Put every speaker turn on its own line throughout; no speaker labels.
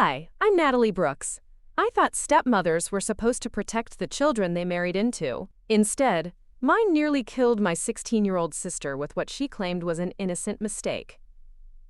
Hi, I'm Natalie Brooks. I thought stepmothers were supposed to protect the children they married into. Instead, mine nearly killed my 16-year-old sister with what she claimed was an innocent mistake.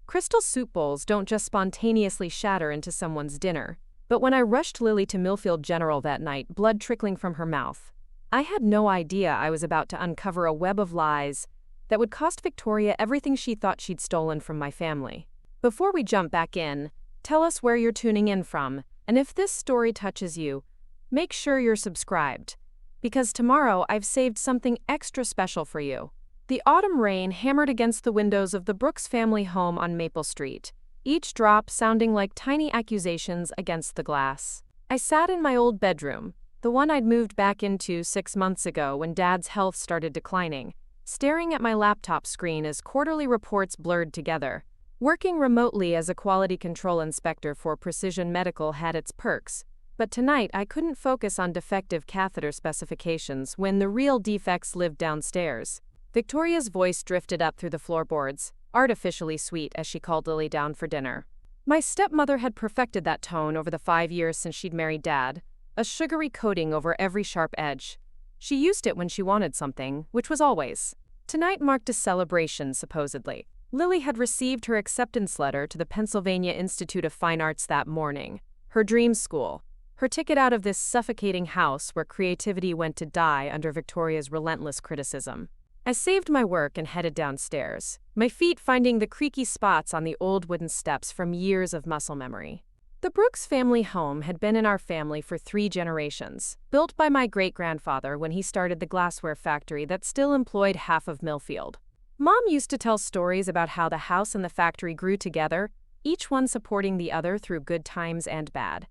Crystal soup bowls don't just spontaneously shatter into someone's dinner. But when I rushed Lily to Millfield General that night, blood trickling from her mouth, I had no idea I was about to uncover a web of lies that would cost Victoria everything she thought she'd stolen from my family. Before we jump back in, tell us where you're tuning in from, and if this story touches you, make sure you're subscribed, because tomorrow I've saved something extra special for you. The autumn rain hammered against the windows of the Brooks family home on Maple Street, each drop sounding like tiny accusations against the glass. I sat in my old bedroom, the one I'd moved back into 6 months ago when Dad's health started declining, staring at my laptop screen as quarterly reports blurred together. Working remotely as a quality control inspector for Precision Medical had its perks, but tonight I couldn't focus on defective catheter specifications when the real defects lived downstairs. Victoria's voice drifted up through the floorboards, artificially sweet as she called Lily down for dinner. My stepmother had perfected that tone over the 5 years since she'd married Dad, a sugary coating over every sharp edge. She used it when she wanted something, which was always. Tonight marked a celebration, supposedly. Lily had received her acceptance letter to the Pennsylvania Institute of Fine Arts that morning, her dream school, her ticket out of this suffocating house where creativity went to die under Victoria's relentless criticism. I saved my work and headed downstairs, my feet finding the creaky spots on the old wooden steps from years of muscle memory. The Brooks family home had been in our family for 3 generations, built by my great-grandfather when he started the glassware factory that still employed half of Millfield. Mom used to tell stories about how the house and the factory grew together, each one supporting the other through good times and bad.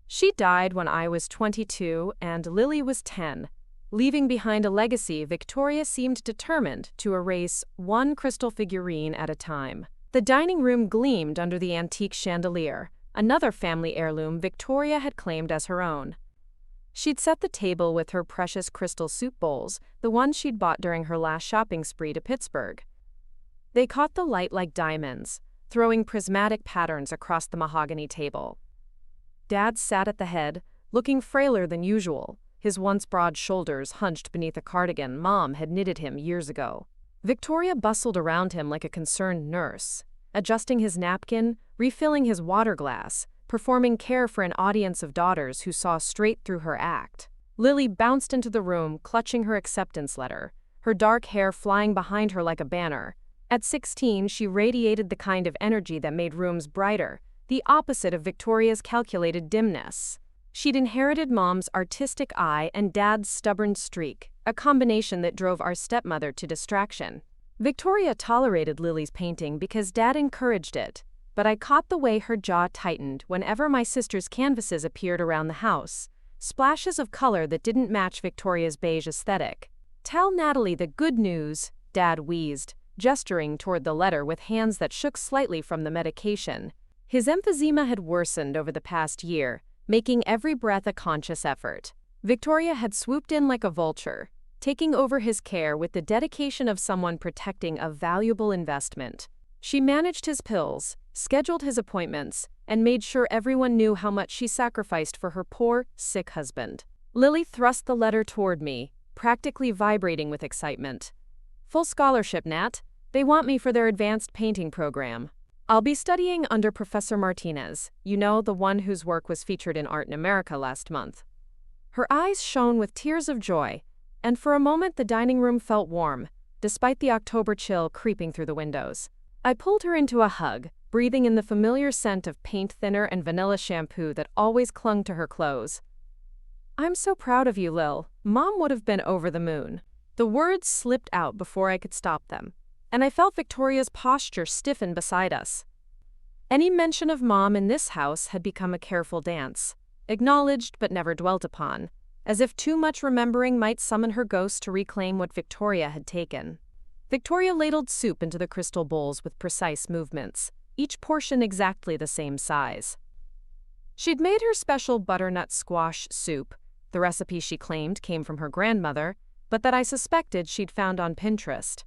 She died when I was 22 and Lily was 10. Leaving behind a legacy, Victoria seemed determined to erase one crystal figurine at a time. The dining room gleamed under the antique chandelier, another family heirloom Victoria had claimed as her own. She'd set the table with her precious crystal soup bowls, the ones she'd bought during her last shopping spree to Pittsburgh. They caught the light like diamonds, throwing prismatic patterns across the mahogany table. Dad sat at the head, looking frailer than usual, his once broad shoulders hunched beneath a cardigan Mom had knitted him years ago. Victoria bustled around him like a concerned nurse, adjusting his napkin, refilling his water glass, performing care for an audience of daughters who saw straight through her act. Lily bounced into the room, clutching her acceptance letter, her dark hair flying behind her like a banner. At 16, she radiated the kind of energy that made rooms brighter, the opposite of Victoria's calculated dimness. She'd inherited Mom's artistic eye and Dad's stubborn streak, a combination that drove our stepmother to distraction. Victoria tolerated Lily's painting because Dad encouraged it, but I caught the way her jaw tightened whenever my sister's canvases appeared around the house, splashes of color that didn't match Victoria's beige aesthetic. "Tell Natalie the good news," Dad wheezed, gesturing toward the letter with hands that shook slightly from the medication. His emphysema had worsened over the past year, making every breath a conscious effort. Victoria had swooped in like a vulture, taking over his care with the dedication of someone protecting a valuable investment. She managed his pills, scheduled his appointments, and made sure everyone knew how much she sacrificed for her poor, sick husband. Lily thrust the letter toward me, practically vibrating with excitement. "Full scholarship, Nat. They want me for their advanced painting program. I'll be studying under Professor Martinez, you know, the one whose work was featured in Art in America last month." Her eyes shone with tears of joy, and for a moment the dining room felt warm, despite the October chill creeping through the windows. I pulled her into a hug, breathing in the familiar scent of paint thinner and vanilla shampoo that always clung to her clothes. "I'm so proud of you, Lil. Mom would have been over the moon." The words slipped out before I could stop them, and I felt Victoria's posture stiffen beside us. Any mention of Mom in this house had become a careful dance, acknowledged but never dwelt upon, as if too much remembering might summon her ghost to reclaim what Victoria had taken. Victoria ladled soup into the crystal bowls with precise movements, each portion exactly the same size. She'd made her special butternut squash soup, the recipe she claimed came from her grandmother, but that I suspected she'd found on Pinterest.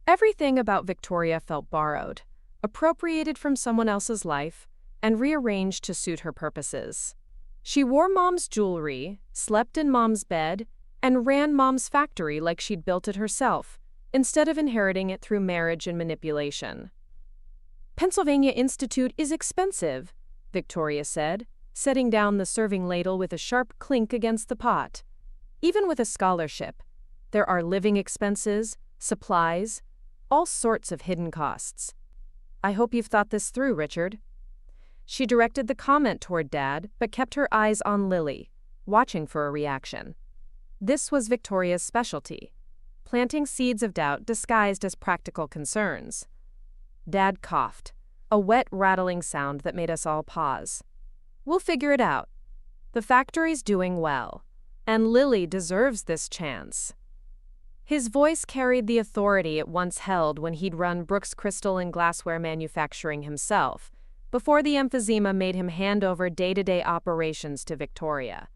Everything about Victoria felt borrowed, appropriated from someone else's life, and rearranged to suit her purposes. She wore Mom's jewelry, slept in Mom's bed, and ran Mom's factory like she'd built it herself, instead of inheriting it through marriage and manipulation. "Pennsylvania Institute is expensive," Victoria said, setting down the serving ladle with a sharp clink against the pot. "Even with a scholarship, there are living expenses, supplies, all sorts of hidden costs. I hope you've thought this through, Richard." She directed the comment toward Dad, but kept her eyes on Lily, watching for a reaction. This was Victoria's specialty, planting seeds of doubt disguised as practical concerns. Dad coughed, a wet, rattling sound that made us all pause. "We'll figure it out. The factory's doing well, and Lily deserves this chance." His voice carried the authority it once held when he'd run Brooks crystal and glassware manufacturing himself, before the emphysema made him hand over day-to-day operations to Victoria.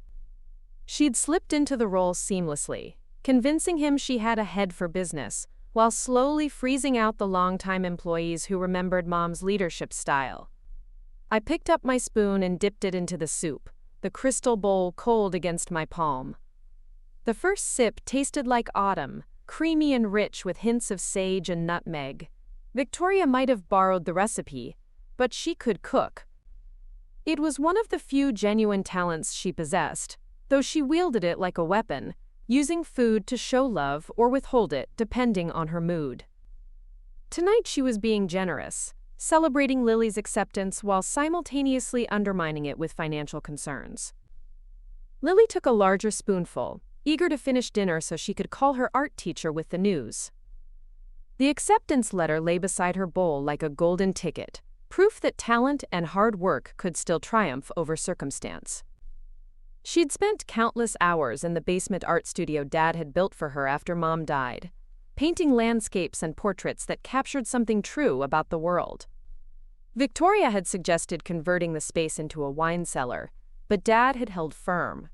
She'd slipped into the role seamlessly, convincing him she had a head for business, while slowly freezing out the longtime employees who remembered Mom's leadership style. I picked up my spoon and dipped it into the soup, the crystal bowl cold against my palm. The first sip tasted like autumn, creamy and rich with hints of sage and nutmeg. Victoria might have borrowed the recipe, but she could cook. It was one of the few genuine talents she possessed, though she wielded it like a weapon, using food to show love or withhold it depending on her mood. Tonight she was being generous, celebrating Lily's acceptance while simultaneously undermining it with financial concerns. Lily took a larger spoonful, eager to finish dinner so she could call her art teacher with the news. The acceptance letter lay beside her bowl like a golden ticket, proof that talent and hard work could still triumph over circumstance. She'd spent countless hours in the basement art studio Dad had built for her after Mom died, painting landscapes and portraits that captured something true about the world. Victoria had suggested converting the space into a wine cellar, but Dad had held firm.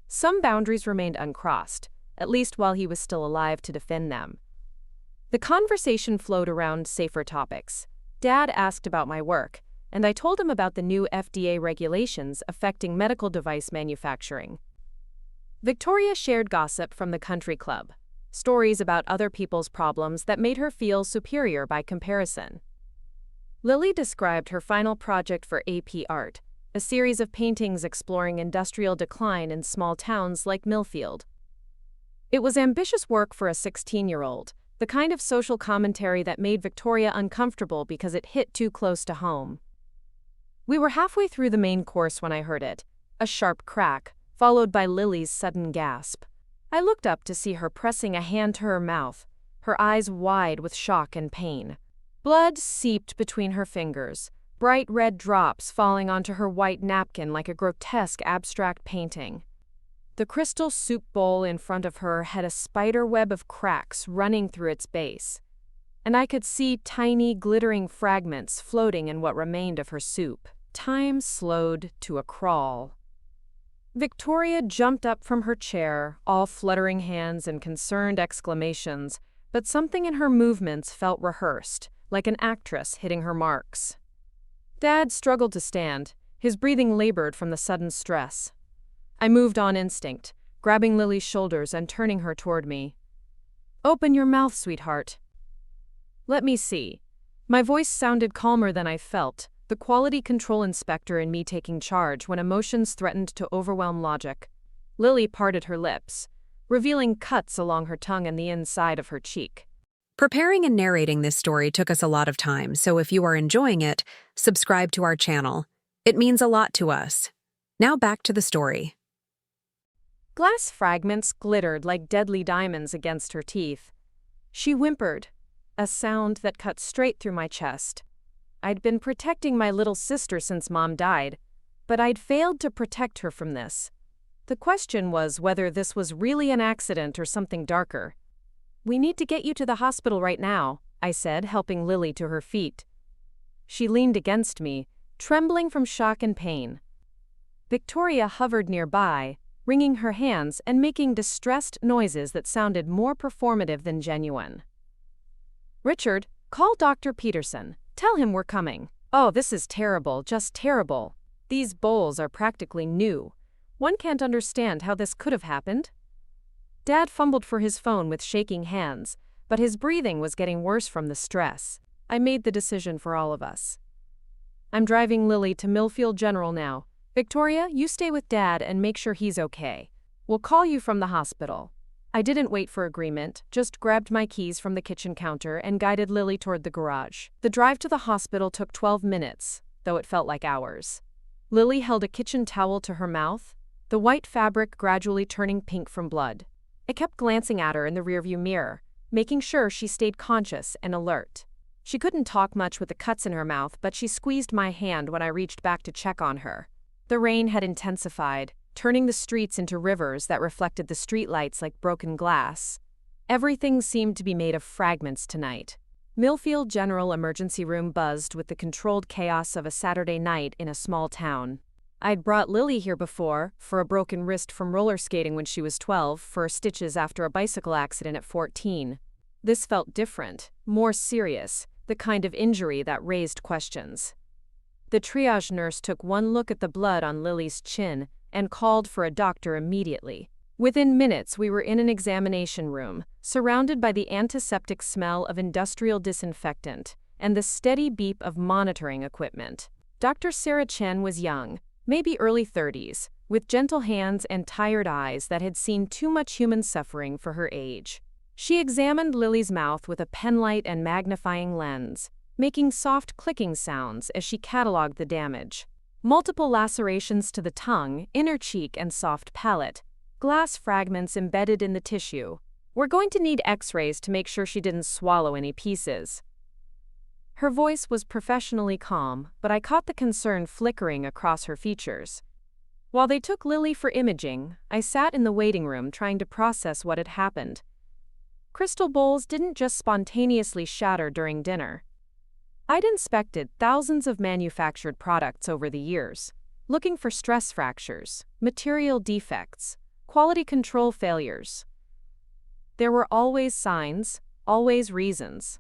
Some boundaries remained uncrossed, at least while he was still alive to defend them. The conversation flowed around safer topics. Dad asked about my work, and I told him about the new FDA regulations affecting medical device manufacturing. Victoria shared gossip from the country club, stories about other people's problems that made her feel superior by comparison. Lily described her final project for AP Art, a series of paintings exploring industrial decline in small towns like Millfield. It was ambitious work for a 16-year-old, the kind of social commentary that made Victoria uncomfortable because it hit too close to home. We were halfway through the main course when I heard it, a sharp crack, followed by Lily's sudden gasp. I looked up to see her pressing a hand to her mouth, her eyes wide with shock and pain. Blood seeped between her fingers, bright red drops falling onto her white napkin like a grotesque abstract painting. The crystal soup bowl in front of her had a spider web of cracks running through its base, and I could see tiny, glittering fragments floating in what remained of her soup. Time slowed to a crawl. Victoria jumped up from her chair, all fluttering hands and concerned exclamations, but something in her movements felt rehearsed, like an actress hitting her marks. Dad struggled to stand, his breathing labored from the sudden stress. I moved on instinct, grabbing Lily's shoulders and turning her toward me. "Open your mouth, sweetheart." "Let me see." My voice sounded calmer than I felt, the quality control inspector in me taking charge when emotions threatened to overwhelm logic. Lily parted her lips, revealing cuts along her tongue and the inside of her cheek.
Preparing and narrating this story took us a lot of time, so if you are enjoying it, subscribe to our channel. It means a lot to us. Now back to the story.
Glass fragments glittered like deadly diamonds against her teeth. She whimpered, a sound that cut straight through my chest. I'd been protecting my little sister since Mom died, but I'd failed to protect her from this. The question was whether this was really an accident or something darker. "We need to get you to the hospital right now," I said, helping Lily to her feet. She leaned against me, trembling from shock and pain. Victoria hovered nearby, wringing her hands and making distressed noises that sounded more performative than genuine. "Richard, call Dr. Peterson. Tell him we're coming." Oh, this is terrible, just terrible. These bowls are practically new. One can't understand how this could have happened. Dad fumbled for his phone with shaking hands, but his breathing was getting worse from the stress. I made the decision for all of us. I'm driving Lily to Millfield General now. Victoria, you stay with Dad and make sure he's okay. We'll call you from the hospital. I didn't wait for agreement, just grabbed my keys from the kitchen counter and guided Lily toward the garage. The drive to the hospital took 12 minutes, though it felt like hours. Lily held a kitchen towel to her mouth, the white fabric gradually turning pink from blood. I kept glancing at her in the rearview mirror, making sure she stayed conscious and alert. She couldn't talk much with the cuts in her mouth, but she squeezed my hand when I reached back to check on her. The rain had intensified, turning the streets into rivers that reflected the streetlights like broken glass. Everything seemed to be made of fragments tonight. Millfield General emergency room buzzed with the controlled chaos of a Saturday night in a small town. I'd brought Lily here before, for a broken wrist from roller skating when she was 12, for stitches after a bicycle accident at 14. This felt different, more serious, the kind of injury that raised questions. The triage nurse took one look at the blood on Lily's chin and called for a doctor immediately. Within minutes, we were in an examination room, surrounded by the antiseptic smell of industrial disinfectant and the steady beep of monitoring equipment. Dr. Sarah Chen was young, maybe early 30s, with gentle hands and tired eyes that had seen too much human suffering for her age. She examined Lily's mouth with a penlight and magnifying lens, making soft clicking sounds as she cataloged the damage. Multiple lacerations to the tongue, inner cheek, and soft palate. Glass fragments embedded in the tissue. We're going to need x-rays to make sure she didn't swallow any pieces. Her voice was professionally calm, but I caught the concern flickering across her features. While they took Lily for imaging, I sat in the waiting room trying to process what had happened. Crystal bowls didn't just spontaneously shatter during dinner. I'd inspected thousands of manufactured products over the years, looking for stress fractures, material defects, quality control failures. There were always signs, always reasons.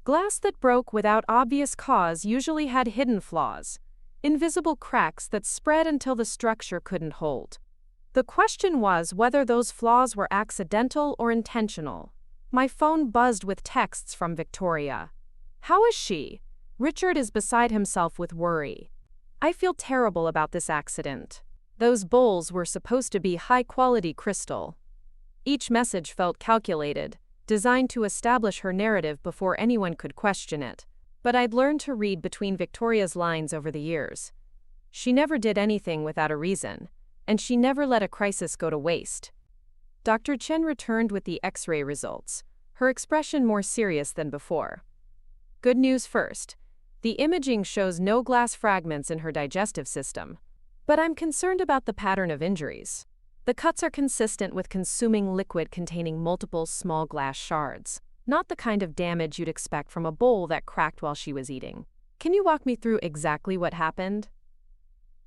Glass that broke without obvious cause usually had hidden flaws, invisible cracks that spread until the structure couldn't hold. The question was whether those flaws were accidental or intentional. My phone buzzed with texts from Victoria. How is she? Richard is beside himself with worry. I feel terrible about this accident. Those bowls were supposed to be high-quality crystal. Each message felt calculated, designed to establish her narrative before anyone could question it. But I'd learned to read between Victoria's lines over the years. She never did anything without a reason, and she never let a crisis go to waste. Dr. Chen returned with the X-ray results, her expression more serious than before. Good news first. The imaging shows no glass fragments in her digestive system. But I'm concerned about the pattern of injuries. The cuts are consistent with consuming liquid containing multiple small glass shards, not the kind of damage you'd expect from a bowl that cracked while she was eating. Can you walk me through exactly what happened?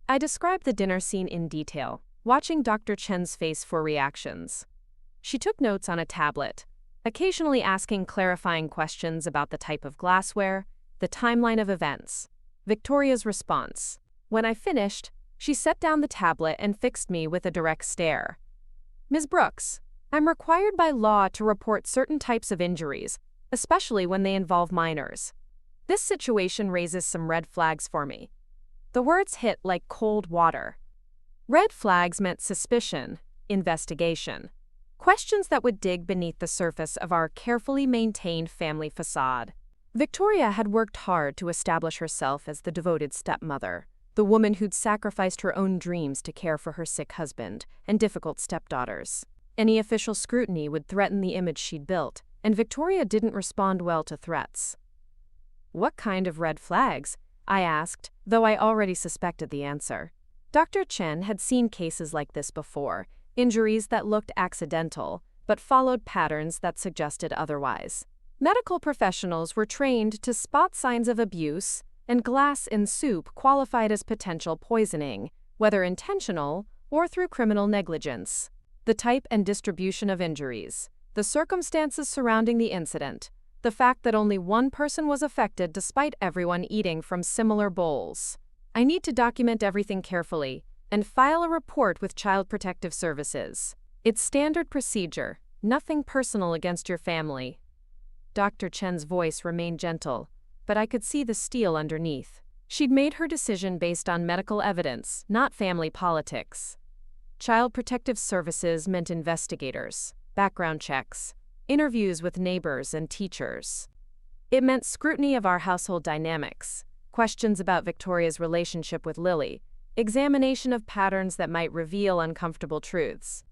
I described the dinner scene in detail, watching Dr. Chen's face for reactions. She took notes on a tablet, occasionally asking clarifying questions about the type of glassware, the timeline of events. Victoria's response. When I finished, she set down the tablet and fixed me with a direct stare. Ms. Brooks, I'm required by law to report certain types of injuries, especially when they involve minors. This situation raises some red flags for me. The words hit like cold water. Red flags meant suspicion, investigation, questions that would dig beneath the surface of our carefully maintained family facade. Victoria had worked hard to establish herself as the devoted stepmother, the woman who'd sacrificed her own dreams to care for her sick husband and difficult stepdaughters. Any official scrutiny would threaten the image she'd built, and Victoria didn't respond well to threats. What kind of red flags? I asked, though I already suspected the answer. Dr. Chen had seen cases like this before, injuries that looked accidental, but followed patterns that suggested otherwise. Medical professionals were trained to spot signs of abuse, and glass in soup qualified as potential poisoning, whether intentional or through criminal negligence. The type and distribution of injuries, the circumstances surrounding the incident, The fact that only one person was affected despite everyone eating from similar bowls. I need to document everything carefully and file a report with Child Protective Services. It's standard procedure, nothing personal against your family. Dr. Chen's voice remained gentle, but I could see the steel underneath. She'd made her decision based on medical evidence, not family politics. Child Protective Services meant investigators, background checks, interviews with neighbors and teachers. It meant scrutiny of our household dynamics, questions about Victoria's relationship with Lily, examination of patterns that might reveal uncomfortable truths.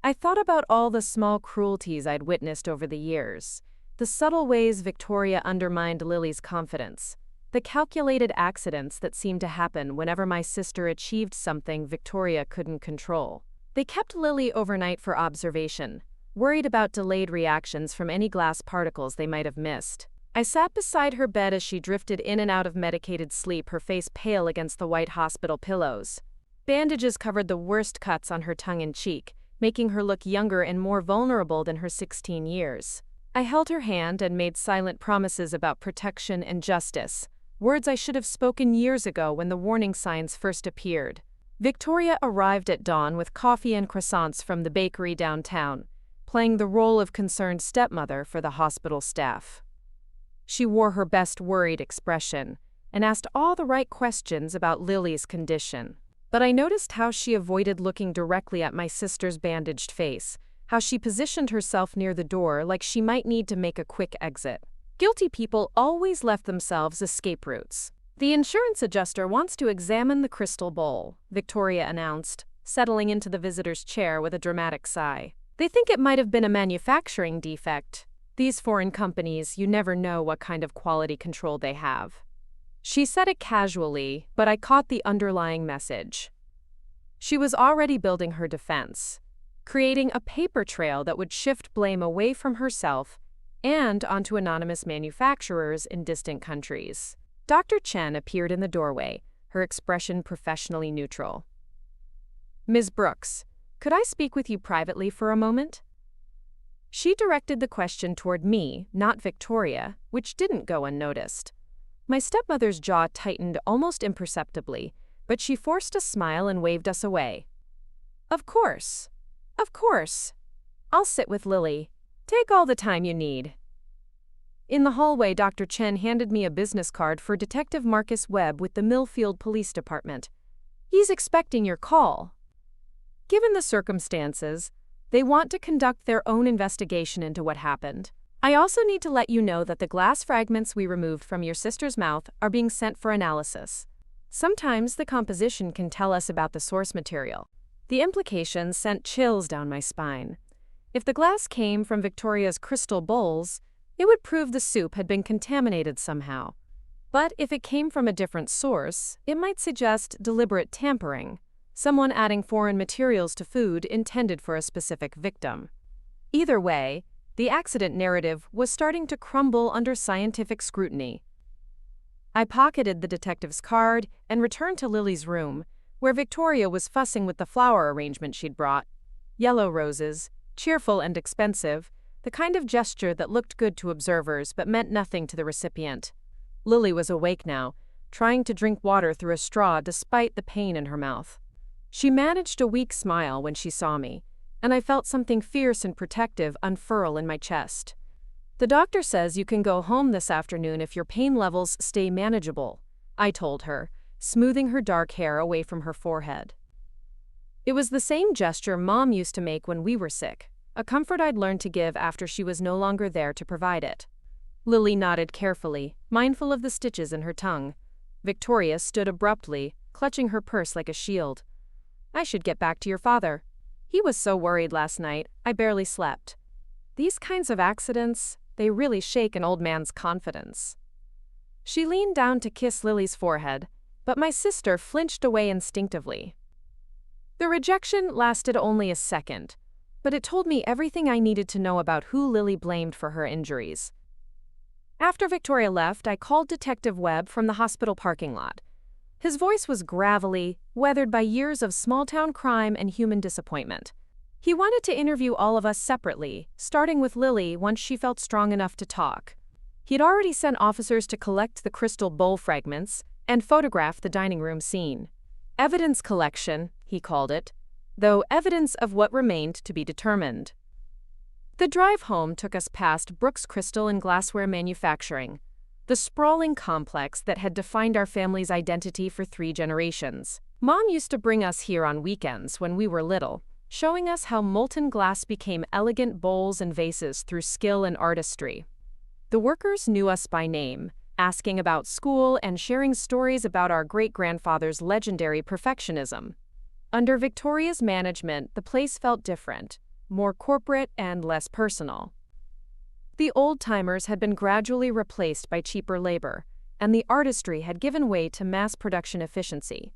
I thought about all the small cruelties I'd witnessed over the years, the subtle ways Victoria undermined Lily's confidence, the calculated accidents that seemed to happen whenever my sister achieved something Victoria couldn't control. They kept Lily overnight for observation, worried about delayed reactions from any glass particles they might have missed. I sat beside her bed as she drifted in and out of medicated sleep, her face pale against the white hospital pillows. Bandages covered the worst cuts on her tongue and cheek, making her look younger and more vulnerable than her 16 years. I held her hand and made silent promises about protection and justice, words I should have spoken years ago when the warning signs first appeared. Victoria arrived at dawn with coffee and croissants from the bakery downtown, playing the role of concerned stepmother for the hospital staff. She wore her best worried expression and asked all the right questions about Lily's condition. But I noticed how she avoided looking directly at my sister's bandaged face, how she positioned herself near the door like she might need to make a quick exit. Guilty people always left themselves escape routes. "The insurance adjuster wants to examine the crystal bowl," Victoria announced, settling into the visitor's chair with a dramatic sigh. "They think it might have been a manufacturing defect. These foreign companies, you never know what kind of quality control they have." She said it casually, but I caught the underlying message. She was already building her defense, creating a paper trail that would shift blame away from herself and onto anonymous manufacturers in distant countries. Dr. Chen appeared in the doorway, her expression professionally neutral. "Ms. Brooks, could I speak with you privately for a moment?" She directed the question toward me, not Victoria, which didn't go unnoticed. My stepmother's jaw tightened almost imperceptibly, but she forced a smile and waved us away. Of course. I'll sit with Lily. Take all the time you need." In the hallway, Dr. Chen handed me a business card for Detective Marcus Webb with the Millfield Police Department. "He's expecting your call. Given the circumstances, they want to conduct their own investigation into what happened. I also need to let you know that the glass fragments we removed from your sister's mouth are being sent for analysis. Sometimes the composition can tell us about the source material." The implications sent chills down my spine. If the glass came from Victoria's crystal bowls, it would prove the soup had been contaminated somehow. But if it came from a different source, it might suggest deliberate tampering, someone adding foreign materials to food intended for a specific victim. Either way, the accident narrative was starting to crumble under scientific scrutiny. I pocketed the detective's card and returned to Lily's room, where Victoria was fussing with the flower arrangement she'd brought. Yellow roses, cheerful and expensive, the kind of gesture that looked good to observers but meant nothing to the recipient. Lily was awake now, trying to drink water through a straw despite the pain in her mouth. She managed a weak smile when she saw me, and I felt something fierce and protective unfurl in my chest. "The doctor says you can go home this afternoon if your pain levels stay manageable," I told her, smoothing her dark hair away from her forehead. It was the same gesture Mom used to make when we were sick, a comfort I'd learned to give after she was no longer there to provide it. Lily nodded carefully, mindful of the stitches in her tongue. Victoria stood abruptly, clutching her purse like a shield. "I should get back to your father. He was so worried last night, I barely slept." These kinds of accidents, they really shake an old man's confidence. She leaned down to kiss Lily's forehead, but my sister flinched away instinctively. The rejection lasted only a second, but it told me everything I needed to know about who Lily blamed for her injuries. After Victoria left, I called Detective Webb from the hospital parking lot. His voice was gravelly, weathered by years of small-town crime and human disappointment. He wanted to interview all of us separately, starting with Lily once she felt strong enough to talk. He'd already sent officers to collect the crystal bowl fragments and photograph the dining room scene. Evidence collection, he called it, though evidence of what remained to be determined. The drive home took us past Brooks Crystal and Glassware Manufacturing, the sprawling complex that had defined our family's identity for 3 generations. Mom used to bring us here on weekends when we were little, showing us how molten glass became elegant bowls and vases through skill and artistry. The workers knew us by name, asking about school and sharing stories about our great-grandfather's legendary perfectionism. Under Victoria's management, the place felt different, more corporate and less personal. The old-timers had been gradually replaced by cheaper labor, and the artistry had given way to mass production efficiency.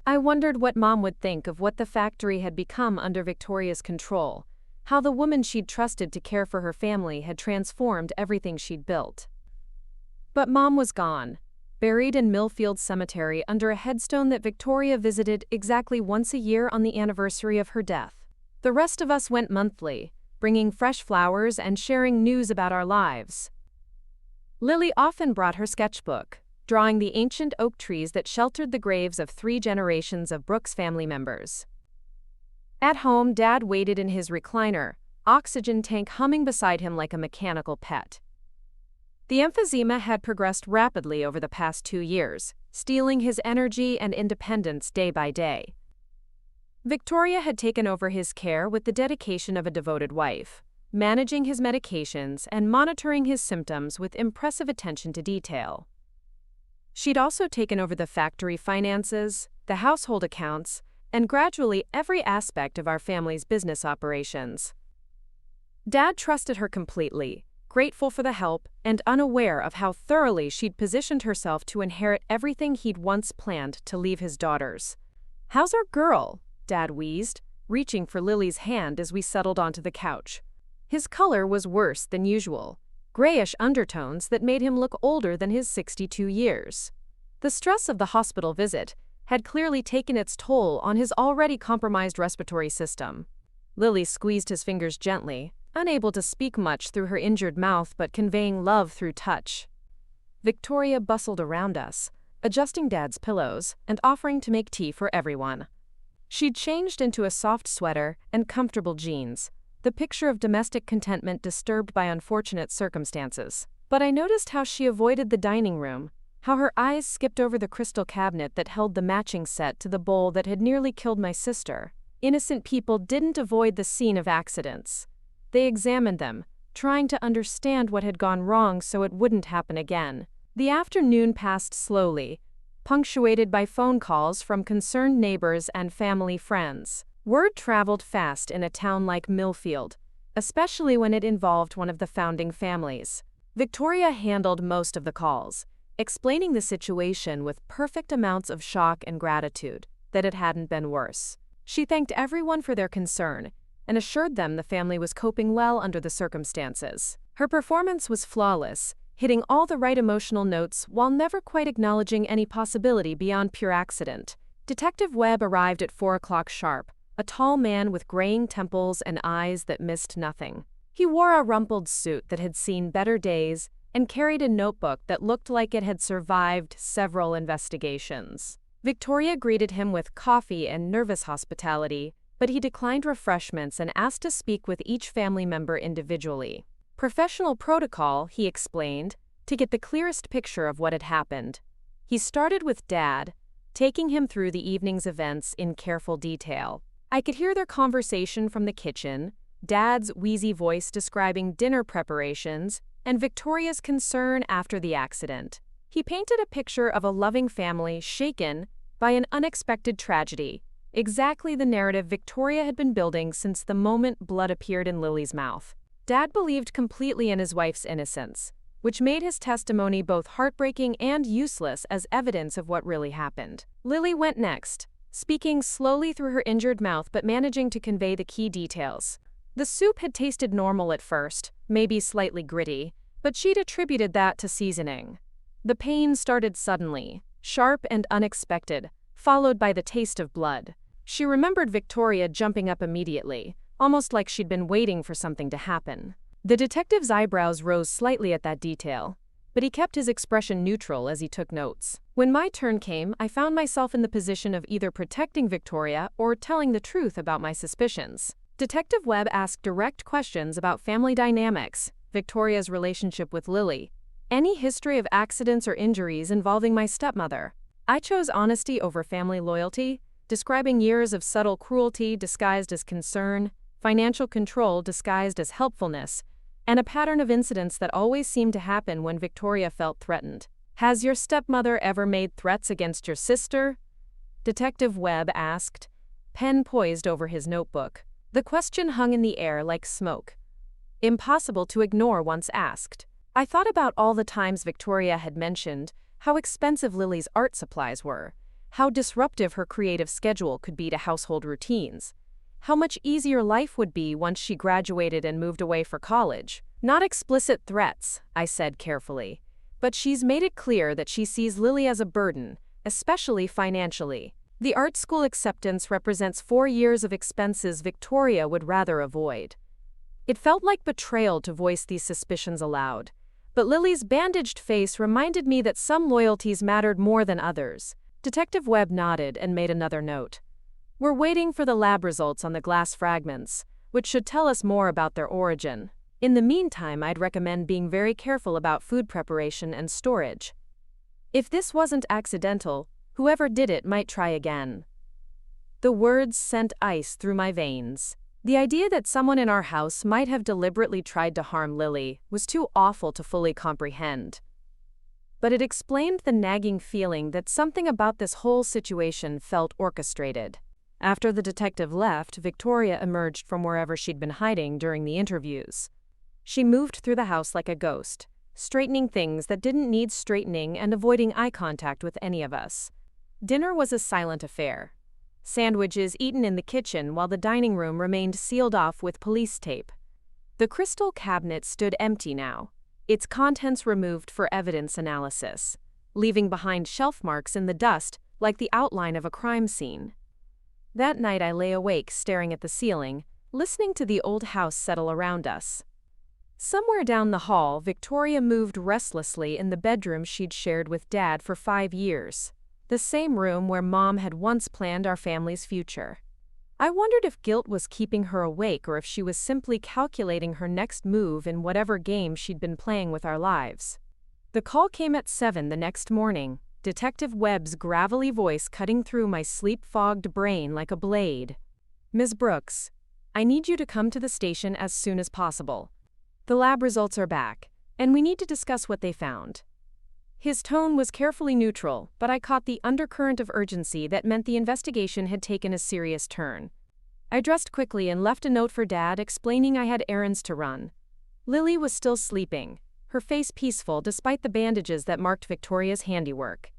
I wondered what Mom would think of what the factory had become under Victoria's control, how the woman she'd trusted to care for her family had transformed everything she'd built. But Mom was gone, buried in Millfield Cemetery under a headstone that Victoria visited exactly once a year on the anniversary of her death. The rest of us went monthly, bringing fresh flowers and sharing news about our lives. Lily often brought her sketchbook, drawing the ancient oak trees that sheltered the graves of 3 generations of Brooks family members. At home, Dad waited in his recliner, oxygen tank humming beside him like a mechanical pet. The emphysema had progressed rapidly over the past 2 years, stealing his energy and independence day by day. Victoria had taken over his care with the dedication of a devoted wife, managing his medications and monitoring his symptoms with impressive attention to detail. She'd also taken over the factory finances, the household accounts, and gradually every aspect of our family's business operations. Dad trusted her completely, grateful for the help and unaware of how thoroughly she'd positioned herself to inherit everything he'd once planned to leave his daughters. "How's our girl?" Dad wheezed, reaching for Lily's hand as we settled onto the couch. His color was worse than usual, grayish undertones that made him look older than his 62 years. The stress of the hospital visit had clearly taken its toll on his already compromised respiratory system. Lily squeezed his fingers gently, unable to speak much through her injured mouth but conveying love through touch. Victoria bustled around us, adjusting Dad's pillows and offering to make tea for everyone. She'd changed into a soft sweater and comfortable jeans, the picture of domestic contentment disturbed by unfortunate circumstances. But I noticed how she avoided the dining room, how her eyes skipped over the crystal cabinet that held the matching set to the bowl that had nearly killed my sister. Innocent people didn't avoid the scene of accidents. They examined them, trying to understand what had gone wrong so it wouldn't happen again. The afternoon passed slowly, punctuated by phone calls from concerned neighbors and family friends. Word traveled fast in a town like Millfield, especially when it involved one of the founding families. Victoria handled most of the calls, explaining the situation with perfect amounts of shock and gratitude that it hadn't been worse. She thanked everyone for their concern and assured them the family was coping well under the circumstances. Her performance was flawless, hitting all the right emotional notes while never quite acknowledging any possibility beyond pure accident. Detective Webb arrived at 4 o'clock sharp, a tall man with graying temples and eyes that missed nothing. He wore a rumpled suit that had seen better days and carried a notebook that looked like it had survived several investigations. Victoria greeted him with coffee and nervous hospitality, but he declined refreshments and asked to speak with each family member individually. Professional protocol, he explained, to get the clearest picture of what had happened. He started with Dad, taking him through the evening's events in careful detail. I could hear their conversation from the kitchen, Dad's wheezy voice describing dinner preparations, and Victoria's concern after the accident. He painted a picture of a loving family shaken by an unexpected tragedy, exactly the narrative Victoria had been building since the moment blood appeared in Lily's mouth. Dad believed completely in his wife's innocence, which made his testimony both heartbreaking and useless as evidence of what really happened. Lily went next, speaking slowly through her injured mouth but managing to convey the key details. The soup had tasted normal at first, maybe slightly gritty, but she'd attributed that to seasoning. The pain started suddenly, sharp and unexpected, followed by the taste of blood. She remembered Victoria jumping up immediately, almost like she'd been waiting for something to happen. The detective's eyebrows rose slightly at that detail, but he kept his expression neutral as he took notes. When my turn came, I found myself in the position of either protecting Victoria or telling the truth about my suspicions. Detective Webb asked direct questions about family dynamics, Victoria's relationship with Lily, any history of accidents or injuries involving my stepmother. I chose honesty over family loyalty, describing years of subtle cruelty disguised as concern, financial control disguised as helpfulness, and a pattern of incidents that always seemed to happen when Victoria felt threatened. "Has your stepmother ever made threats against your sister?" Detective Webb asked, pen poised over his notebook. The question hung in the air like smoke, impossible to ignore once asked. I thought about all the times Victoria had mentioned how expensive Lily's art supplies were, how disruptive her creative schedule could be to household routines, how much easier life would be once she graduated and moved away for college. "Not explicit threats," I said carefully, "but she's made it clear that she sees Lily as a burden, especially financially. The art school acceptance represents 4 years of expenses Victoria would rather avoid." It felt like betrayal to voice these suspicions aloud, but Lily's bandaged face reminded me that some loyalties mattered more than others. Detective Webb nodded and made another note. "We're waiting for the lab results on the glass fragments, which should tell us more about their origin. In the meantime, I'd recommend being very careful about food preparation and storage. If this wasn't accidental, whoever did it might try again." The words sent ice through my veins. The idea that someone in our house might have deliberately tried to harm Lily was too awful to fully comprehend. But it explained the nagging feeling that something about this whole situation felt orchestrated. After the detective left, Victoria emerged from wherever she'd been hiding during the interviews. She moved through the house like a ghost, straightening things that didn't need straightening and avoiding eye contact with any of us. Dinner was a silent affair. Sandwiches eaten in the kitchen while the dining room remained sealed off with police tape. The crystal cabinet stood empty now, its contents removed for evidence analysis, leaving behind shelf marks in the dust like the outline of a crime scene. That night I lay awake staring at the ceiling, listening to the old house settle around us. Somewhere down the hall, Victoria moved restlessly in the bedroom she'd shared with Dad for 5 years. The same room where Mom had once planned our family's future. I wondered if guilt was keeping her awake or if she was simply calculating her next move in whatever game she'd been playing with our lives. The call came at 7 the next morning, Detective Webb's gravelly voice cutting through my sleep-fogged brain like a blade. "Ms. Brooks, I need you to come to the station as soon as possible. The lab results are back, and we need to discuss what they found." His tone was carefully neutral, but I caught the undercurrent of urgency that meant the investigation had taken a serious turn. I dressed quickly and left a note for Dad explaining I had errands to run. Lily was still sleeping, her face peaceful despite the bandages that marked Victoria's handiwork.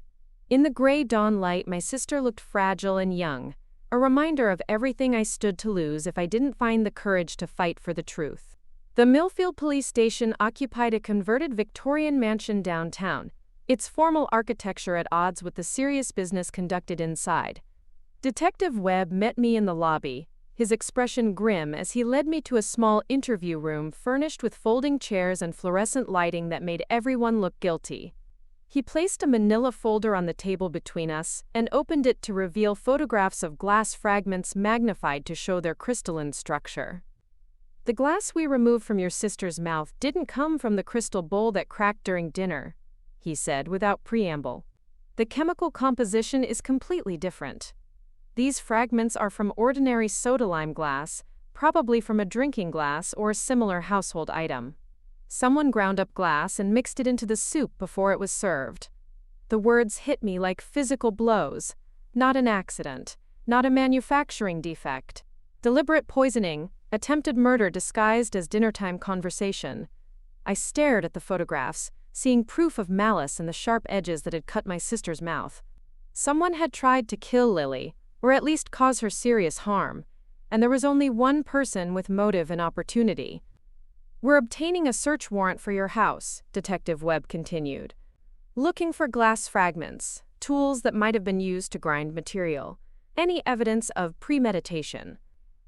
In the gray dawn light, my sister looked fragile and young, a reminder of everything I stood to lose if I didn't find the courage to fight for the truth. The Millfield police station occupied a converted Victorian mansion downtown, its formal architecture at odds with the serious business conducted inside. Detective Webb met me in the lobby, his expression grim as he led me to a small interview room furnished with folding chairs and fluorescent lighting that made everyone look guilty. He placed a manila folder on the table between us and opened it to reveal photographs of glass fragments magnified to show their crystalline structure. "The glass we removed from your sister's mouth didn't come from the crystal bowl that cracked during dinner," he said without preamble. "The chemical composition is completely different. These fragments are from ordinary soda lime glass, probably from a drinking glass or a similar household item. Someone ground up glass and mixed it into the soup before it was served." The words hit me like physical blows. Not an accident, not a manufacturing defect. Deliberate poisoning, attempted murder disguised as dinnertime conversation. I stared at the photographs, seeing proof of malice in the sharp edges that had cut my sister's mouth. Someone had tried to kill Lily, or at least cause her serious harm, and there was only one person with motive and opportunity. "We're obtaining a search warrant for your house," Detective Webb continued. "Looking for glass fragments, tools that might have been used to grind material, any evidence of premeditation.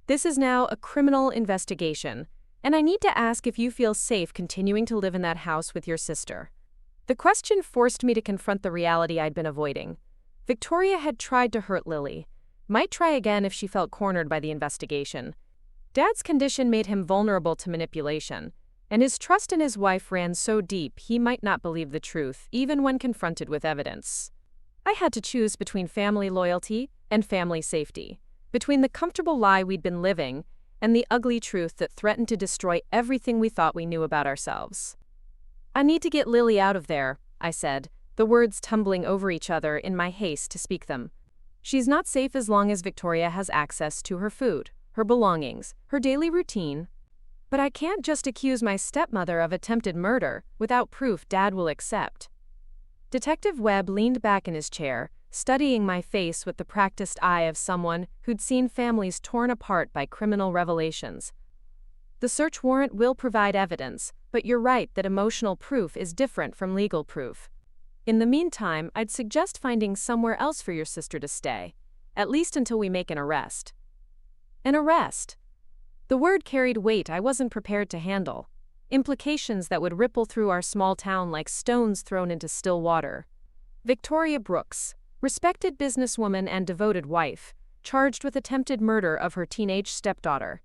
This is now a criminal investigation, and I need to ask if you feel safe continuing to live in that house with your sister." The question forced me to confront the reality I'd been avoiding. Victoria had tried to hurt Lily. Might try again if she felt cornered by the investigation. Dad's condition made him vulnerable to manipulation, and his trust in his wife ran so deep he might not believe the truth, even when confronted with evidence. I had to choose between family loyalty and family safety, between the comfortable lie we'd been living and the ugly truth that threatened to destroy everything we thought we knew about ourselves. "I need to get Lily out of there," I said, the words tumbling over each other in my haste to speak them. "She's not safe as long as Victoria has access to her food, her belongings, her daily routine. But I can't just accuse my stepmother of attempted murder without proof Dad will accept." Detective Webb leaned back in his chair, studying my face with the practiced eye of someone who'd seen families torn apart by criminal revelations. "The search warrant will provide evidence, but you're right that emotional proof is different from legal proof. In the meantime, I'd suggest finding somewhere else for your sister to stay, at least until we make an arrest." An arrest? The word carried weight I wasn't prepared to handle, implications that would ripple through our small town like stones thrown into still water. Victoria Brooks, respected businesswoman and devoted wife, charged with attempted murder of her teenage stepdaughter.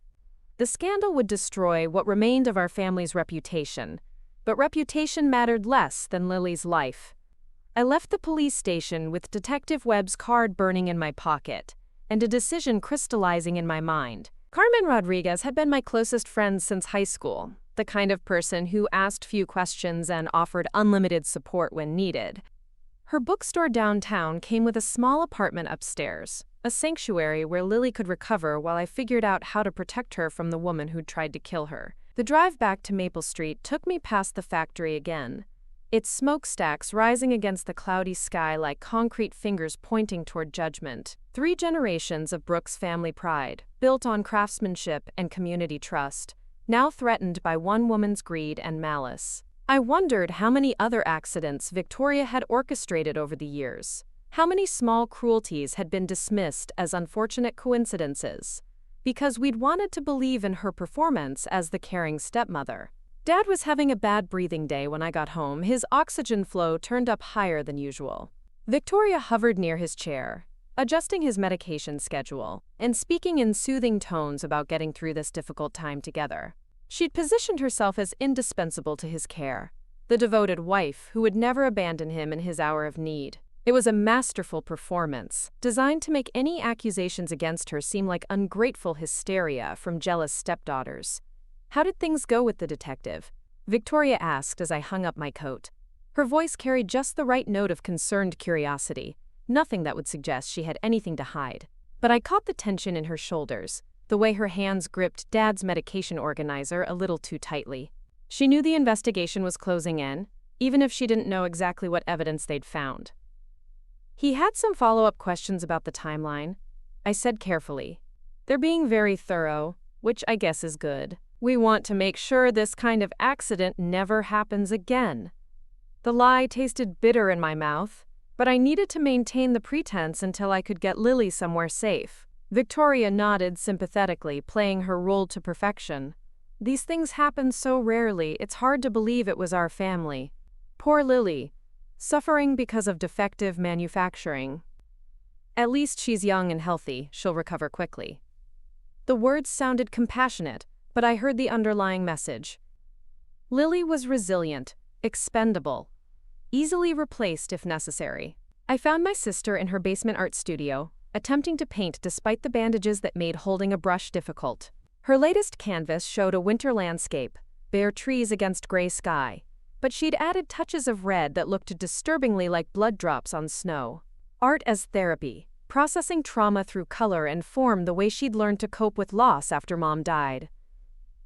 The scandal would destroy what remained of our family's reputation, but reputation mattered less than Lily's life. I left the police station with Detective Webb's card burning in my pocket, and a decision crystallizing in my mind. Carmen Rodriguez had been my closest friend since high school, the kind of person who asked few questions and offered unlimited support when needed. Her bookstore downtown came with a small apartment upstairs, a sanctuary where Lily could recover while I figured out how to protect her from the woman who'd tried to kill her. The drive back to Maple Street took me past the factory again, its smokestacks rising against the cloudy sky like concrete fingers pointing toward judgment. 3 generations of Brooks family pride, built on craftsmanship and community trust, now threatened by one woman's greed and malice. I wondered how many other accidents Victoria had orchestrated over the years. How many small cruelties had been dismissed as unfortunate coincidences, because we'd wanted to believe in her performance as the caring stepmother. Dad was having a bad breathing day when I got home, his oxygen flow turned up higher than usual. Victoria hovered near his chair, adjusting his medication schedule, and speaking in soothing tones about getting through this difficult time together. She'd positioned herself as indispensable to his care, the devoted wife who would never abandon him in his hour of need. It was a masterful performance, designed to make any accusations against her seem like ungrateful hysteria from jealous stepdaughters. "How did things go with the detective?" Victoria asked as I hung up my coat. Her voice carried just the right note of concerned curiosity, nothing that would suggest she had anything to hide. But I caught the tension in her shoulders, the way her hands gripped Dad's medication organizer a little too tightly. She knew the investigation was closing in, even if she didn't know exactly what evidence they'd found. "He had some follow-up questions about the timeline," I said carefully. "They're being very thorough, which I guess is good. We want to make sure this kind of accident never happens again." The lie tasted bitter in my mouth, but I needed to maintain the pretense until I could get Lily somewhere safe. Victoria nodded sympathetically, playing her role to perfection. "These things happen so rarely, it's hard to believe it was our family. Poor Lily, suffering because of defective manufacturing. At least she's young and healthy, she'll recover quickly." The words sounded compassionate, but I heard the underlying message. Lily was resilient, expendable, easily replaced if necessary. I found my sister in her basement art studio, attempting to paint despite the bandages that made holding a brush difficult. Her latest canvas showed a winter landscape, bare trees against gray sky, but she'd added touches of red that looked disturbingly like blood drops on snow. Art as therapy, processing trauma through color and form the way she'd learned to cope with loss after Mom died.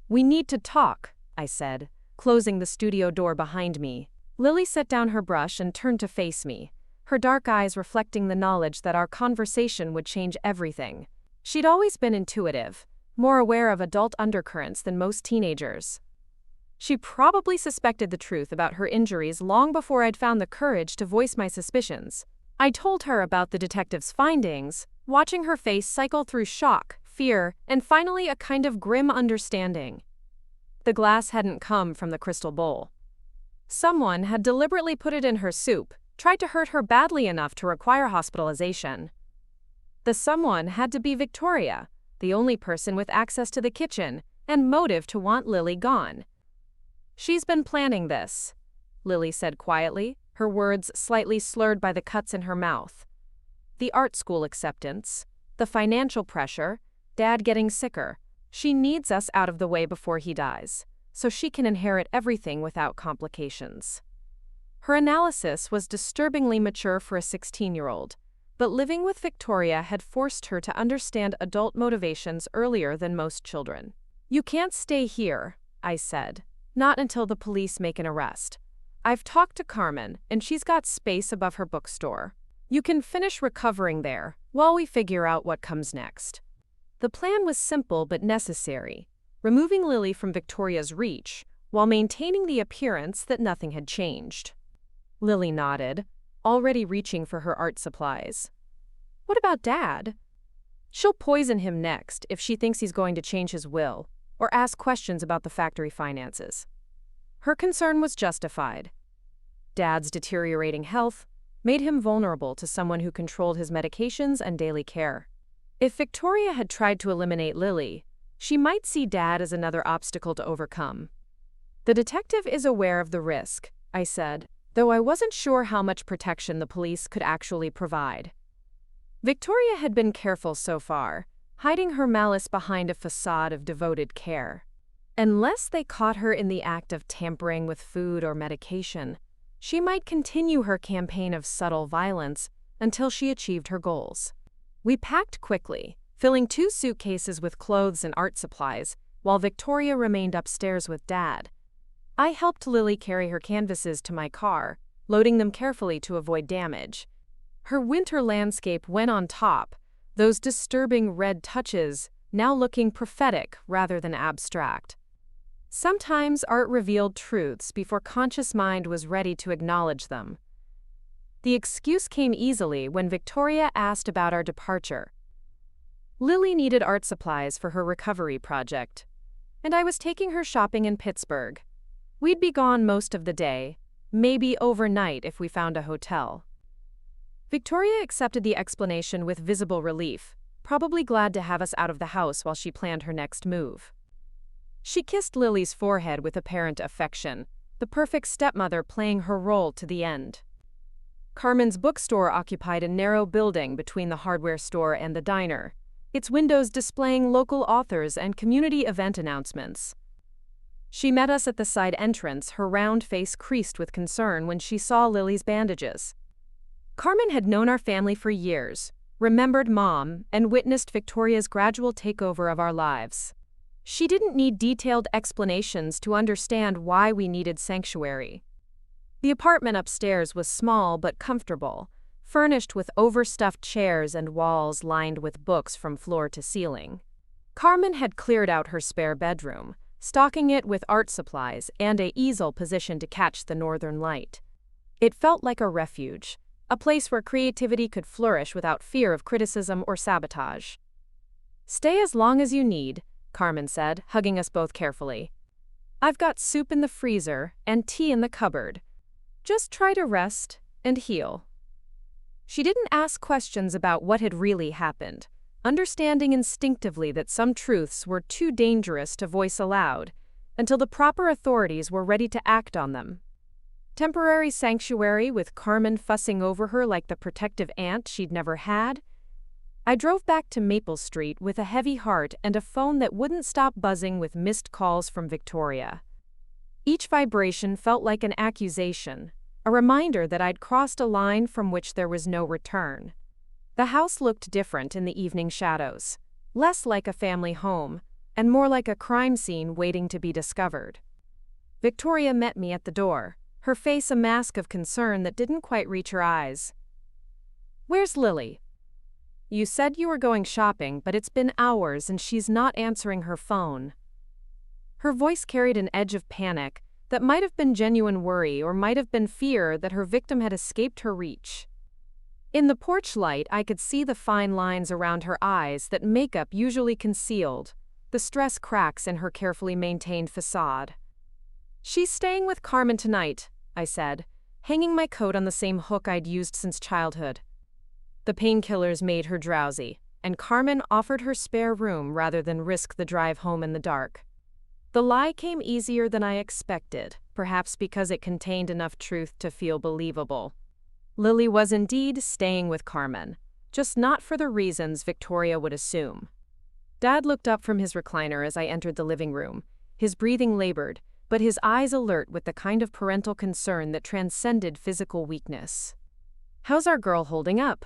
"We need to talk," I said, closing the studio door behind me. Lily set down her brush and turned to face me, her dark eyes reflecting the knowledge that our conversation would change everything. She'd always been intuitive, more aware of adult undercurrents than most teenagers. She probably suspected the truth about her injuries long before I'd found the courage to voice my suspicions. I told her about the detective's findings, watching her face cycle through shock, fear, and finally a kind of grim understanding. The glass hadn't come from the crystal bowl. Someone had deliberately put it in her soup, tried to hurt her badly enough to require hospitalization. The someone had to be Victoria, the only person with access to the kitchen and motive to want Lily gone. "She's been planning this," Lily said quietly, her words slightly slurred by the cuts in her mouth. "The art school acceptance, the financial pressure, Dad getting sicker. She needs us out of the way before he dies, so she can inherit everything without complications." Her analysis was disturbingly mature for a 16-year-old, but living with Victoria had forced her to understand adult motivations earlier than most children. "You can't stay here," I said. "Not until the police make an arrest. I've talked to Carmen, and she's got space above her bookstore. You can finish recovering there while we figure out what comes next." The plan was simple but necessary, removing Lily from Victoria's reach while maintaining the appearance that nothing had changed. Lily nodded, already reaching for her art supplies. "What about Dad?" "She'll poison him next if she thinks he's going to change his will or ask questions about the factory finances." Her concern was justified. Dad's deteriorating health made him vulnerable to someone who controlled his medications and daily care. If Victoria had tried to eliminate Lily, she might see Dad as another obstacle to overcome. "The detective is aware of the risk," I said, though I wasn't sure how much protection the police could actually provide. Victoria had been careful so far, hiding her malice behind a facade of devoted care. Unless they caught her in the act of tampering with food or medication, she might continue her campaign of subtle violence until she achieved her goals. We packed quickly, filling 2 suitcases with clothes and art supplies, while Victoria remained upstairs with Dad. I helped Lily carry her canvases to my car, loading them carefully to avoid damage. Her winter landscape went on top, those disturbing red touches now looking prophetic rather than abstract. Sometimes art revealed truths before conscious mind was ready to acknowledge them. The excuse came easily when Victoria asked about our departure. Lily needed art supplies for her recovery project, and I was taking her shopping in Pittsburgh. We'd be gone most of the day, maybe overnight if we found a hotel. Victoria accepted the explanation with visible relief, probably glad to have us out of the house while she planned her next move. She kissed Lily's forehead with apparent affection, the perfect stepmother playing her role to the end. Carmen's bookstore occupied a narrow building between the hardware store and the diner, its windows displaying local authors and community event announcements. She met us at the side entrance, her round face creased with concern when she saw Lily's bandages. Carmen had known our family for years, remembered Mom, and witnessed Victoria's gradual takeover of our lives. She didn't need detailed explanations to understand why we needed sanctuary. The apartment upstairs was small but comfortable, furnished with overstuffed chairs and walls lined with books from floor to ceiling. Carmen had cleared out her spare bedroom, stocking it with art supplies and an easel positioned to catch the northern light. It felt like a refuge, a place where creativity could flourish without fear of criticism or sabotage. "Stay as long as you need," Carmen said, hugging us both carefully. "I've got soup in the freezer and tea in the cupboard. Just try to rest and heal." She didn't ask questions about what had really happened, understanding instinctively that some truths were too dangerous to voice aloud until the proper authorities were ready to act on them. Temporary sanctuary with Carmen fussing over her like the protective aunt she'd never had? I drove back to Maple Street with a heavy heart and a phone that wouldn't stop buzzing with missed calls from Victoria. Each vibration felt like an accusation, a reminder that I'd crossed a line from which there was no return. The house looked different in the evening shadows, less like a family home, and more like a crime scene waiting to be discovered. Victoria met me at the door, her face a mask of concern that didn't quite reach her eyes. "Where's Lily? You said you were going shopping, but it's been hours and she's not answering her phone." Her voice carried an edge of panic that might have been genuine worry or might have been fear that her victim had escaped her reach. In the porch light, I could see the fine lines around her eyes that makeup usually concealed, the stress cracks in her carefully maintained facade. "She's staying with Carmen tonight," I said, hanging my coat on the same hook I'd used since childhood. The painkillers made her drowsy, and Carmen offered her spare room rather than risk the drive home in the dark. The lie came easier than I expected, perhaps because it contained enough truth to feel believable. Lily was indeed staying with Carmen, just not for the reasons Victoria would assume. Dad looked up from his recliner as I entered the living room, his breathing labored, but his eyes alert with the kind of parental concern that transcended physical weakness. "How's our girl holding up?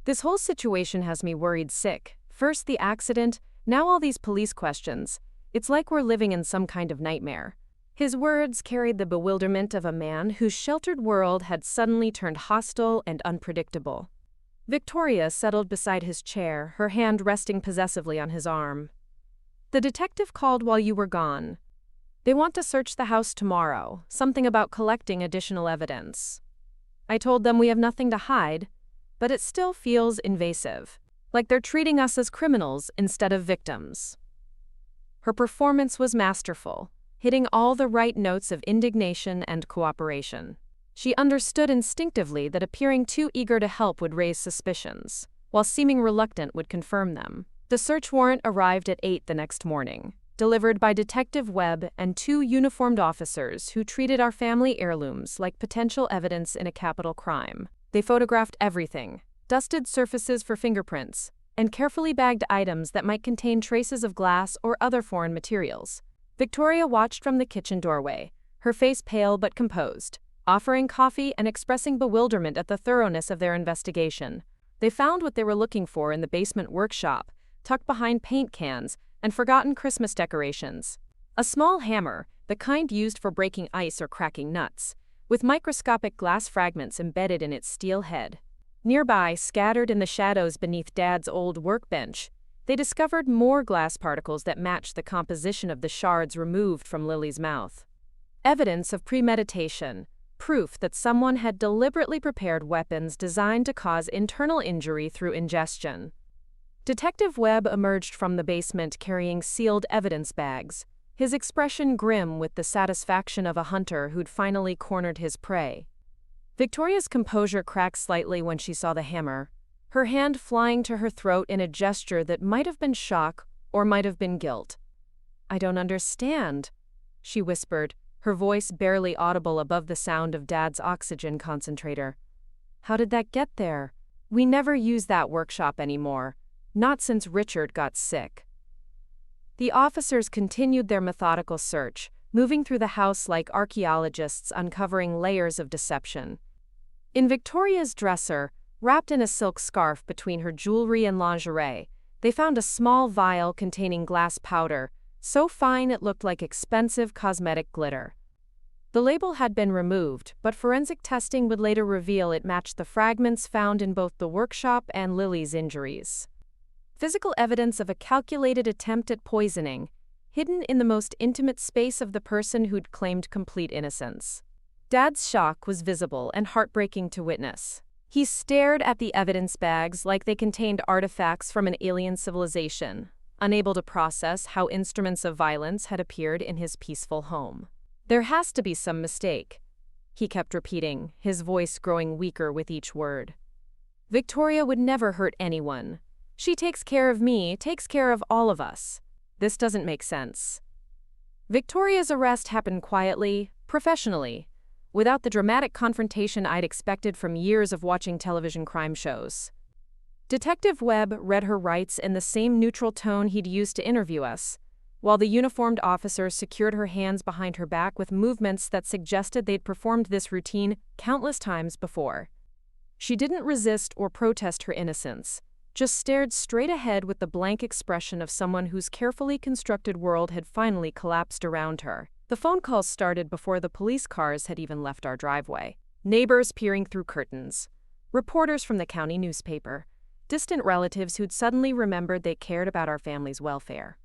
This whole situation has me worried sick. First the accident, now all these police questions. It's like we're living in some kind of nightmare." His words carried the bewilderment of a man whose sheltered world had suddenly turned hostile and unpredictable. Victoria settled beside his chair, her hand resting possessively on his arm. "The detective called while you were gone. They want to search the house tomorrow, something about collecting additional evidence. I told them we have nothing to hide, but it still feels invasive, like they're treating us as criminals instead of victims." Her performance was masterful, hitting all the right notes of indignation and cooperation. She understood instinctively that appearing too eager to help would raise suspicions, while seeming reluctant would confirm them. The search warrant arrived at 8 the next morning, delivered by Detective Webb and 2 uniformed officers who treated our family heirlooms like potential evidence in a capital crime. They photographed everything, dusted surfaces for fingerprints, and carefully bagged items that might contain traces of glass or other foreign materials. Victoria watched from the kitchen doorway, her face pale but composed, offering coffee and expressing bewilderment at the thoroughness of their investigation. They found what they were looking for in the basement workshop, tucked behind paint cans and forgotten Christmas decorations. A small hammer, the kind used for breaking ice or cracking nuts, with microscopic glass fragments embedded in its steel head. Nearby, scattered in the shadows beneath Dad's old workbench, they discovered more glass particles that matched the composition of the shards removed from Lily's mouth. Evidence of premeditation, proof that someone had deliberately prepared weapons designed to cause internal injury through ingestion. Detective Webb emerged from the basement carrying sealed evidence bags, his expression grim with the satisfaction of a hunter who'd finally cornered his prey. Victoria's composure cracked slightly when she saw the hammer, her hand flying to her throat in a gesture that might have been shock or might have been guilt. "I don't understand," she whispered, her voice barely audible above the sound of Dad's oxygen concentrator. "How did that get there? We never use that workshop anymore, not since Richard got sick." The officers continued their methodical search, moving through the house like archaeologists uncovering layers of deception. In Victoria's dresser, wrapped in a silk scarf between her jewelry and lingerie, they found a small vial containing glass powder, so fine it looked like expensive cosmetic glitter. The label had been removed, but forensic testing would later reveal it matched the fragments found in both the workshop and Lily's injuries. Physical evidence of a calculated attempt at poisoning, hidden in the most intimate space of the person who'd claimed complete innocence. Dad's shock was visible and heartbreaking to witness. He stared at the evidence bags like they contained artifacts from an alien civilization, unable to process how instruments of violence had appeared in his peaceful home. "There has to be some mistake," he kept repeating, his voice growing weaker with each word. "Victoria would never hurt anyone. She takes care of me, takes care of all of us. This doesn't make sense." Victoria's arrest happened quietly, professionally, without the dramatic confrontation I'd expected from years of watching television crime shows. Detective Webb read her rights in the same neutral tone he'd used to interview us, while the uniformed officer secured her hands behind her back with movements that suggested they'd performed this routine countless times before. She didn't resist or protest her innocence, just stared straight ahead with the blank expression of someone whose carefully constructed world had finally collapsed around her. The phone calls started before the police cars had even left our driveway. Neighbors peering through curtains, reporters from the county newspaper, distant relatives who'd suddenly remembered they cared about our family's welfare.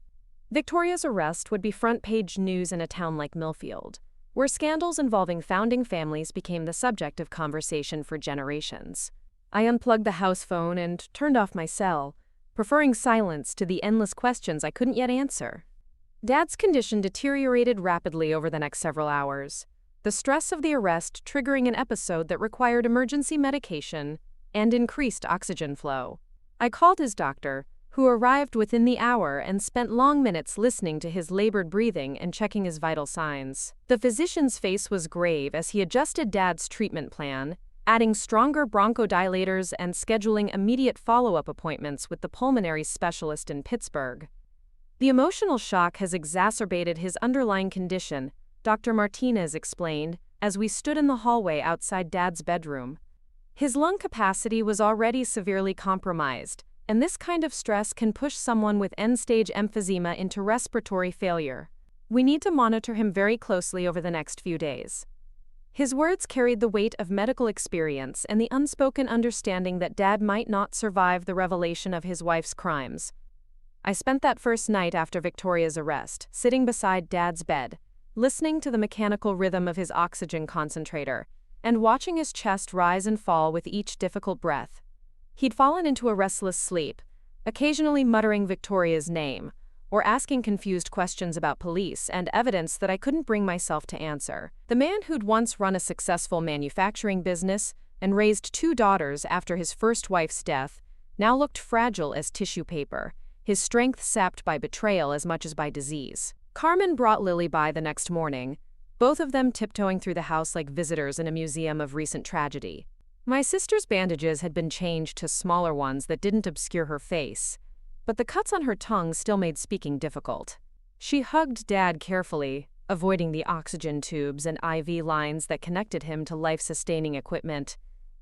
Victoria's arrest would be front-page news in a town like Millfield, where scandals involving founding families became the subject of conversation for generations. I unplugged the house phone and turned off my cell, preferring silence to the endless questions I couldn't yet answer. Dad's condition deteriorated rapidly over the next several hours, the stress of the arrest triggering an episode that required emergency medication and increased oxygen flow. I called his doctor, who arrived within the hour and spent long minutes listening to his labored breathing and checking his vital signs. The physician's face was grave as he adjusted Dad's treatment plan, adding stronger bronchodilators and scheduling immediate follow-up appointments with the pulmonary specialist in Pittsburgh. The emotional shock has exacerbated his underlying condition, Dr. Martinez explained, as we stood in the hallway outside Dad's bedroom. His lung capacity was already severely compromised, and this kind of stress can push someone with end-stage emphysema into respiratory failure. We need to monitor him very closely over the next few days. His words carried the weight of medical experience and the unspoken understanding that Dad might not survive the revelation of his wife's crimes. I spent that first night after Victoria's arrest, sitting beside Dad's bed, listening to the mechanical rhythm of his oxygen concentrator, and watching his chest rise and fall with each difficult breath. He'd fallen into a restless sleep, occasionally muttering Victoria's name, or asking confused questions about police and evidence that I couldn't bring myself to answer. The man who'd once run a successful manufacturing business and raised 2 daughters after his first wife's death now looked fragile as tissue paper, his strength sapped by betrayal as much as by disease. Carmen brought Lily by the next morning, both of them tiptoeing through the house like visitors in a museum of recent tragedy. My sister's bandages had been changed to smaller ones that didn't obscure her face, but the cuts on her tongue still made speaking difficult. She hugged Dad carefully, avoiding the oxygen tubes and IV lines that connected him to life-sustaining equipment,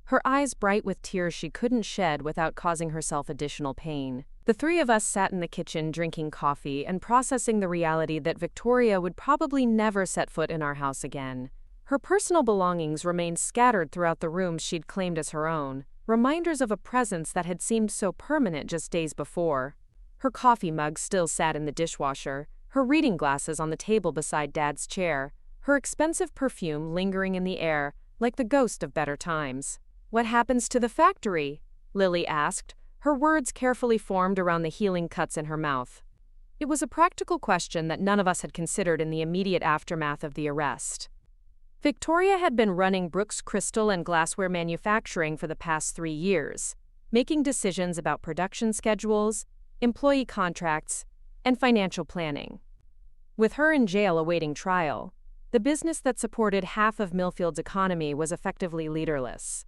her eyes bright with tears she couldn't shed without causing herself additional pain. The 3 of us sat in the kitchen drinking coffee and processing the reality that Victoria would probably never set foot in our house again. Her personal belongings remained scattered throughout the rooms she'd claimed as her own, reminders of a presence that had seemed so permanent just days before. Her coffee mug still sat in the dishwasher, her reading glasses on the table beside Dad's chair, her expensive perfume lingering in the air like the ghost of better times. "What happens to the factory?" Lily asked, her words carefully formed around the healing cuts in her mouth. It was a practical question that none of us had considered in the immediate aftermath of the arrest. Victoria had been running Brooks crystal and glassware manufacturing for the past 3 years, making decisions about production schedules, employee contracts, and financial planning. With her in jail awaiting trial, the business that supported half of Millfield's economy was effectively leaderless.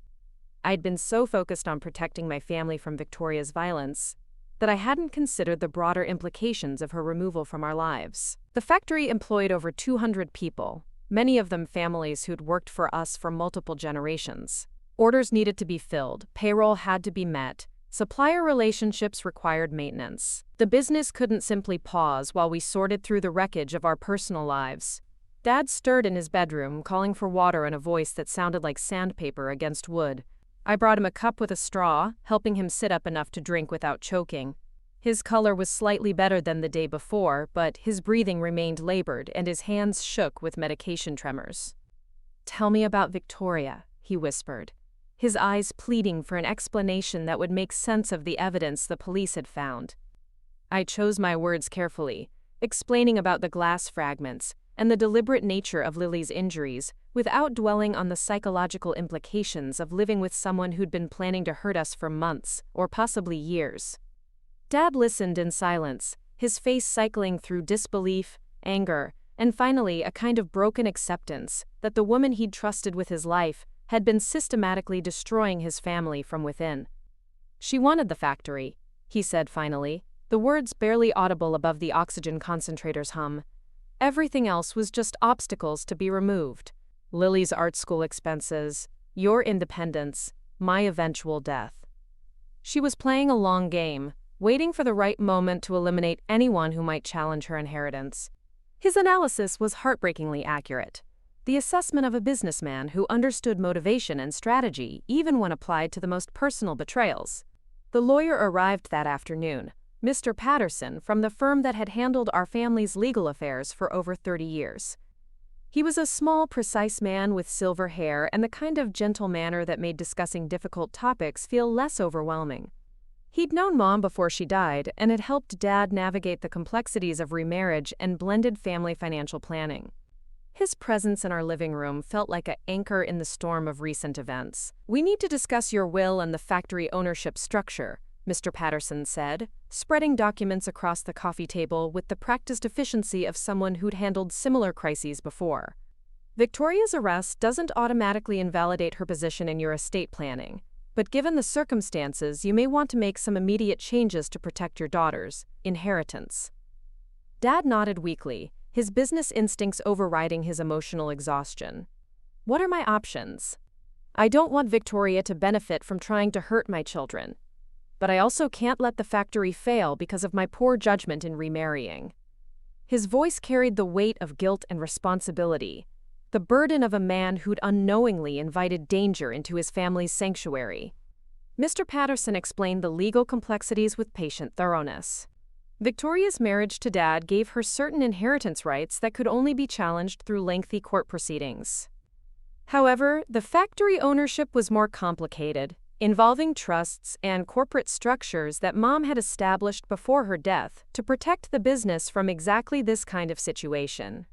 I'd been so focused on protecting my family from Victoria's violence that I hadn't considered the broader implications of her removal from our lives. The factory employed over 200 people, many of them families who'd worked for us for multiple generations. Orders needed to be filled, payroll had to be met, supplier relationships required maintenance. The business couldn't simply pause while we sorted through the wreckage of our personal lives. Dad stirred in his bedroom, calling for water in a voice that sounded like sandpaper against wood. I brought him a cup with a straw, helping him sit up enough to drink without choking. His color was slightly better than the day before, but his breathing remained labored and his hands shook with medication tremors. "Tell me about Victoria," he whispered, his eyes pleading for an explanation that would make sense of the evidence the police had found. I chose my words carefully, explaining about the glass fragments and the deliberate nature of Lily's injuries, without dwelling on the psychological implications of living with someone who'd been planning to hurt us for months, or possibly years. Dad listened in silence, his face cycling through disbelief, anger, and finally a kind of broken acceptance that the woman he'd trusted with his life had been systematically destroying his family from within. "She wanted the factory," he said finally, the words barely audible above the oxygen concentrator's hum. "Everything else was just obstacles to be removed. Lily's art school expenses, your independence, my eventual death. She was playing a long game, waiting for the right moment to eliminate anyone who might challenge her inheritance." His analysis was heartbreakingly accurate, the assessment of a businessman who understood motivation and strategy even when applied to the most personal betrayals. The lawyer arrived that afternoon, Mr. Patterson, from the firm that had handled our family's legal affairs for over 30 years. He was a small, precise man with silver hair and the kind of gentle manner that made discussing difficult topics feel less overwhelming. He'd known Mom before she died and had helped Dad navigate the complexities of remarriage and blended family financial planning. His presence in our living room felt like an anchor in the storm of recent events. "We need to discuss your will and the factory ownership structure," Mr. Patterson said, spreading documents across the coffee table with the practiced efficiency of someone who'd handled similar crises before. "Victoria's arrest doesn't automatically invalidate her position in your estate planning, but given the circumstances, you may want to make some immediate changes to protect your daughter's inheritance." Dad nodded weakly, his business instincts overriding his emotional exhaustion. "What are my options? I don't want Victoria to benefit from trying to hurt my children, but I also can't let the factory fail because of my poor judgment in remarrying." His voice carried the weight of guilt and responsibility, the burden of a man who'd unknowingly invited danger into his family's sanctuary. Mr. Patterson explained the legal complexities with patient thoroughness. Victoria's marriage to Dad gave her certain inheritance rights that could only be challenged through lengthy court proceedings. However, the factory ownership was more complicated, involving trusts and corporate structures that Mom had established before her death to protect the business from exactly this kind of situation.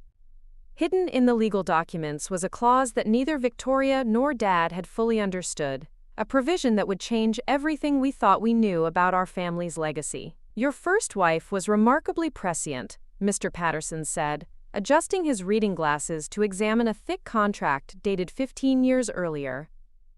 Hidden in the legal documents was a clause that neither Victoria nor Dad had fully understood, a provision that would change everything we thought we knew about our family's legacy. "Your first wife was remarkably prescient," Mr. Patterson said, adjusting his reading glasses to examine a thick contract dated 15 years earlier.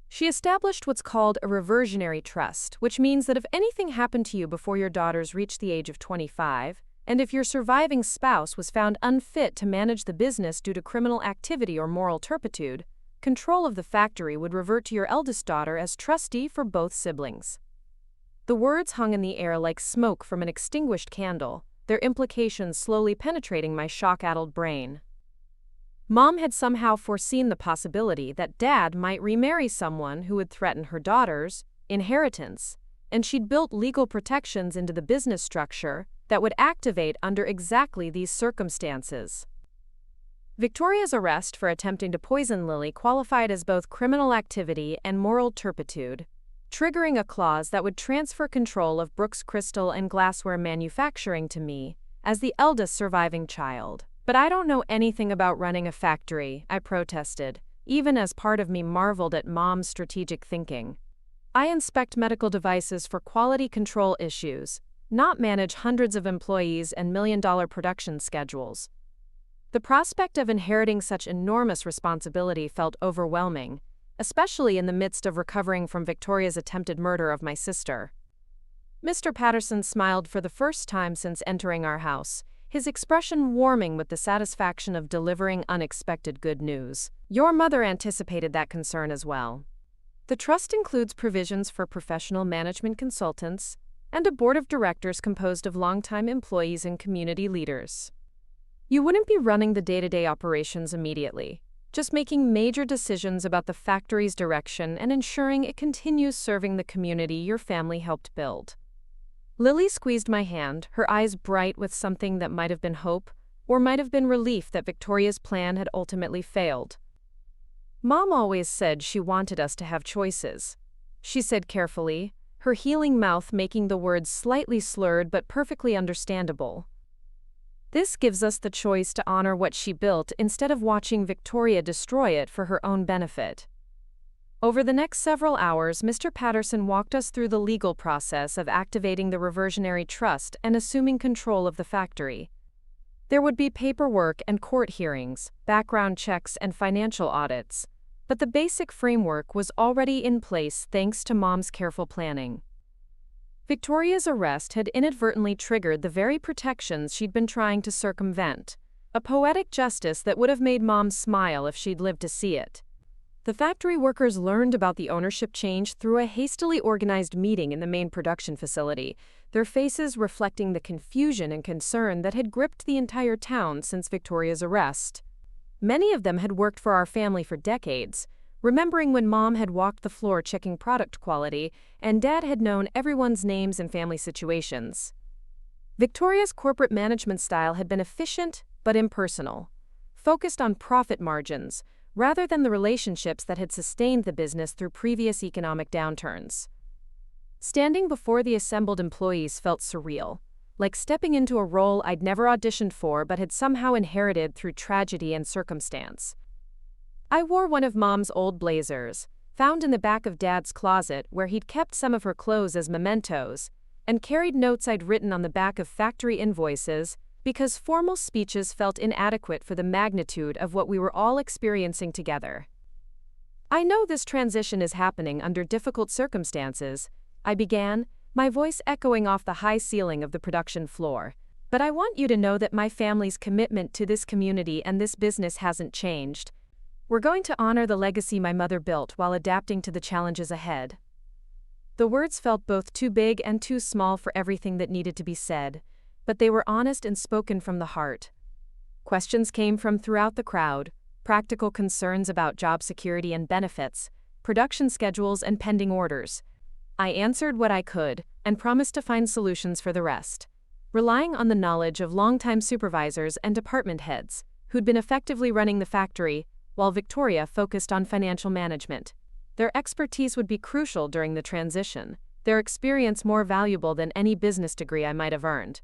"She established what's called a reversionary trust, which means that if anything happened to you before your daughters reached the age of 25, and if your surviving spouse was found unfit to manage the business due to criminal activity or moral turpitude, control of the factory would revert to your eldest daughter as trustee for both siblings." The words hung in the air like smoke from an extinguished candle, their implications slowly penetrating my shock-addled brain. Mom had somehow foreseen the possibility that Dad might remarry someone who would threaten her daughter's inheritance, and she'd built legal protections into the business structure that would activate under exactly these circumstances. Victoria's arrest for attempting to poison Lily qualified as both criminal activity and moral turpitude, triggering a clause that would transfer control of Brooks crystal and glassware manufacturing to me, as the eldest surviving child. "But I don't know anything about running a factory," I protested, even as part of me marveled at Mom's strategic thinking. "I inspect medical devices for quality control issues, not manage hundreds of employees and million-dollar production schedules." The prospect of inheriting such enormous responsibility felt overwhelming, especially in the midst of recovering from Victoria's attempted murder of my sister. Mr. Patterson smiled for the first time since entering our house, his expression warming with the satisfaction of delivering unexpected good news. "Your mother anticipated that concern as well. The trust includes provisions for professional management consultants and a board of directors composed of longtime employees and community leaders. You wouldn't be running the day-to-day operations immediately, just making major decisions about the factory's direction and ensuring it continues serving the community your family helped build." Lily squeezed my hand, her eyes bright with something that might have been hope, or might have been relief that Victoria's plan had ultimately failed. "Mom always said she wanted us to have choices," she said carefully, her healing mouth making the words slightly slurred but perfectly understandable. "This gives us the choice to honor what she built instead of watching Victoria destroy it for her own benefit." Over the next several hours, Mr. Patterson walked us through the legal process of activating the reversionary trust and assuming control of the factory. There would be paperwork and court hearings, background checks and financial audits, but the basic framework was already in place thanks to Mom's careful planning. Victoria's arrest had inadvertently triggered the very protections she'd been trying to circumvent, a poetic justice that would have made Mom smile if she'd lived to see it. The factory workers learned about the ownership change through a hastily organized meeting in the main production facility, their faces reflecting the confusion and concern that had gripped the entire town since Victoria's arrest. Many of them had worked for our family for decades, remembering when Mom had walked the floor checking product quality and Dad had known everyone's names and family situations. Victoria's corporate management style had been efficient but impersonal. focused on profit margins, rather than the relationships that had sustained the business through previous economic downturns. Standing before the assembled employees felt surreal, like stepping into a role I'd never auditioned for but had somehow inherited through tragedy and circumstance. I wore one of Mom's old blazers, found in the back of Dad's closet where he'd kept some of her clothes as mementos, and carried notes I'd written on the back of factory invoices because formal speeches felt inadequate for the magnitude of what we were all experiencing together. "I know this transition is happening under difficult circumstances," I began, my voice echoing off the high ceiling of the production floor. "But I want you to know that my family's commitment to this community and this business hasn't changed. We're going to honor the legacy my mother built while adapting to the challenges ahead." The words felt both too big and too small for everything that needed to be said, but they were honest and spoken from the heart. Questions came from throughout the crowd, practical concerns about job security and benefits, production schedules and pending orders. I answered what I could, and promised to find solutions for the rest, relying on the knowledge of longtime supervisors and department heads, who'd been effectively running the factory, while Victoria focused on financial management. Their expertise would be crucial during the transition, their experience more valuable than any business degree I might have earned.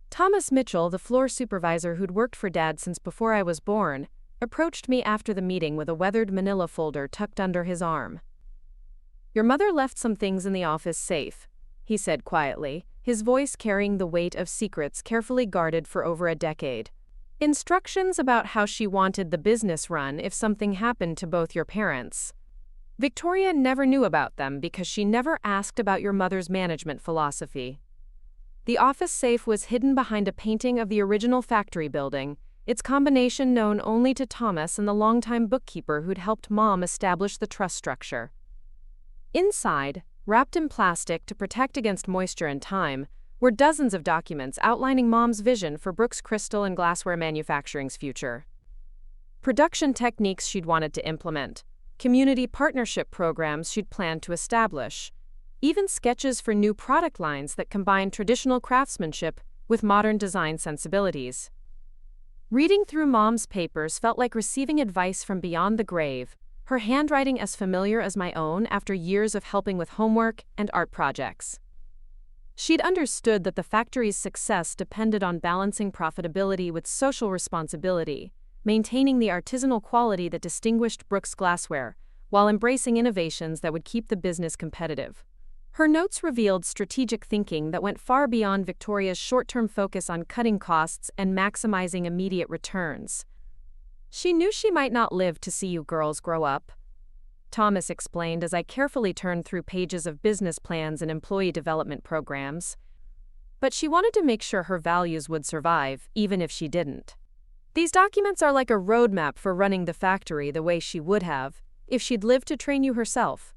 Thomas Mitchell, the floor supervisor who'd worked for Dad since before I was born, approached me after the meeting with a weathered manila folder tucked under his arm. "Your mother left some things in the office safe," he said quietly, his voice carrying the weight of secrets carefully guarded for over a decade. "Instructions about how she wanted the business run if something happened to both your parents. Victoria never knew about them because she never asked about your mother's management philosophy." The office safe was hidden behind a painting of the original factory building, its combination known only to Thomas and the longtime bookkeeper who'd helped Mom establish the trust structure. Inside, wrapped in plastic to protect against moisture and time, were dozens of documents outlining Mom's vision for Brooks crystal and glassware manufacturing's future. Production techniques she'd wanted to implement, community partnership programs she'd planned to establish, even sketches for new product lines that combined traditional craftsmanship with modern design sensibilities. Reading through Mom's papers felt like receiving advice from beyond the grave, her handwriting as familiar as my own after years of helping with homework and art projects. She'd understood that the factory's success depended on balancing profitability with social responsibility, maintaining the artisanal quality that distinguished Brooks glassware, while embracing innovations that would keep the business competitive. Her notes revealed strategic thinking that went far beyond Victoria's short-term focus on cutting costs and maximizing immediate returns. "She knew she might not live to see you girls grow up," Thomas explained as I carefully turned through pages of business plans and employee development programs. "But she wanted to make sure her values would survive, even if she didn't. These documents are like a roadmap for running the factory the way she would have, if she'd lived to train you herself."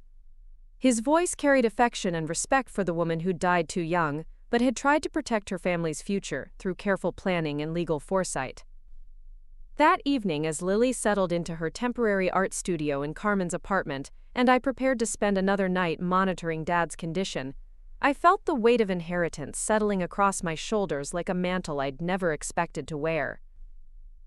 His voice carried affection and respect for the woman who'd died too young, but had tried to protect her family's future through careful planning and legal foresight. That evening, as Lily settled into her temporary art studio in Carmen's apartment, and I prepared to spend another night monitoring Dad's condition, I felt the weight of inheritance settling across my shoulders like a mantle I'd never expected to wear.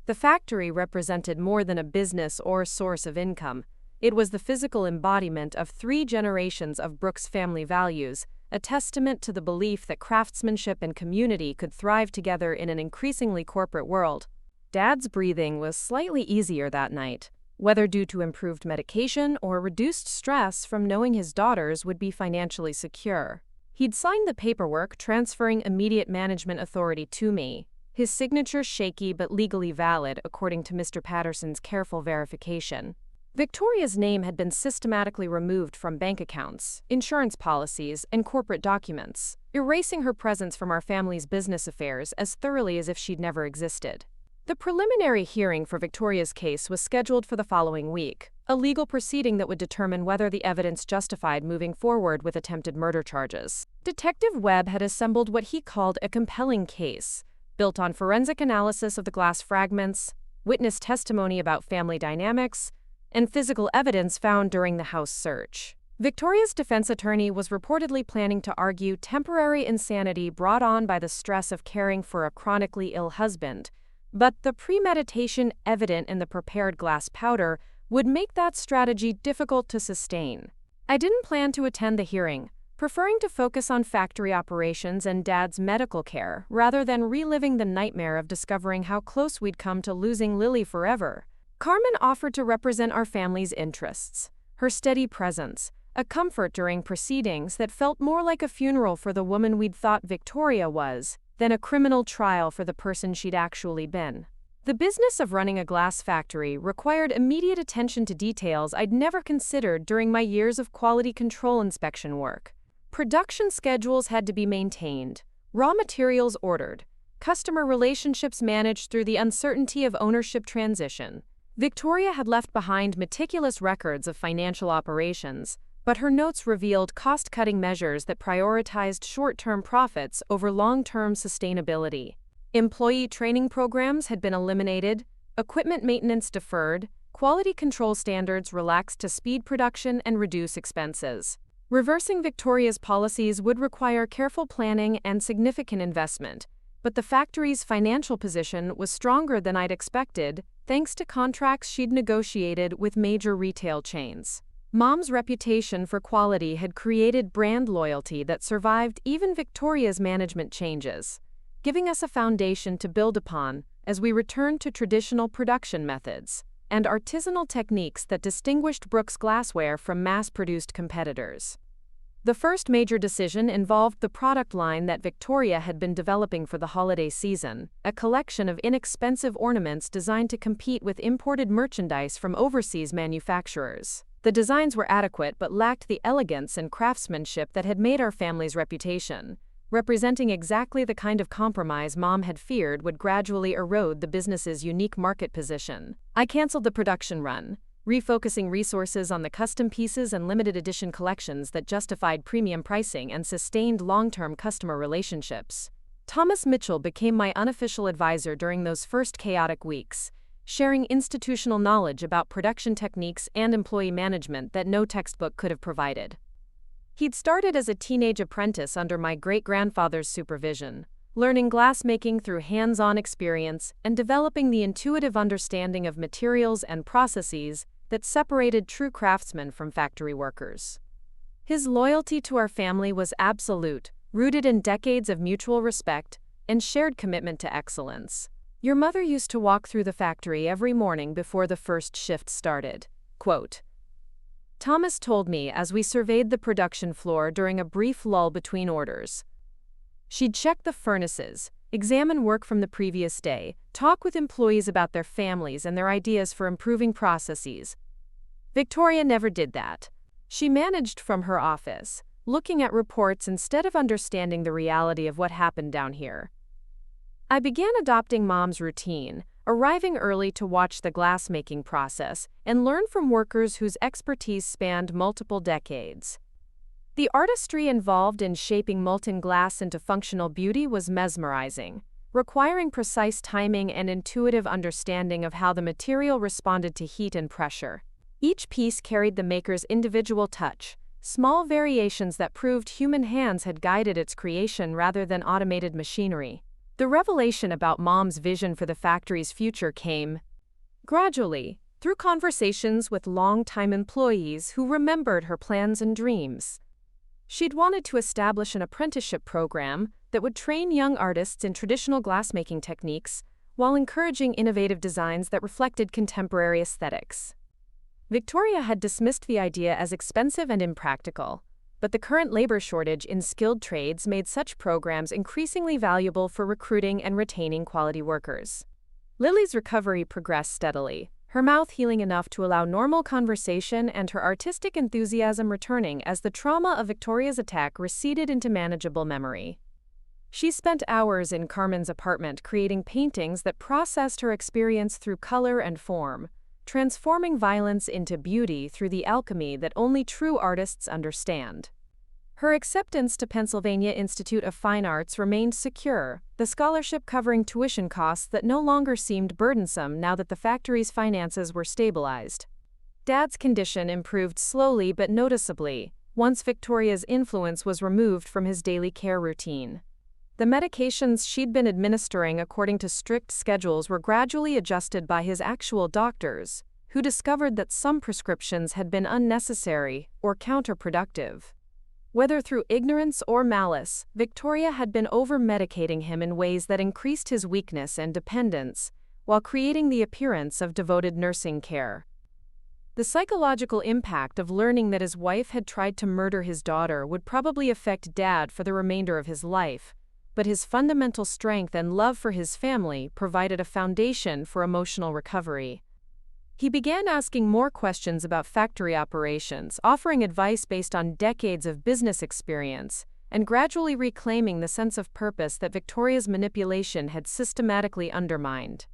The factory represented more than a business or source of income. It was the physical embodiment of 3 generations of Brooks family values, a testament to the belief that craftsmanship and community could thrive together in an increasingly corporate world. Dad's breathing was slightly easier that night, whether due to improved medication or reduced stress from knowing his daughters would be financially secure. He'd signed the paperwork transferring immediate management authority to me, his signature shaky but legally valid according to Mr. Patterson's careful verification. Victoria's name had been systematically removed from bank accounts, insurance policies, and corporate documents, erasing her presence from our family's business affairs as thoroughly as if she'd never existed. The preliminary hearing for Victoria's case was scheduled for the following week, a legal proceeding that would determine whether the evidence justified moving forward with attempted murder charges. Detective Webb had assembled what he called a compelling case, built on forensic analysis of the glass fragments, witness testimony about family dynamics, and physical evidence found during the house search. Victoria's defense attorney was reportedly planning to argue temporary insanity brought on by the stress of caring for a chronically ill husband, But the premeditation evident in the prepared glass powder would make that strategy difficult to sustain. I didn't plan to attend the hearing, preferring to focus on factory operations and Dad's medical care rather than reliving the nightmare of discovering how close we'd come to losing Lily forever. Carmen offered to represent our family's interests. Her steady presence, a comfort during proceedings that felt more like a funeral for the woman we'd thought Victoria was than a criminal trial for the person she'd actually been. The business of running a glass factory required immediate attention to details I'd never considered during my years of quality control inspection work. Production schedules had to be maintained, raw materials ordered, customer relationships managed through the uncertainty of ownership transition. Victoria had left behind meticulous records of financial operations, but her notes revealed cost-cutting measures that prioritized short-term profits over long-term sustainability. Employee training programs had been eliminated, equipment maintenance deferred, quality control standards relaxed to speed production and reduce expenses. Reversing Victoria's policies would require careful planning and significant investment, but the factory's financial position was stronger than I'd expected, thanks to contracts she'd negotiated with major retail chains. Mom's reputation for quality had created brand loyalty that survived even Victoria's management changes, giving us a foundation to build upon as we returned to traditional production methods and artisanal techniques that distinguished Brooks glassware from mass-produced competitors. The first major decision involved the product line that Victoria had been developing for the holiday season, a collection of inexpensive ornaments designed to compete with imported merchandise from overseas manufacturers. The designs were adequate but lacked the elegance and craftsmanship that had made our family's reputation, representing exactly the kind of compromise Mom had feared would gradually erode the business's unique market position. I canceled the production run, refocusing resources on the custom pieces and limited edition collections that justified premium pricing and sustained long-term customer relationships. Thomas Mitchell became my unofficial advisor during those first chaotic weeks, sharing institutional knowledge about production techniques and employee management that no textbook could have provided. He'd started as a teenage apprentice under my great-grandfather's supervision, learning glassmaking through hands-on experience and developing the intuitive understanding of materials and processes that separated true craftsmen from factory workers. His loyalty to our family was absolute, rooted in decades of mutual respect and shared commitment to excellence. Your mother used to walk through the factory every morning before the first shift started. Quote, Thomas told me as we surveyed the production floor during a brief lull between orders. She'd check the furnaces, examine work from the previous day, talk with employees about their families and their ideas for improving processes. Victoria never did that. She managed from her office, looking at reports instead of understanding the reality of what happened down here. I began adopting Mom's routine, arriving early to watch the glassmaking process and learn from workers whose expertise spanned multiple decades. The artistry involved in shaping molten glass into functional beauty was mesmerizing, requiring precise timing and intuitive understanding of how the material responded to heat and pressure. Each piece carried the maker's individual touch, small variations that proved human hands had guided its creation rather than automated machinery. The revelation about Mom's vision for the factory's future came gradually, through conversations with long-time employees who remembered her plans and dreams. She'd wanted to establish an apprenticeship program that would train young artists in traditional glassmaking techniques while encouraging innovative designs that reflected contemporary aesthetics. Victoria had dismissed the idea as expensive and impractical, but the current labor shortage in skilled trades made such programs increasingly valuable for recruiting and retaining quality workers. Lily's recovery progressed steadily, her mouth healing enough to allow normal conversation and her artistic enthusiasm returning as the trauma of Victoria's attack receded into manageable memory. She spent hours in Carmen's apartment creating paintings that processed her experience through color and form, transforming violence into beauty through the alchemy that only true artists understand. Her acceptance to Pennsylvania Institute of Fine Arts remained secure, the scholarship covering tuition costs that no longer seemed burdensome now that the factory's finances were stabilized. Dad's condition improved slowly but noticeably once Victoria's influence was removed from his daily care routine. The medications she'd been administering according to strict schedules were gradually adjusted by his actual doctors, who discovered that some prescriptions had been unnecessary or counterproductive. Whether through ignorance or malice, Victoria had been over-medicating him in ways that increased his weakness and dependence, while creating the appearance of devoted nursing care. The psychological impact of learning that his wife had tried to murder his daughter would probably affect Dad for the remainder of his life, but his fundamental strength and love for his family provided a foundation for emotional recovery. He began asking more questions about factory operations, offering advice based on decades of business experience, and gradually reclaiming the sense of purpose that Victoria's manipulation had systematically undermined.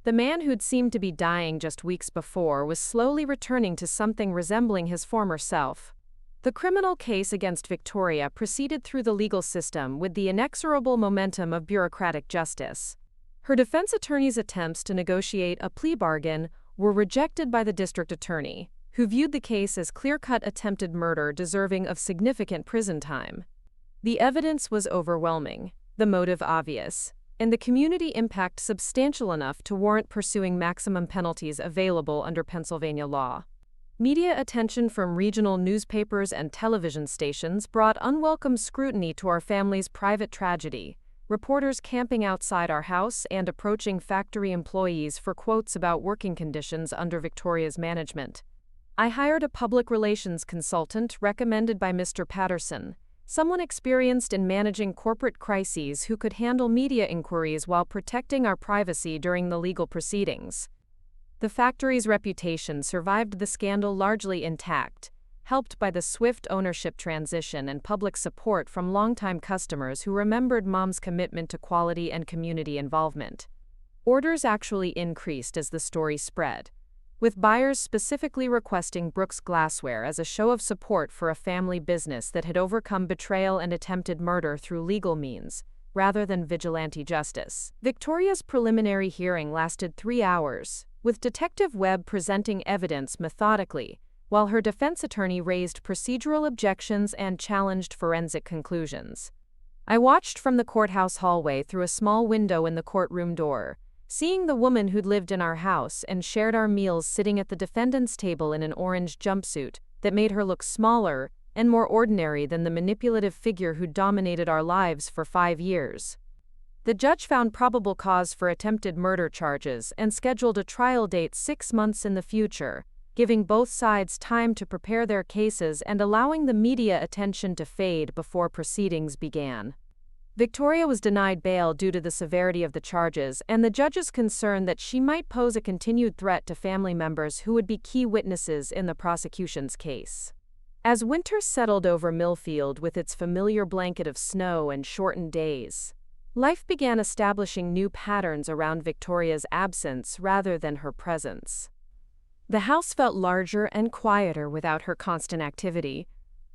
The man who'd seemed to be dying just weeks before was slowly returning to something resembling his former self. The criminal case against Victoria proceeded through the legal system with the inexorable momentum of bureaucratic justice. Her defense attorney's attempts to negotiate a plea bargain were rejected by the district attorney, who viewed the case as clear-cut attempted murder deserving of significant prison time. The evidence was overwhelming, the motive obvious, and the community impact substantial enough to warrant pursuing maximum penalties available under Pennsylvania law. Media attention from regional newspapers and television stations brought unwelcome scrutiny to our family's private tragedy, reporters camping outside our house and approaching factory employees for quotes about working conditions under Victoria's management. I hired a public relations consultant recommended by Mr. Patterson, someone experienced in managing corporate crises who could handle media inquiries while protecting our privacy during the legal proceedings. The factory's reputation survived the scandal largely intact, helped by the swift ownership transition and public support from longtime customers who remembered Mom's commitment to quality and community involvement. Orders actually increased as the story spread, with buyers specifically requesting Brooks glassware as a show of support for a family business that had overcome betrayal and attempted murder through legal means, rather than vigilante justice. Victoria's preliminary hearing lasted 3 hours, with Detective Webb presenting evidence methodically, while her defense attorney raised procedural objections and challenged forensic conclusions. I watched from the courthouse hallway through a small window in the courtroom door, seeing the woman who'd lived in our house and shared our meals sitting at the defendant's table in an orange jumpsuit that made her look smaller and more ordinary than the manipulative figure who dominated our lives for 5 years. The judge found probable cause for attempted murder charges and scheduled a trial date 6 months in the future, giving both sides time to prepare their cases and allowing the media attention to fade before proceedings began. Victoria was denied bail due to the severity of the charges and the judge's concern that she might pose a continued threat to family members who would be key witnesses in the prosecution's case. As winter settled over Millfield with its familiar blanket of snow and shortened days, life began establishing new patterns around Victoria's absence rather than her presence. The house felt larger and quieter without her constant activity,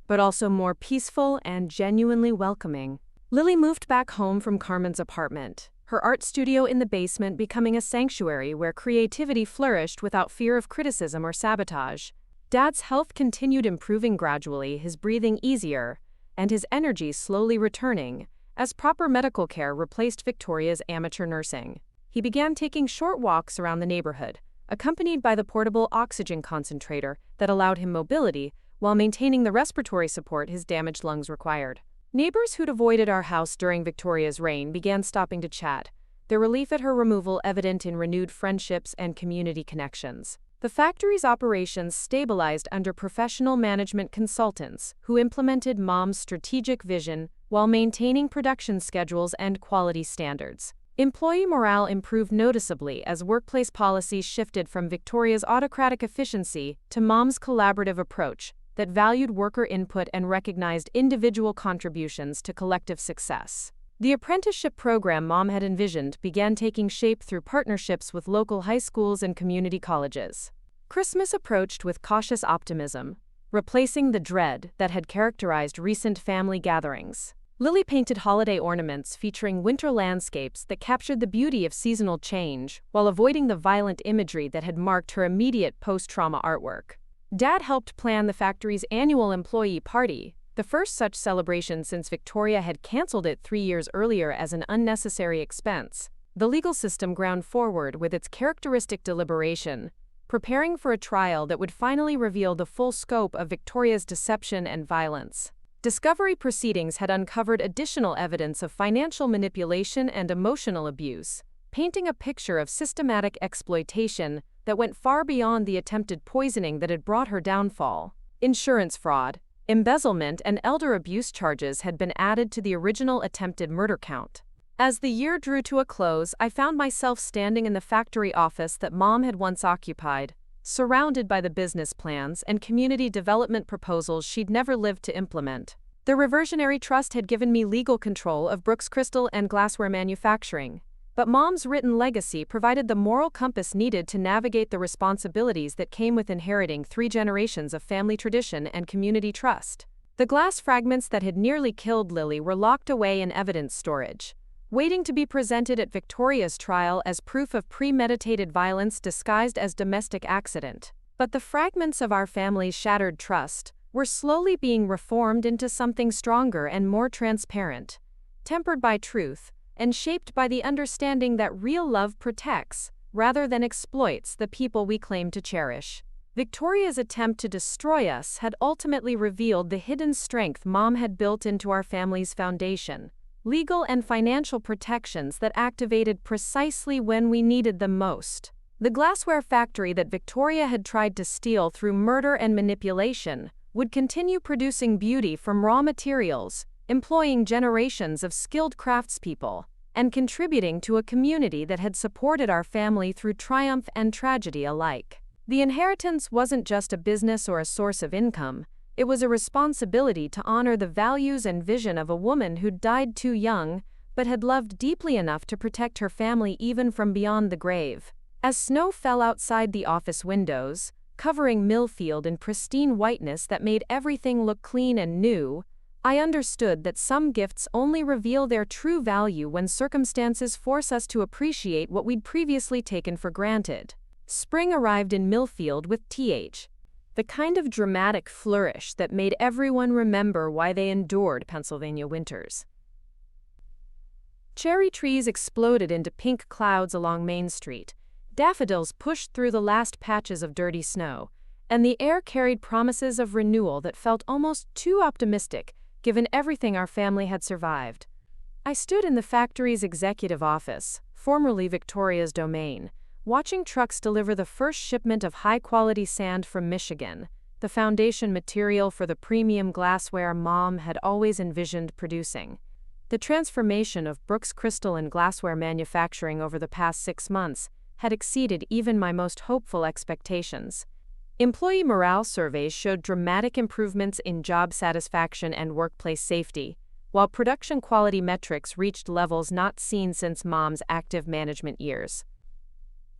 but also more peaceful and genuinely welcoming. Lily moved back home from Carmen's apartment, her art studio in the basement becoming a sanctuary where creativity flourished without fear of criticism or sabotage. Dad's health continued improving gradually, his breathing easier, and his energy slowly returning, as proper medical care replaced Victoria's amateur nursing. He began taking short walks around the neighborhood, accompanied by the portable oxygen concentrator that allowed him mobility while maintaining the respiratory support his damaged lungs required. Neighbors who'd avoided our house during Victoria's reign began stopping to chat, their relief at her removal evident in renewed friendships and community connections. The factory's operations stabilized under professional management consultants who implemented Mom's strategic vision while maintaining production schedules and quality standards. Employee morale improved noticeably as workplace policies shifted from Victoria's autocratic efficiency to Mom's collaborative approach that valued worker input and recognized individual contributions to collective success. The apprenticeship program Mom had envisioned began taking shape through partnerships with local high schools and community colleges. Christmas approached with cautious optimism, replacing the dread that had characterized recent family gatherings. Lily painted holiday ornaments featuring winter landscapes that captured the beauty of seasonal change while avoiding the violent imagery that had marked her immediate post-trauma artwork. Dad helped plan the factory's annual employee party, the first such celebration since Victoria had cancelled it 3 years earlier as an unnecessary expense. The legal system ground forward with its characteristic deliberation, preparing for a trial that would finally reveal the full scope of Victoria's deception and violence. Discovery proceedings had uncovered additional evidence of financial manipulation and emotional abuse, painting a picture of systematic exploitation that went far beyond the attempted poisoning that had brought her downfall. Insurance fraud, embezzlement, and elder abuse charges had been added to the original attempted murder count. As the year drew to a close, I found myself standing in the factory office that Mom had once occupied, surrounded by the business plans and community development proposals she'd never lived to implement. The reversionary trust had given me legal control of Brooks crystal and glassware manufacturing, but Mom's written legacy provided the moral compass needed to navigate the responsibilities that came with inheriting 3 generations of family tradition and community trust. The glass fragments that had nearly killed Lily were locked away in evidence storage, waiting to be presented at Victoria's trial as proof of premeditated violence disguised as domestic accident. But the fragments of our family's shattered trust were slowly being reformed into something stronger and more transparent, tempered by truth, and shaped by the understanding that real love protects, rather than exploits, the people we claim to cherish. Victoria's attempt to destroy us had ultimately revealed the hidden strength Mom had built into our family's foundation, legal and financial protections that activated precisely when we needed them most. The glassware factory that Victoria had tried to steal through murder and manipulation would continue producing beauty from raw materials, employing generations of skilled craftspeople, and contributing to a community that had supported our family through triumph and tragedy alike. The inheritance wasn't just a business or a source of income, it was a responsibility to honor the values and vision of a woman who'd died too young, but had loved deeply enough to protect her family even from beyond the grave. As snow fell outside the office windows, covering Millfield in pristine whiteness that made everything look clean and new, I understood that some gifts only reveal their true value when circumstances force us to appreciate what we'd previously taken for granted. Spring arrived in Millfield with the kind of dramatic flourish that made everyone remember why they endured Pennsylvania winters. Cherry trees exploded into pink clouds along Main Street, daffodils pushed through the last patches of dirty snow, and the air carried promises of renewal that felt almost too optimistic, given everything our family had survived. I stood in the factory's executive office, formerly Victoria's domain, watching trucks deliver the first shipment of high-quality sand from Michigan, the foundation material for the premium glassware Mom had always envisioned producing. The transformation of Brooks crystal and glassware manufacturing over the past 6 months had exceeded even my most hopeful expectations. Employee morale surveys showed dramatic improvements in job satisfaction and workplace safety, while production quality metrics reached levels not seen since Mom's active management years.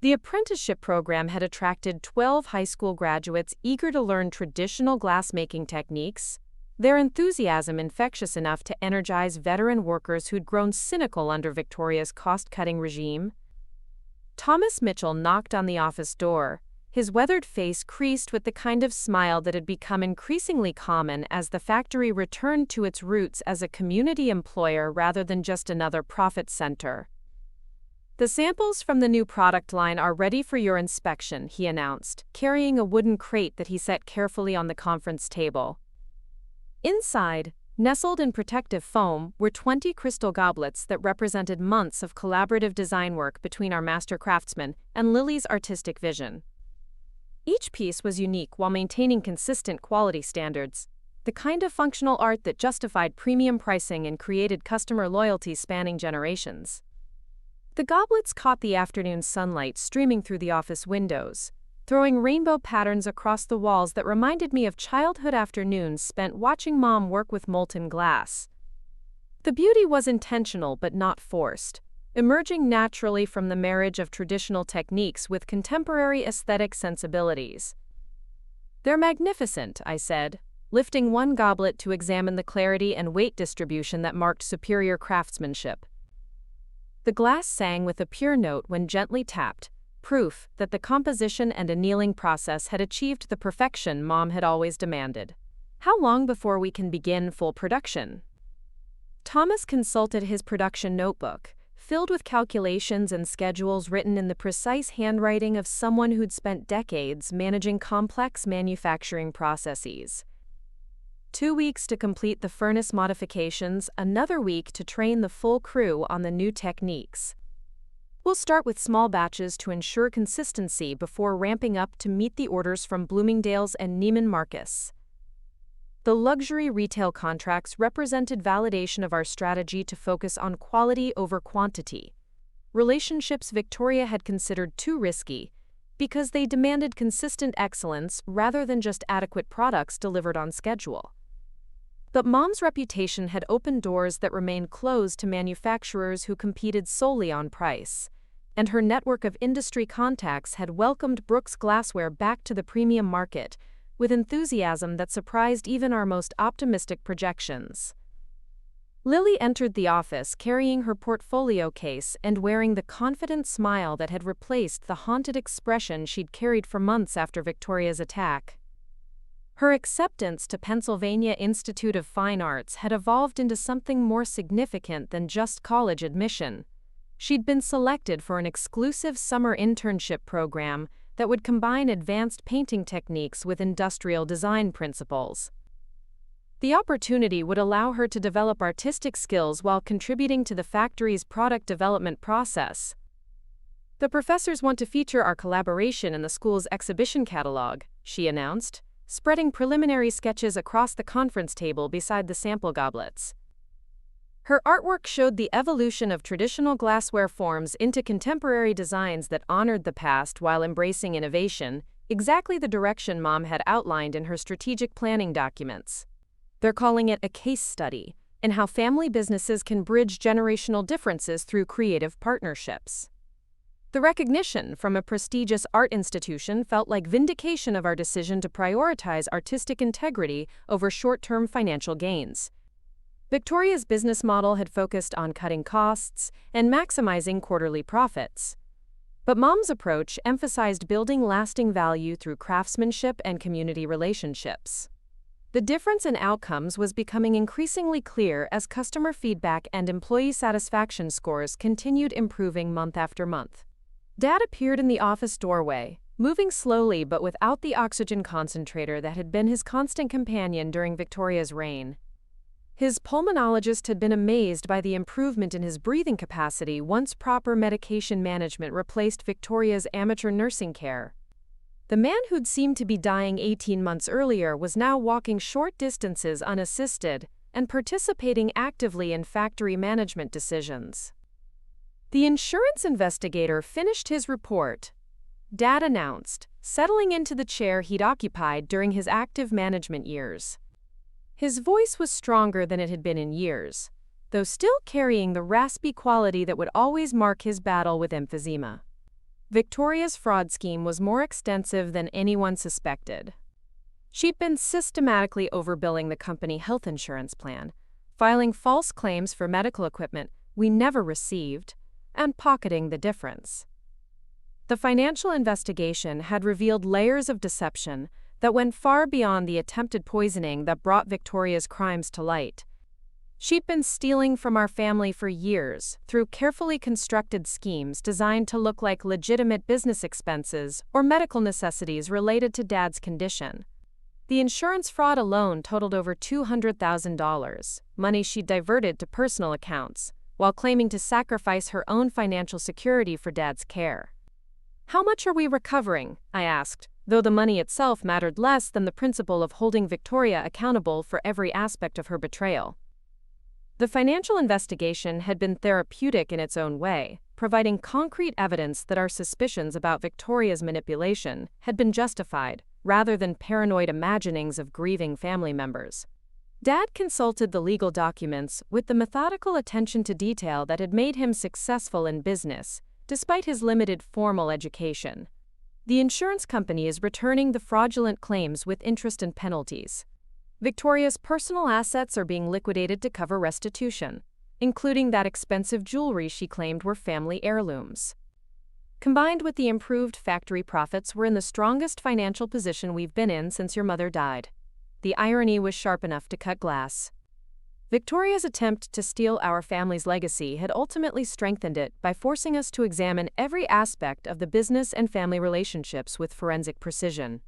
The apprenticeship program had attracted 12 high school graduates eager to learn traditional glassmaking techniques, their enthusiasm infectious enough to energize veteran workers who'd grown cynical under Victoria's cost-cutting regime. Thomas Mitchell knocked on the office door, his weathered face creased with the kind of smile that had become increasingly common as the factory returned to its roots as a community employer rather than just another profit center. "The samples from the new product line are ready for your inspection," he announced, carrying a wooden crate that he set carefully on the conference table. Inside, nestled in protective foam, were 20 crystal goblets that represented months of collaborative design work between our master craftsmen and Lily's artistic vision. Each piece was unique while maintaining consistent quality standards, the kind of functional art that justified premium pricing and created customer loyalty spanning generations. The goblets caught the afternoon sunlight streaming through the office windows, throwing rainbow patterns across the walls that reminded me of childhood afternoons spent watching Mom work with molten glass. The beauty was intentional but not forced, emerging naturally from the marriage of traditional techniques with contemporary aesthetic sensibilities. "They're magnificent," I said, lifting one goblet to examine the clarity and weight distribution that marked superior craftsmanship. The glass sang with a pure note when gently tapped, proof that the composition and annealing process had achieved the perfection Mom had always demanded. How long before we can begin full production? Thomas consulted his production notebook, filled with calculations and schedules written in the precise handwriting of someone who'd spent decades managing complex manufacturing processes. 2 weeks to complete the furnace modifications, another week to train the full crew on the new techniques. We'll start with small batches to ensure consistency before ramping up to meet the orders from Bloomingdale's and Neiman Marcus. The luxury retail contracts represented validation of our strategy to focus on quality over quantity. Relationships Victoria had considered too risky because they demanded consistent excellence rather than just adequate products delivered on schedule. But Mom's reputation had opened doors that remained closed to manufacturers who competed solely on price, and her network of industry contacts had welcomed Brooks glassware back to the premium market with enthusiasm that surprised even our most optimistic projections. Lily entered the office carrying her portfolio case and wearing the confident smile that had replaced the haunted expression she'd carried for months after Victoria's attack. Her acceptance to Pennsylvania Institute of Fine Arts had evolved into something more significant than just college admission. She'd been selected for an exclusive summer internship program that would combine advanced painting techniques with industrial design principles. The opportunity would allow her to develop artistic skills while contributing to the factory's product development process. The professors want to feature our collaboration in the school's exhibition catalog, she announced, spreading preliminary sketches across the conference table beside the sample goblets. Her artwork showed the evolution of traditional glassware forms into contemporary designs that honored the past while embracing innovation, exactly the direction Mom had outlined in her strategic planning documents. They're calling it a case study in how family businesses can bridge generational differences through creative partnerships. The recognition from a prestigious art institution felt like vindication of our decision to prioritize artistic integrity over short-term financial gains. Victoria's business model had focused on cutting costs and maximizing quarterly profits. But Mom's approach emphasized building lasting value through craftsmanship and community relationships. The difference in outcomes was becoming increasingly clear as customer feedback and employee satisfaction scores continued improving month after month. Dad appeared in the office doorway, moving slowly but without the oxygen concentrator that had been his constant companion during Victoria's reign. His pulmonologist had been amazed by the improvement in his breathing capacity once proper medication management replaced Victoria's amateur nursing care. The man who'd seemed to be dying 18 months earlier was now walking short distances unassisted and participating actively in factory management decisions. The insurance investigator finished his report, Dad announced, settling into the chair he'd occupied during his active management years. His voice was stronger than it had been in years, though still carrying the raspy quality that would always mark his battle with emphysema. Victoria's fraud scheme was more extensive than anyone suspected. She'd been systematically overbilling the company health insurance plan, filing false claims for medical equipment we never received, and pocketing the difference. The financial investigation had revealed layers of deception that went far beyond the attempted poisoning that brought Victoria's crimes to light. She'd been stealing from our family for years through carefully constructed schemes designed to look like legitimate business expenses or medical necessities related to Dad's condition. The insurance fraud alone totaled over $200,000, money she'd diverted to personal accounts, while claiming to sacrifice her own financial security for Dad's care. "How much are we recovering?" I asked, though the money itself mattered less than the principle of holding Victoria accountable for every aspect of her betrayal. The financial investigation had been therapeutic in its own way, providing concrete evidence that our suspicions about Victoria's manipulation had been justified, rather than paranoid imaginings of grieving family members. Dad consulted the legal documents with the methodical attention to detail that had made him successful in business, despite his limited formal education. The insurance company is returning the fraudulent claims with interest and penalties. Victoria's personal assets are being liquidated to cover restitution, including that expensive jewelry she claimed were family heirlooms. Combined with the improved factory profits, we're in the strongest financial position we've been in since your mother died. The irony was sharp enough to cut glass. Victoria's attempt to steal our family's legacy had ultimately strengthened it by forcing us to examine every aspect of the business and family relationships with forensic precision.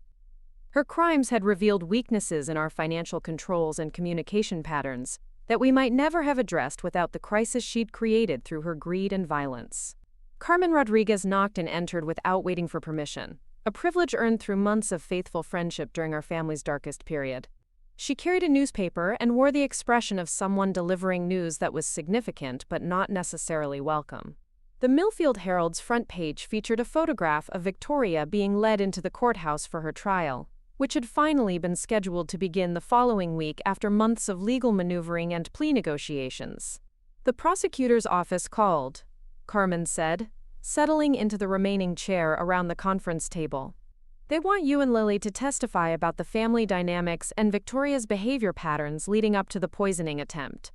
Her crimes had revealed weaknesses in our financial controls and communication patterns that we might never have addressed without the crisis she'd created through her greed and violence. Carmen Rodriguez knocked and entered without waiting for permission, a privilege earned through months of faithful friendship during our family's darkest period. She carried a newspaper and wore the expression of someone delivering news that was significant but not necessarily welcome. The Millfield Herald's front page featured a photograph of Victoria being led into the courthouse for her trial, which had finally been scheduled to begin the following week after months of legal maneuvering and plea negotiations. The prosecutor's office called, Carmen said, settling into the remaining chair around the conference table. They want you and Lily to testify about the family dynamics and Victoria's behavior patterns leading up to the poisoning attempt.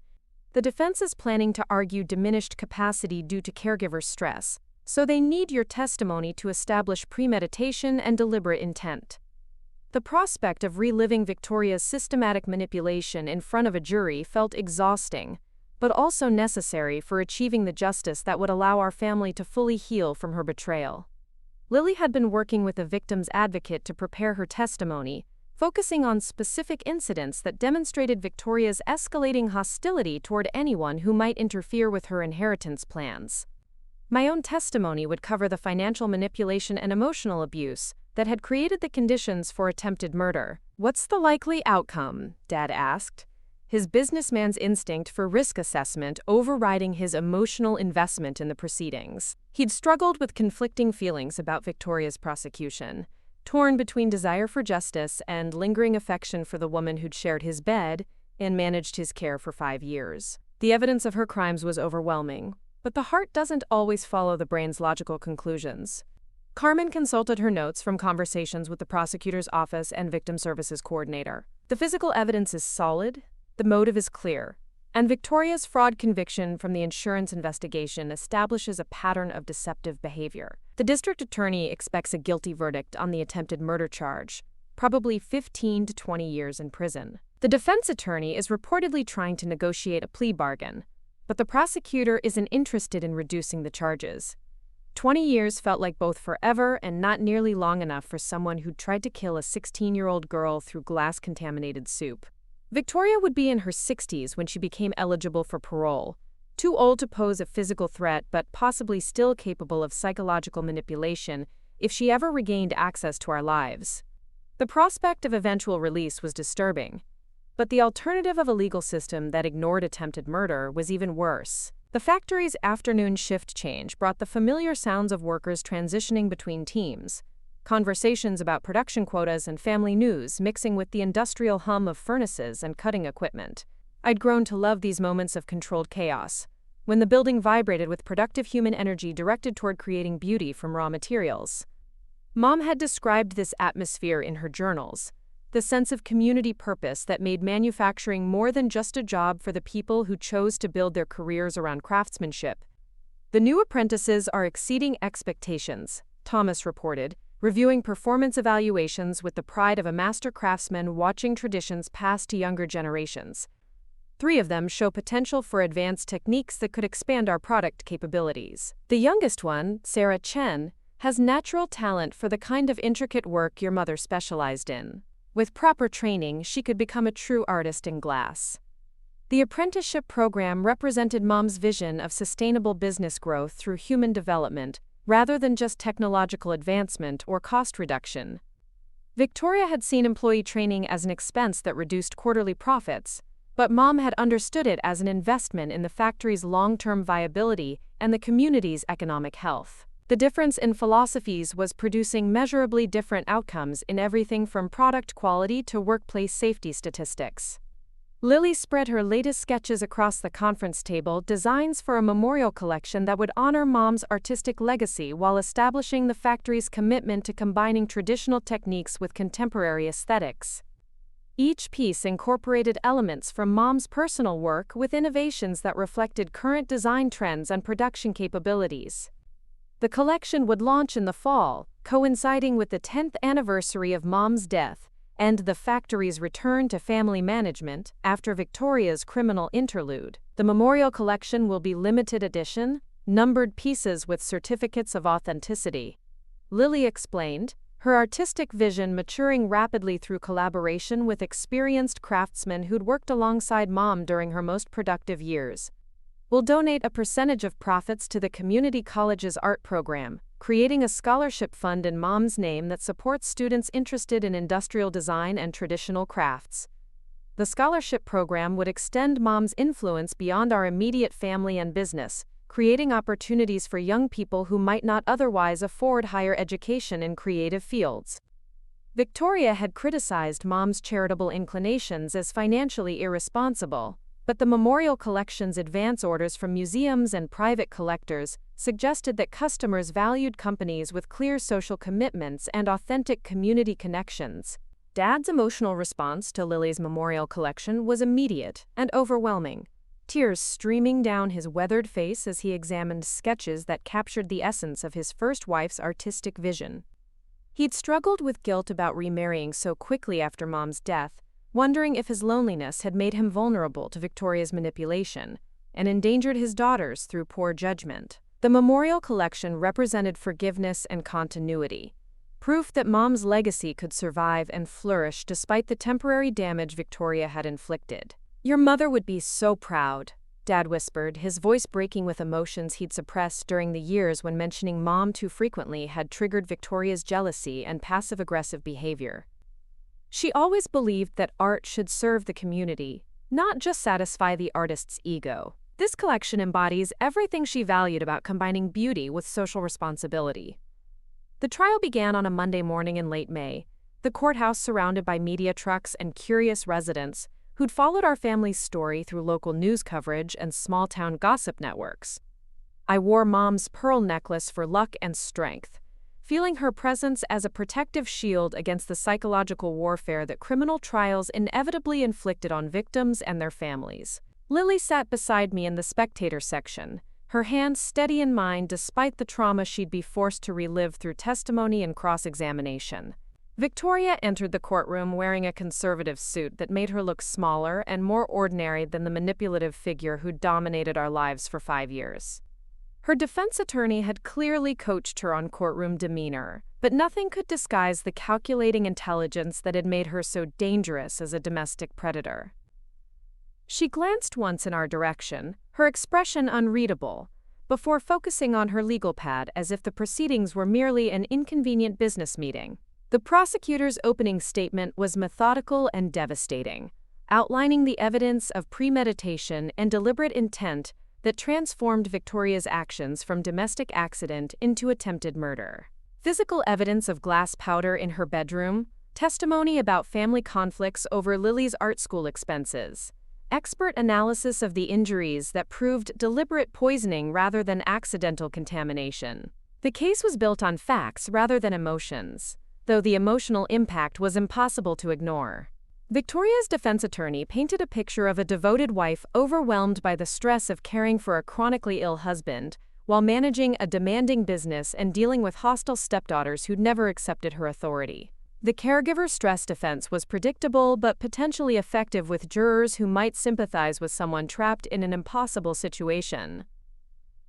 The defense is planning to argue diminished capacity due to caregiver stress, so they need your testimony to establish premeditation and deliberate intent. The prospect of reliving Victoria's systematic manipulation in front of a jury felt exhausting, but also necessary for achieving the justice that would allow our family to fully heal from her betrayal. Lily had been working with a victim's advocate to prepare her testimony, focusing on specific incidents that demonstrated Victoria's escalating hostility toward anyone who might interfere with her inheritance plans. My own testimony would cover the financial manipulation and emotional abuse that had created the conditions for attempted murder. What's the likely outcome? Dad asked, his businessman's instinct for risk assessment overriding his emotional investment in the proceedings. He'd struggled with conflicting feelings about Victoria's prosecution, torn between desire for justice and lingering affection for the woman who'd shared his bed and managed his care for 5 years. The evidence of her crimes was overwhelming, but the heart doesn't always follow the brain's logical conclusions. Carmen consulted her notes from conversations with the prosecutor's office and victim services coordinator. The physical evidence is solid, the motive is clear, and Victoria's fraud conviction from the insurance investigation establishes a pattern of deceptive behavior. The district attorney expects a guilty verdict on the attempted murder charge, probably 15 to 20 years in prison. The defense attorney is reportedly trying to negotiate a plea bargain, but the prosecutor isn't interested in reducing the charges. 20 years felt like both forever and not nearly long enough for someone who'd tried to kill a 16-year-old girl through glass-contaminated soup. Victoria would be in her 60s when she became eligible for parole, too old to pose a physical threat but possibly still capable of psychological manipulation if she ever regained access to our lives. The prospect of eventual release was disturbing, but the alternative of a legal system that ignored attempted murder was even worse. The factory's afternoon shift change brought the familiar sounds of workers transitioning between teams, conversations about production quotas and family news mixing with the industrial hum of furnaces and cutting equipment. I'd grown to love these moments of controlled chaos, when the building vibrated with productive human energy directed toward creating beauty from raw materials. Mom had described this atmosphere in her journals, the sense of community purpose that made manufacturing more than just a job for the people who chose to build their careers around craftsmanship. The new apprentices are exceeding expectations, Thomas reported, reviewing performance evaluations with the pride of a master craftsman watching traditions pass to younger generations. 3 of them show potential for advanced techniques that could expand our product capabilities. The youngest one, Sarah Chen, has natural talent for the kind of intricate work your mother specialized in. With proper training, she could become a true artist in glass. The apprenticeship program represented Mom's vision of sustainable business growth through human development, rather than just technological advancement or cost reduction. Victoria had seen employee training as an expense that reduced quarterly profits, but Mom had understood it as an investment in the factory's long-term viability and the community's economic health. The difference in philosophies was producing measurably different outcomes in everything from product quality to workplace safety statistics. Lily spread her latest sketches across the conference table, designs for a memorial collection that would honor Mom's artistic legacy while establishing the factory's commitment to combining traditional techniques with contemporary aesthetics. Each piece incorporated elements from Mom's personal work with innovations that reflected current design trends and production capabilities. The collection would launch in the fall, coinciding with the 10th anniversary of Mom's death, and the factory's return to family management after Victoria's criminal interlude. The memorial collection will be limited edition, numbered pieces with certificates of authenticity. Lily explained, her artistic vision maturing rapidly through collaboration with experienced craftsmen who'd worked alongside Mom during her most productive years. We'll donate a percentage of profits to the community college's art program, creating a scholarship fund in Mom's name that supports students interested in industrial design and traditional crafts. The scholarship program would extend Mom's influence beyond our immediate family and business, creating opportunities for young people who might not otherwise afford higher education in creative fields. Victoria had criticized Mom's charitable inclinations as financially irresponsible, but the memorial collection's advance orders from museums and private collectors suggested that customers valued companies with clear social commitments and authentic community connections. Dad's emotional response to Lily's memorial collection was immediate and overwhelming, tears streaming down his weathered face as he examined sketches that captured the essence of his first wife's artistic vision. He'd struggled with guilt about remarrying so quickly after Mom's death, wondering if his loneliness had made him vulnerable to Victoria's manipulation and endangered his daughters through poor judgment. The memorial collection represented forgiveness and continuity, proof that Mom's legacy could survive and flourish despite the temporary damage Victoria had inflicted. "Your mother would be so proud," Dad whispered, his voice breaking with emotions he'd suppressed during the years when mentioning Mom too frequently had triggered Victoria's jealousy and passive-aggressive behavior. She always believed that art should serve the community, not just satisfy the artist's ego. This collection embodies everything she valued about combining beauty with social responsibility. The trial began on a Monday morning in late May, the courthouse surrounded by media trucks and curious residents who'd followed our family's story through local news coverage and small-town gossip networks. I wore Mom's pearl necklace for luck and strength, feeling her presence as a protective shield against the psychological warfare that criminal trials inevitably inflicted on victims and their families. Lily sat beside me in the spectator section, her hands steady in mine despite the trauma she'd be forced to relive through testimony and cross-examination. Victoria entered the courtroom wearing a conservative suit that made her look smaller and more ordinary than the manipulative figure who'd dominated our lives for 5 years. Her defense attorney had clearly coached her on courtroom demeanor, but nothing could disguise the calculating intelligence that had made her so dangerous as a domestic predator. She glanced once in our direction, her expression unreadable, before focusing on her legal pad as if the proceedings were merely an inconvenient business meeting. The prosecutor's opening statement was methodical and devastating, outlining the evidence of premeditation and deliberate intent that transformed Victoria's actions from domestic accident into attempted murder. Physical evidence of glass powder in her bedroom, testimony about family conflicts over Lily's art school expenses, expert analysis of the injuries that proved deliberate poisoning rather than accidental contamination. The case was built on facts rather than emotions, though the emotional impact was impossible to ignore. Victoria's defense attorney painted a picture of a devoted wife overwhelmed by the stress of caring for a chronically ill husband, while managing a demanding business and dealing with hostile stepdaughters who'd never accepted her authority. The caregiver stress defense was predictable but potentially effective with jurors who might sympathize with someone trapped in an impossible situation.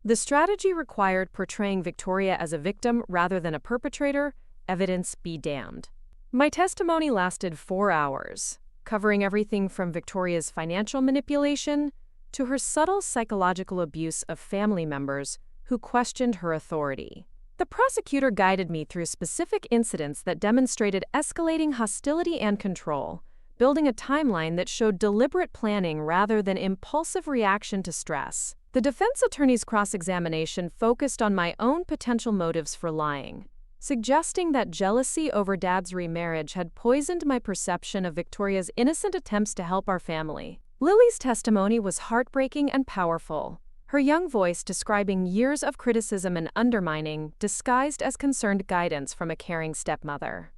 The strategy required portraying Victoria as a victim rather than a perpetrator, evidence be damned. My testimony lasted 4 hours, covering everything from Victoria's financial manipulation to her subtle psychological abuse of family members who questioned her authority. The prosecutor guided me through specific incidents that demonstrated escalating hostility and control, building a timeline that showed deliberate planning rather than impulsive reaction to stress. The defense attorney's cross-examination focused on my own potential motives for lying, suggesting that jealousy over Dad's remarriage had poisoned my perception of Victoria's innocent attempts to help our family. Lily's testimony was heartbreaking and powerful, her young voice describing years of criticism and undermining disguised as concerned guidance from a caring stepmother.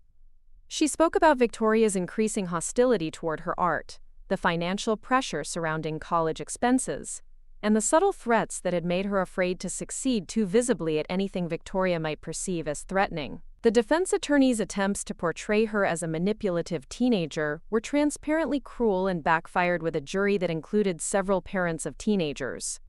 She spoke about Victoria's increasing hostility toward her art, the financial pressure surrounding college expenses, and the subtle threats that had made her afraid to succeed too visibly at anything Victoria might perceive as threatening. The defense attorney's attempts to portray her as a manipulative teenager were transparently cruel and backfired with a jury that included several parents of teenagers.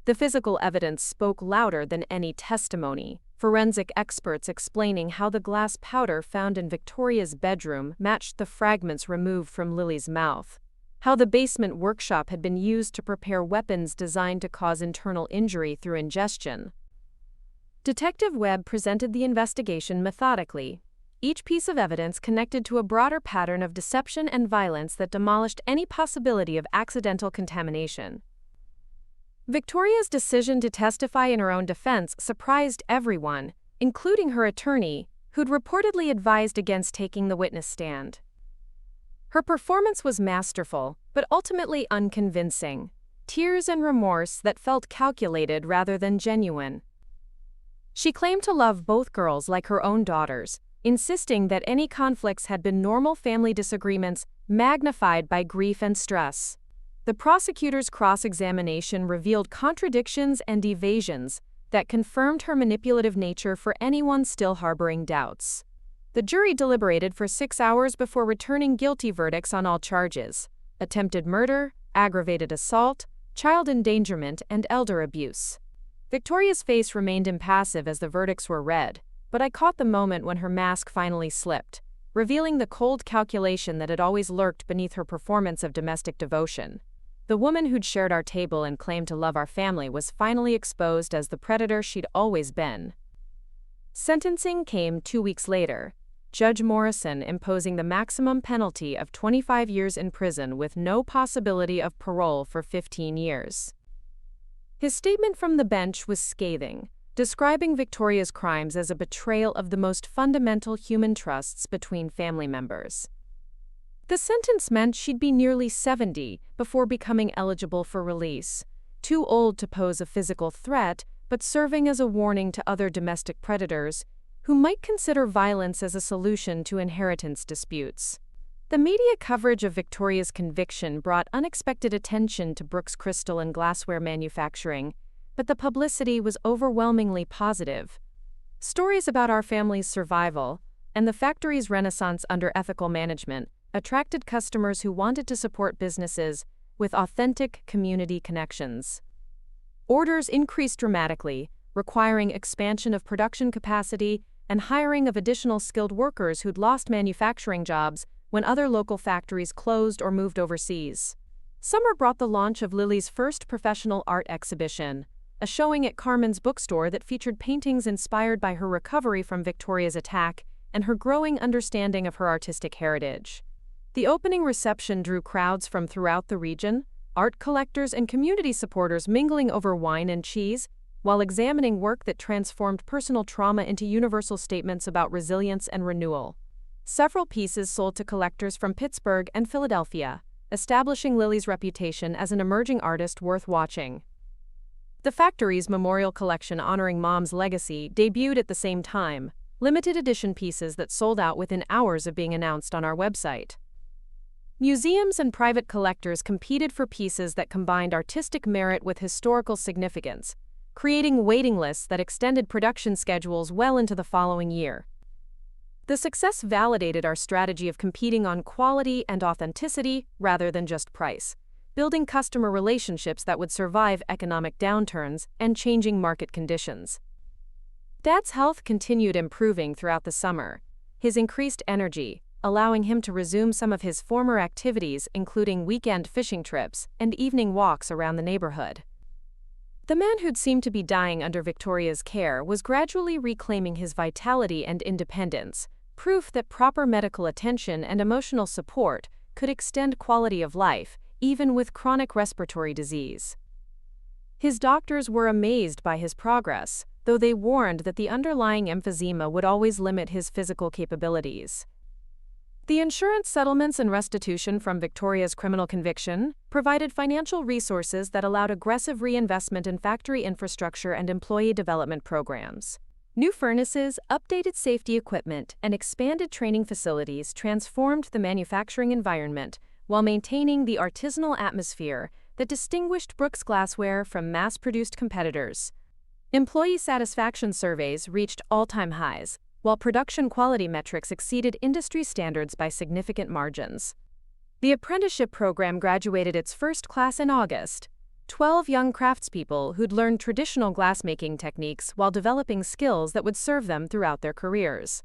The physical evidence spoke louder than any testimony, forensic experts explaining how the glass powder found in Victoria's bedroom matched the fragments removed from Lily's mouth, how the basement workshop had been used to prepare weapons designed to cause internal injury through ingestion. Detective Webb presented the investigation methodically, each piece of evidence connected to a broader pattern of deception and violence that demolished any possibility of accidental contamination. Victoria's decision to testify in her own defense surprised everyone, including her attorney, who'd reportedly advised against taking the witness stand. Her performance was masterful, but ultimately unconvincing. Tears and remorse that felt calculated rather than genuine. She claimed to love both girls like her own daughters, insisting that any conflicts had been normal family disagreements magnified by grief and stress. The prosecutor's cross-examination revealed contradictions and evasions that confirmed her manipulative nature for anyone still harboring doubts. The jury deliberated for 6 hours before returning guilty verdicts on all charges: attempted murder, aggravated assault, child endangerment, and elder abuse. Victoria's face remained impassive as the verdicts were read, but I caught the moment when her mask finally slipped, revealing the cold calculation that had always lurked beneath her performance of domestic devotion. The woman who'd shared our table and claimed to love our family was finally exposed as the predator she'd always been. Sentencing came 2 weeks later, Judge Morrison imposing the maximum penalty of 25 years in prison with no possibility of parole for 15 years. His statement from the bench was scathing, describing Victoria's crimes as a betrayal of the most fundamental human trusts between family members. The sentence meant she'd be nearly 70 before becoming eligible for release, too old to pose a physical threat, but serving as a warning to other domestic predators who might consider violence as a solution to inheritance disputes. The media coverage of Victoria's conviction brought unexpected attention to Brooks crystal and glassware manufacturing, but the publicity was overwhelmingly positive. Stories about our family's survival and the factory's renaissance under ethical management attracted customers who wanted to support businesses with authentic community connections. Orders increased dramatically, requiring expansion of production capacity and hiring of additional skilled workers who'd lost manufacturing jobs when other local factories closed or moved overseas. Summer brought the launch of Lily's first professional art exhibition, a showing at Carmen's bookstore that featured paintings inspired by her recovery from Victoria's attack and her growing understanding of her artistic heritage. The opening reception drew crowds from throughout the region, art collectors and community supporters mingling over wine and cheese, while examining work that transformed personal trauma into universal statements about resilience and renewal. Several pieces sold to collectors from Pittsburgh and Philadelphia, establishing Lily's reputation as an emerging artist worth watching. The factory's memorial collection honoring Mom's legacy debuted at the same time, limited edition pieces that sold out within hours of being announced on our website. Museums and private collectors competed for pieces that combined artistic merit with historical significance, creating waiting lists that extended production schedules well into the following year. The success validated our strategy of competing on quality and authenticity rather than just price, building customer relationships that would survive economic downturns and changing market conditions. Dad's health continued improving throughout the summer, his increased energy allowing him to resume some of his former activities, including weekend fishing trips and evening walks around the neighborhood. The man who'd seemed to be dying under Victoria's care was gradually reclaiming his vitality and independence, proof that proper medical attention and emotional support could extend quality of life, even with chronic respiratory disease. His doctors were amazed by his progress, though they warned that the underlying emphysema would always limit his physical capabilities. The insurance settlements and restitution from Victoria's criminal conviction provided financial resources that allowed aggressive reinvestment in factory infrastructure and employee development programs. New furnaces, updated safety equipment, and expanded training facilities transformed the manufacturing environment while maintaining the artisanal atmosphere that distinguished Brooks glassware from mass-produced competitors. Employee satisfaction surveys reached all-time highs, while production quality metrics exceeded industry standards by significant margins. The apprenticeship program graduated its first class in August. 12 young craftspeople who'd learned traditional glassmaking techniques while developing skills that would serve them throughout their careers.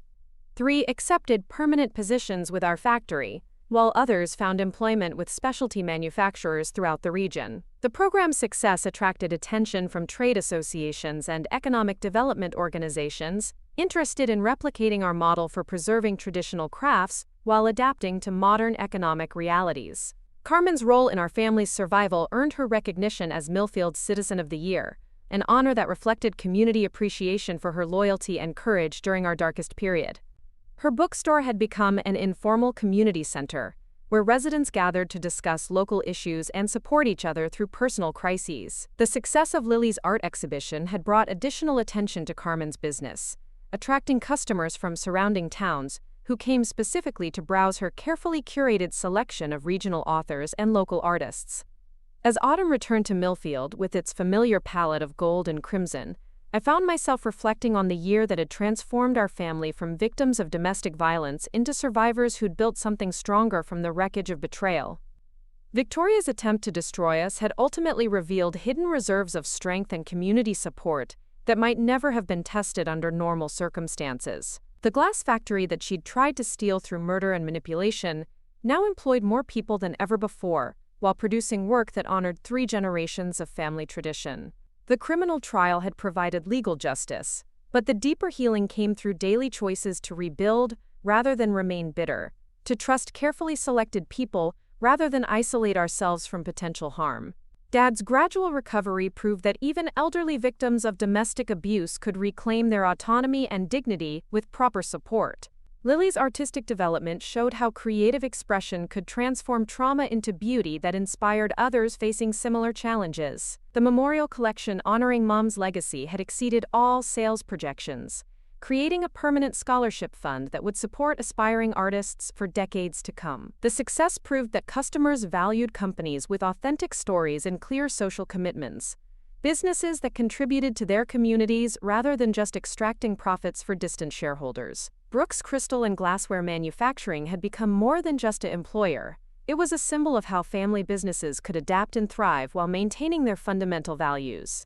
3 accepted permanent positions with our factory, while others found employment with specialty manufacturers throughout the region. The program's success attracted attention from trade associations and economic development organizations interested in replicating our model for preserving traditional crafts while adapting to modern economic realities. Carmen's role in our family's survival earned her recognition as Millfield's Citizen of the Year, an honor that reflected community appreciation for her loyalty and courage during our darkest period. Her bookstore had become an informal community center, where residents gathered to discuss local issues and support each other through personal crises. The success of Lily's art exhibition had brought additional attention to Carmen's business, attracting customers from surrounding towns who came specifically to browse her carefully curated selection of regional authors and local artists. As autumn returned to Millfield with its familiar palette of gold and crimson, I found myself reflecting on the year that had transformed our family from victims of domestic violence into survivors who'd built something stronger from the wreckage of betrayal. Victoria's attempt to destroy us had ultimately revealed hidden reserves of strength and community support that might never have been tested under normal circumstances. The glass factory that she'd tried to steal through murder and manipulation now employed more people than ever before, while producing work that honored 3 generations of family tradition. The criminal trial had provided legal justice, but the deeper healing came through daily choices to rebuild rather than remain bitter, to trust carefully selected people rather than isolate ourselves from potential harm. Dad's gradual recovery proved that even elderly victims of domestic abuse could reclaim their autonomy and dignity with proper support. Lily's artistic development showed how creative expression could transform trauma into beauty that inspired others facing similar challenges. The memorial collection honoring Mom's legacy had exceeded all sales projections, creating a permanent scholarship fund that would support aspiring artists for decades to come. The success proved that customers valued companies with authentic stories and clear social commitments, businesses that contributed to their communities rather than just extracting profits for distant shareholders. Brooks Crystal and Glassware Manufacturing had become more than just an employer. It was a symbol of how family businesses could adapt and thrive while maintaining their fundamental values.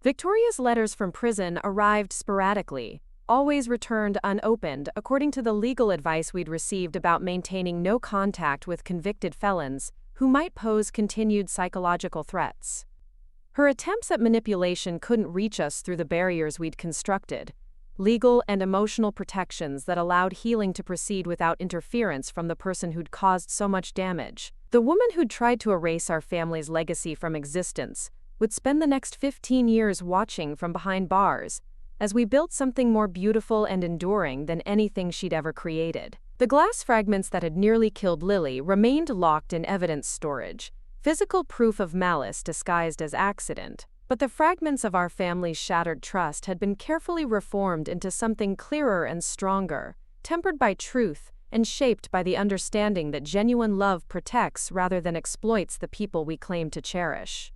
Victoria's letters from prison arrived sporadically, always returned unopened according to the legal advice we'd received about maintaining no contact with convicted felons who might pose continued psychological threats. Her attempts at manipulation couldn't reach us through the barriers we'd constructed, legal and emotional protections that allowed healing to proceed without interference from the person who'd caused so much damage. The woman who'd tried to erase our family's legacy from existence would spend the next 15 years watching from behind bars, as we built something more beautiful and enduring than anything she'd ever created. The glass fragments that had nearly killed Lily remained locked in evidence storage, physical proof of malice disguised as accident. But the fragments of our family's shattered trust had been carefully reformed into something clearer and stronger, tempered by truth and shaped by the understanding that genuine love protects rather than exploits the people we claim to cherish.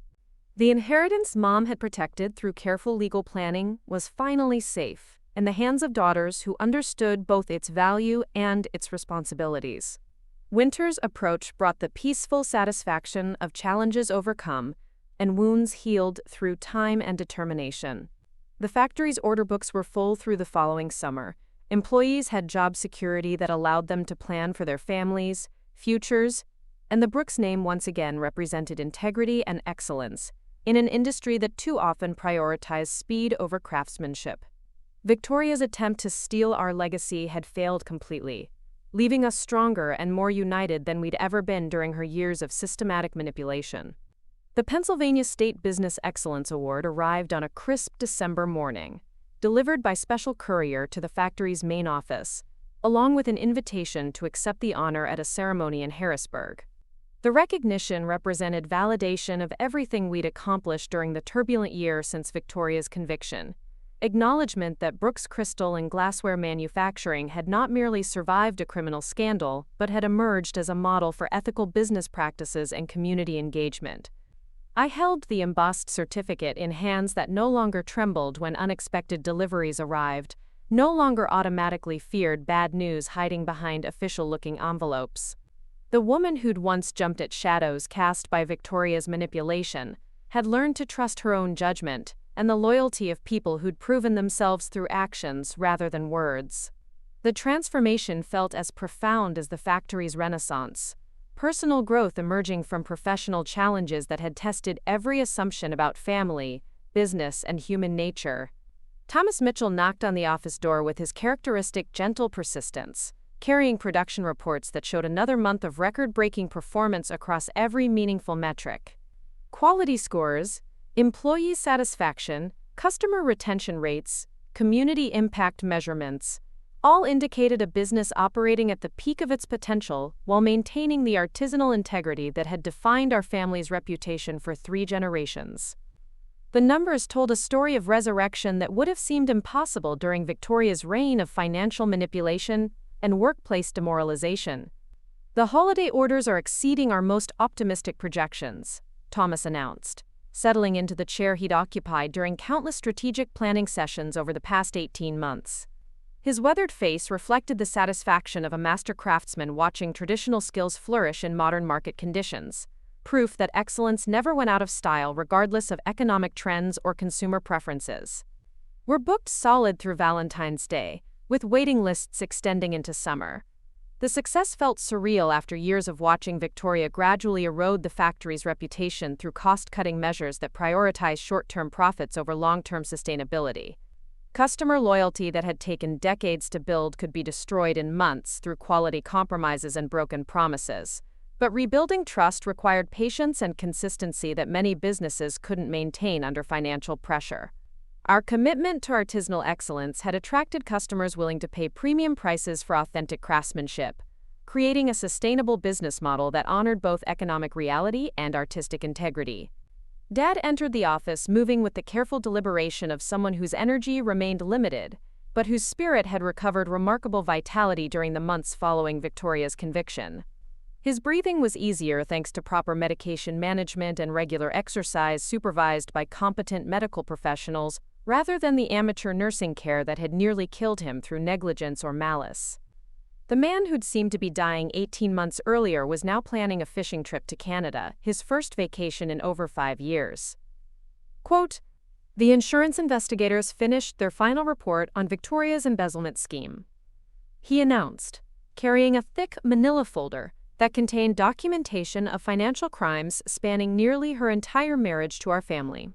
The inheritance Mom had protected through careful legal planning was finally safe in the hands of daughters who understood both its value and its responsibilities. Winter's approach brought the peaceful satisfaction of challenges overcome and wounds healed through time and determination. The factory's order books were full through the following summer. Employees had job security that allowed them to plan for their families, futures, and the Brooks name once again represented integrity and excellence in an industry that too often prioritized speed over craftsmanship. Victoria's attempt to steal our legacy had failed completely, leaving us stronger and more united than we'd ever been during her years of systematic manipulation. The Pennsylvania State Business Excellence Award arrived on a crisp December morning, delivered by special courier to the factory's main office, along with an invitation to accept the honor at a ceremony in Harrisburg. The recognition represented validation of everything we'd accomplished during the turbulent year since Victoria's conviction, acknowledgement that Brooks Crystal and Glassware Manufacturing had not merely survived a criminal scandal but had emerged as a model for ethical business practices and community engagement. I held the embossed certificate in hands that no longer trembled when unexpected deliveries arrived, no longer automatically feared bad news hiding behind official-looking envelopes. The woman who'd once jumped at shadows cast by Victoria's manipulation had learned to trust her own judgment and the loyalty of people who'd proven themselves through actions rather than words. The transformation felt as profound as the factory's renaissance, personal growth emerging from professional challenges that had tested every assumption about family, business, and human nature. Thomas Mitchell knocked on the office door with his characteristic gentle persistence, carrying production reports that showed another month of record-breaking performance across every meaningful metric. Quality scores, employee satisfaction, customer retention rates, community impact measurements, all indicated a business operating at the peak of its potential while maintaining the artisanal integrity that had defined our family's reputation for 3 generations. The numbers told a story of resurrection that would have seemed impossible during Victoria's reign of financial manipulation and workplace demoralization. "The holiday orders are exceeding our most optimistic projections," Thomas announced, settling into the chair he'd occupied during countless strategic planning sessions over the past 18 months. His weathered face reflected the satisfaction of a master craftsman watching traditional skills flourish in modern market conditions, proof that excellence never went out of style regardless of economic trends or consumer preferences. "We're booked solid through Valentine's Day, with waiting lists extending into summer." The success felt surreal after years of watching Victoria gradually erode the factory's reputation through cost-cutting measures that prioritize short-term profits over long-term sustainability. Customer loyalty that had taken decades to build could be destroyed in months through quality compromises and broken promises. But rebuilding trust required patience and consistency that many businesses couldn't maintain under financial pressure. Our commitment to artisanal excellence had attracted customers willing to pay premium prices for authentic craftsmanship, creating a sustainable business model that honored both economic reality and artistic integrity. Dad entered the office moving with the careful deliberation of someone whose energy remained limited, but whose spirit had recovered remarkable vitality during the months following Victoria's conviction. His breathing was easier thanks to proper medication management and regular exercise supervised by competent medical professionals rather than the amateur nursing care that had nearly killed him through negligence or malice. The man who'd seemed to be dying 18 months earlier was now planning a fishing trip to Canada, his first vacation in over 5 years. Quote, "The insurance investigators finished their final report on Victoria's embezzlement scheme," he announced, carrying a thick manila folder that contained documentation of financial crimes spanning nearly her entire marriage to our family.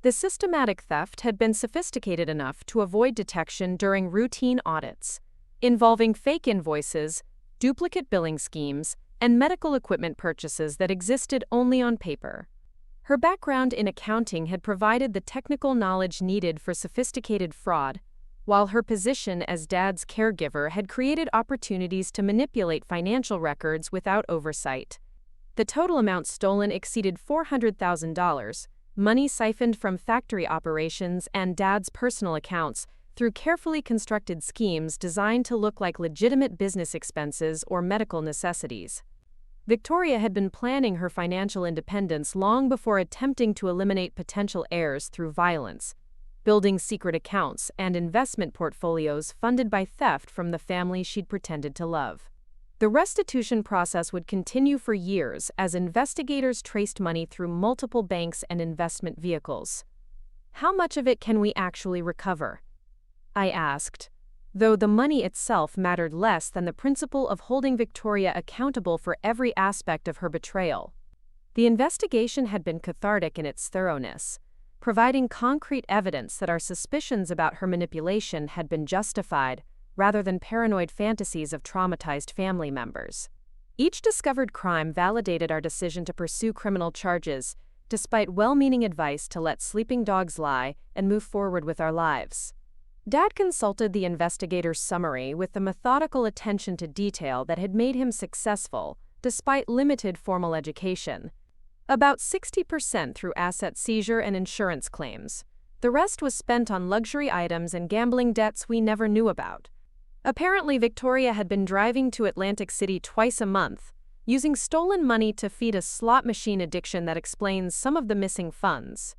The systematic theft had been sophisticated enough to avoid detection during routine audits, involving fake invoices, duplicate billing schemes, and medical equipment purchases that existed only on paper. Her background in accounting had provided the technical knowledge needed for sophisticated fraud, while her position as Dad's caregiver had created opportunities to manipulate financial records without oversight. The total amount stolen exceeded $400,000, money siphoned from factory operations and Dad's personal accounts through carefully constructed schemes designed to look like legitimate business expenses or medical necessities. Victoria had been planning her financial independence long before attempting to eliminate potential heirs through violence, building secret accounts and investment portfolios funded by theft from the family she'd pretended to love. The restitution process would continue for years as investigators traced money through multiple banks and investment vehicles. "How much of it can we actually recover?" I asked, though the money itself mattered less than the principle of holding Victoria accountable for every aspect of her betrayal. The investigation had been cathartic in its thoroughness, providing concrete evidence that our suspicions about her manipulation had been justified, rather than paranoid fantasies of traumatized family members. Each discovered crime validated our decision to pursue criminal charges, despite well-meaning advice to let sleeping dogs lie and move forward with our lives. Dad consulted the investigator's summary with the methodical attention to detail that had made him successful, despite limited formal education. About 60% through asset seizure and insurance claims. The rest was spent on luxury items and gambling debts we never knew about. Apparently, Victoria had been driving to Atlantic City twice a month, using stolen money to feed a slot machine addiction that explains some of the missing funds.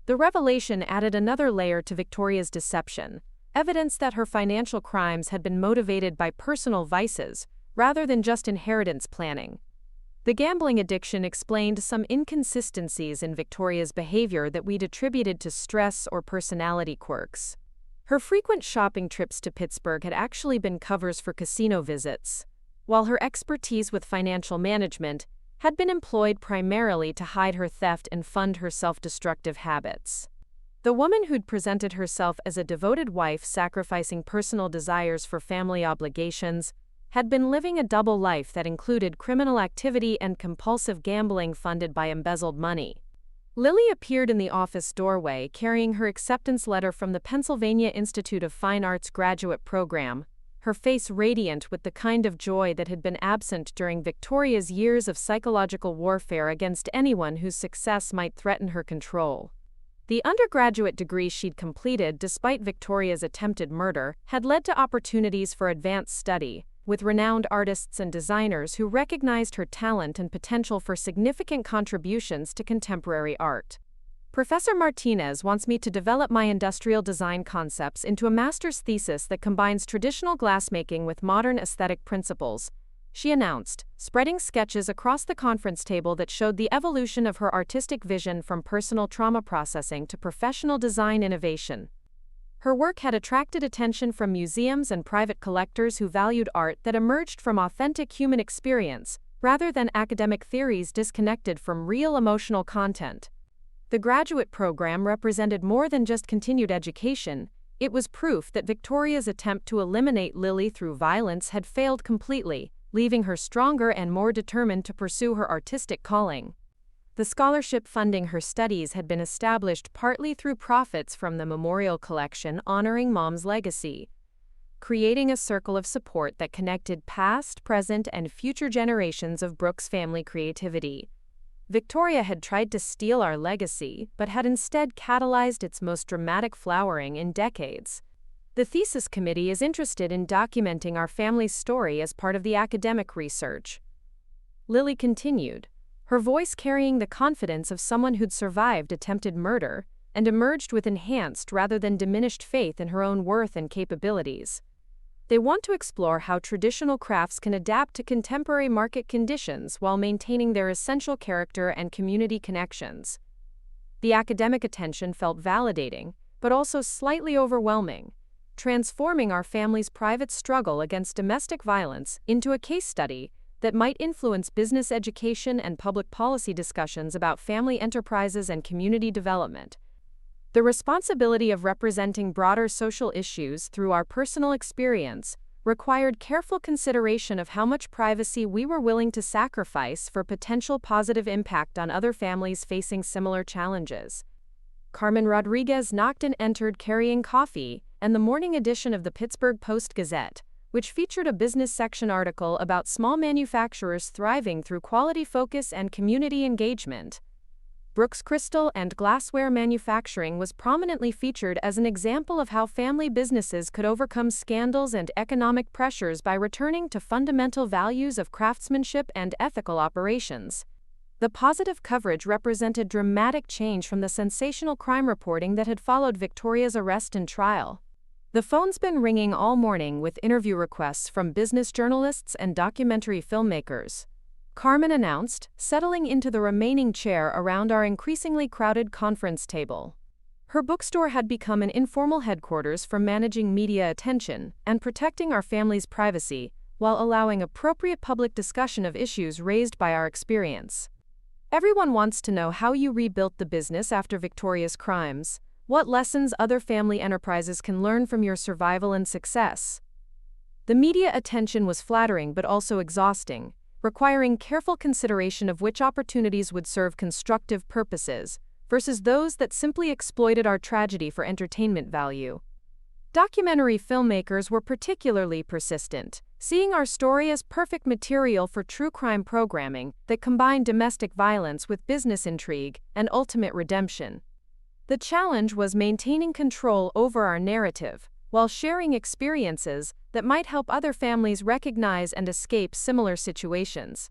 The revelation added another layer to Victoria's deception, evidence that her financial crimes had been motivated by personal vices, rather than just inheritance planning. The gambling addiction explained some inconsistencies in Victoria's behavior that we'd attributed to stress or personality quirks. Her frequent shopping trips to Pittsburgh had actually been covers for casino visits, while her expertise with financial management had been employed primarily to hide her theft and fund her self-destructive habits. The woman who'd presented herself as a devoted wife sacrificing personal desires for family obligations had been living a double life that included criminal activity and compulsive gambling funded by embezzled money. Lily appeared in the office doorway carrying her acceptance letter from the Pennsylvania Institute of Fine Arts graduate program, her face radiant with the kind of joy that had been absent during Victoria's years of psychological warfare against anyone whose success might threaten her control. The undergraduate degree she'd completed despite Victoria's attempted murder had led to opportunities for advanced study, with renowned artists and designers who recognized her talent and potential for significant contributions to contemporary art. Professor Martinez wants me to develop my industrial design concepts into a master's thesis that combines traditional glassmaking with modern aesthetic principles, she announced, spreading sketches across the conference table that showed the evolution of her artistic vision from personal trauma processing to professional design innovation. Her work had attracted attention from museums and private collectors who valued art that emerged from authentic human experience, rather than academic theories disconnected from real emotional content. The graduate program represented more than just continued education. It was proof that Victoria's attempt to eliminate Lily through violence had failed completely, leaving her stronger and more determined to pursue her artistic calling. The scholarship funding her studies had been established partly through profits from the memorial collection honoring Mom's legacy, creating a circle of support that connected past, present, and future generations of Brooks family creativity. Victoria had tried to steal our legacy, but had instead catalyzed its most dramatic flowering in decades. The thesis committee is interested in documenting our family's story as part of the academic research. Lily continued, her voice carrying the confidence of someone who'd survived attempted murder and emerged with enhanced rather than diminished faith in her own worth and capabilities. They want to explore how traditional crafts can adapt to contemporary market conditions while maintaining their essential character and community connections. The academic attention felt validating, but also slightly overwhelming, transforming our family's private struggle against domestic violence into a case study that might influence business education and public policy discussions about family enterprises and community development. The responsibility of representing broader social issues through our personal experience required careful consideration of how much privacy we were willing to sacrifice for potential positive impact on other families facing similar challenges. Carmen Rodriguez knocked and entered carrying coffee and the morning edition of the Pittsburgh Post-Gazette, which featured a business section article about small manufacturers thriving through quality focus and community engagement. Brooks crystal and glassware manufacturing was prominently featured as an example of how family businesses could overcome scandals and economic pressures by returning to fundamental values of craftsmanship and ethical operations. The positive coverage represented dramatic change from the sensational crime reporting that had followed Victoria's arrest and trial. The phone's been ringing all morning with interview requests from business journalists and documentary filmmakers, Carmen announced, settling into the remaining chair around our increasingly crowded conference table. Her bookstore had become an informal headquarters for managing media attention and protecting our family's privacy, while allowing appropriate public discussion of issues raised by our experience. Everyone wants to know how you rebuilt the business after Victoria's crimes, what lessons other family enterprises can learn from your survival and success. The media attention was flattering but also exhausting, requiring careful consideration of which opportunities would serve constructive purposes versus those that simply exploited our tragedy for entertainment value. Documentary filmmakers were particularly persistent, seeing our story as perfect material for true crime programming that combined domestic violence with business intrigue and ultimate redemption. The challenge was maintaining control over our narrative, while sharing experiences that might help other families recognize and escape similar situations.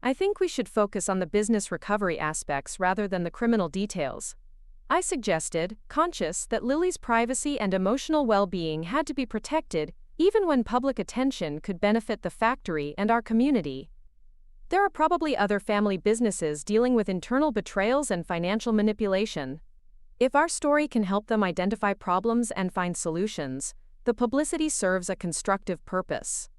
I think we should focus on the business recovery aspects rather than the criminal details. I suggested, conscious that Lily's privacy and emotional well-being had to be protected, even when public attention could benefit the factory and our community. There are probably other family businesses dealing with internal betrayals and financial manipulation. If our story can help them identify problems and find solutions, the publicity serves a constructive purpose.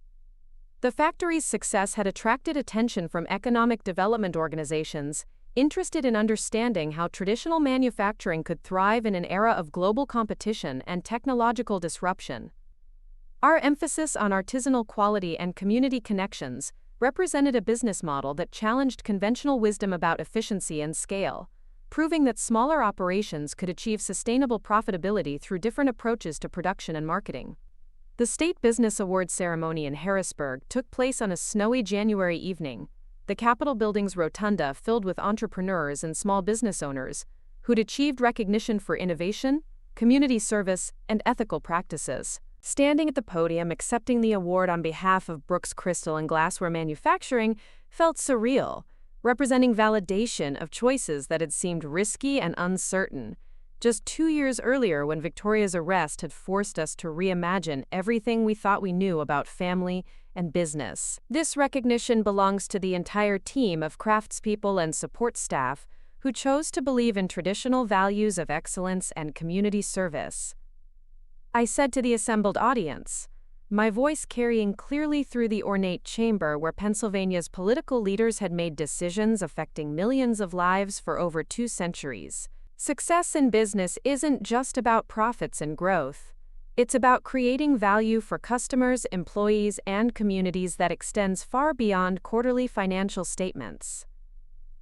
The factory's success had attracted attention from economic development organizations interested in understanding how traditional manufacturing could thrive in an era of global competition and technological disruption. Our emphasis on artisanal quality and community connections represented a business model that challenged conventional wisdom about efficiency and scale, proving that smaller operations could achieve sustainable profitability through different approaches to production and marketing. The State Business Awards ceremony in Harrisburg took place on a snowy January evening, the Capitol building's rotunda filled with entrepreneurs and small business owners who'd achieved recognition for innovation, community service, and ethical practices. Standing at the podium accepting the award on behalf of Brooks Crystal and Glassware Manufacturing felt surreal, representing validation of choices that had seemed risky and uncertain, just 2 years earlier when Victoria's arrest had forced us to reimagine everything we thought we knew about family and business. This recognition belongs to the entire team of craftspeople and support staff who chose to believe in traditional values of excellence and community service. I said to the assembled audience, my voice carrying clearly through the ornate chamber where Pennsylvania's political leaders had made decisions affecting millions of lives for over 2 centuries. Success in business isn't just about profits and growth. It's about creating value for customers, employees, and communities that extends far beyond quarterly financial statements.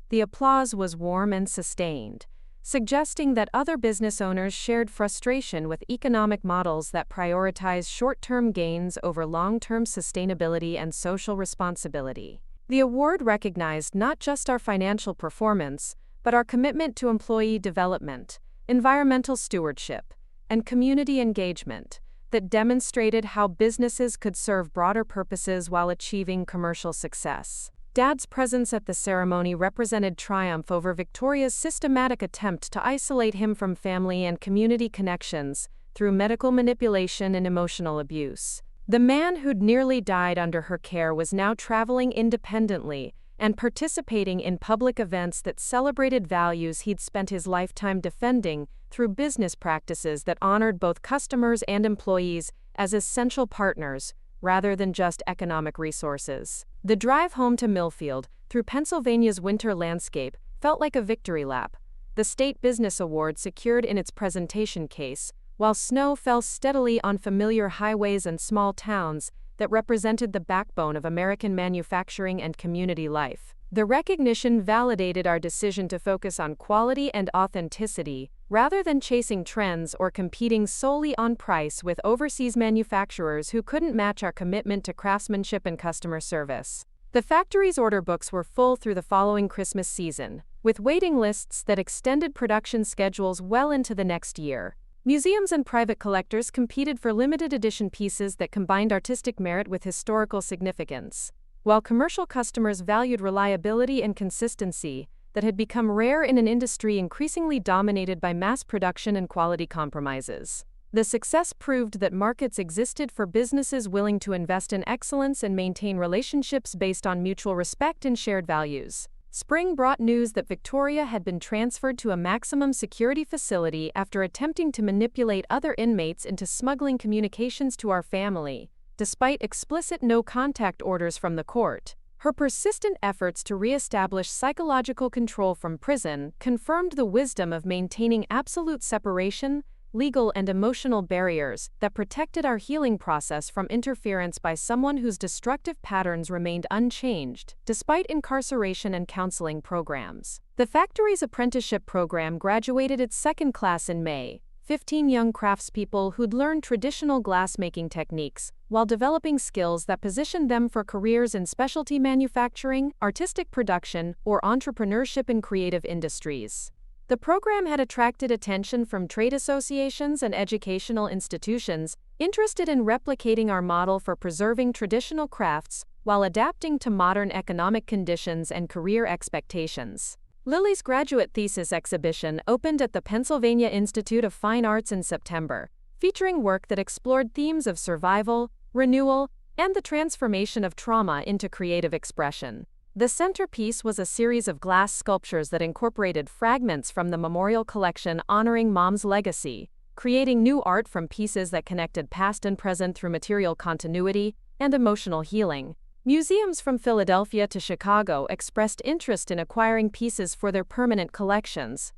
The applause was warm and sustained, suggesting that other business owners shared frustration with economic models that prioritize short-term gains over long-term sustainability and social responsibility. The award recognized not just our financial performance, but our commitment to employee development, environmental stewardship, and community engagement that demonstrated how businesses could serve broader purposes while achieving commercial success. Dad's presence at the ceremony represented triumph over Victoria's systematic attempt to isolate him from family and community connections through medical manipulation and emotional abuse. The man who'd nearly died under her care was now traveling independently and participating in public events that celebrated values he'd spent his lifetime defending through business practices that honored both customers and employees as essential partners rather than just economic resources. The drive home to Millfield, through Pennsylvania's winter landscape, felt like a victory lap. The State Business Award secured in its presentation case, while snow fell steadily on familiar highways and small towns that represented the backbone of American manufacturing and community life. The recognition validated our decision to focus on quality and authenticity, rather than chasing trends or competing solely on price with overseas manufacturers who couldn't match our commitment to craftsmanship and customer service. The factory's order books were full through the following Christmas season, with waiting lists that extended production schedules well into the next year. Museums and private collectors competed for limited edition pieces that combined artistic merit with historical significance, while commercial customers valued reliability and consistency that had become rare in an industry increasingly dominated by mass production and quality compromises. The success proved that markets existed for businesses willing to invest in excellence and maintain relationships based on mutual respect and shared values. Spring brought news that Victoria had been transferred to a maximum security facility after attempting to manipulate other inmates into smuggling communications to our family, despite explicit no-contact orders from the court. Her persistent efforts to re-establish psychological control from prison confirmed the wisdom of maintaining absolute separation, legal and emotional barriers that protected our healing process from interference by someone whose destructive patterns remained unchanged, despite incarceration and counseling programs. The factory's apprenticeship program graduated its second class in May, 15 young craftspeople who'd learned traditional glassmaking techniques while developing skills that positioned them for careers in specialty manufacturing, artistic production, or entrepreneurship in creative industries. The program had attracted attention from trade associations and educational institutions interested in replicating our model for preserving traditional crafts while adapting to modern economic conditions and career expectations. Lily's graduate thesis exhibition opened at the Pennsylvania Institute of Fine Arts in September, featuring work that explored themes of survival, renewal, and the transformation of trauma into creative expression. The centerpiece was a series of glass sculptures that incorporated fragments from the memorial collection honoring Mom's legacy, creating new art from pieces that connected past and present through material continuity and emotional healing. Museums from Philadelphia to Chicago expressed interest in acquiring pieces for their permanent collections.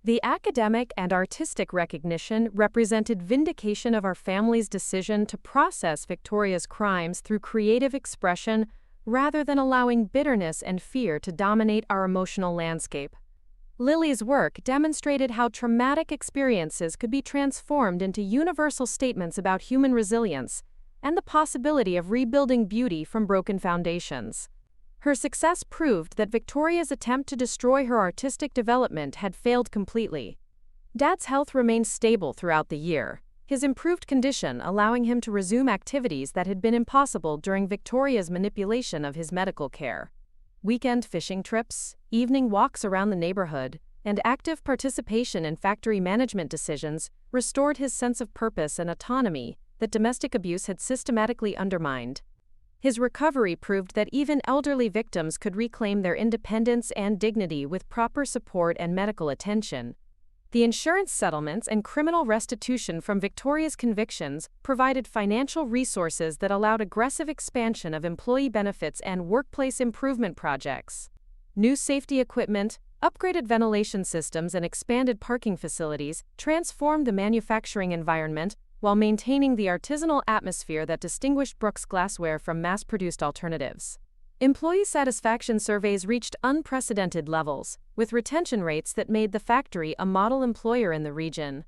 The academic and artistic recognition represented vindication of our family's decision to process Victoria's crimes through creative expression rather than allowing bitterness and fear to dominate our emotional landscape. Lily's work demonstrated how traumatic experiences could be transformed into universal statements about human resilience and the possibility of rebuilding beauty from broken foundations. Her success proved that Victoria's attempt to destroy her artistic development had failed completely. Dad's health remained stable throughout the year, his improved condition allowing him to resume activities that had been impossible during Victoria's manipulation of his medical care. Weekend fishing trips, evening walks around the neighborhood, and active participation in factory management decisions restored his sense of purpose and autonomy that domestic abuse had systematically undermined. His recovery proved that even elderly victims could reclaim their independence and dignity with proper support and medical attention. The insurance settlements and criminal restitution from Victoria's convictions provided financial resources that allowed aggressive expansion of employee benefits and workplace improvement projects. New safety equipment, upgraded ventilation systems, and expanded parking facilities transformed the manufacturing environment while maintaining the artisanal atmosphere that distinguished Brooks glassware from mass-produced alternatives. Employee satisfaction surveys reached unprecedented levels, with retention rates that made the factory a model employer in the region.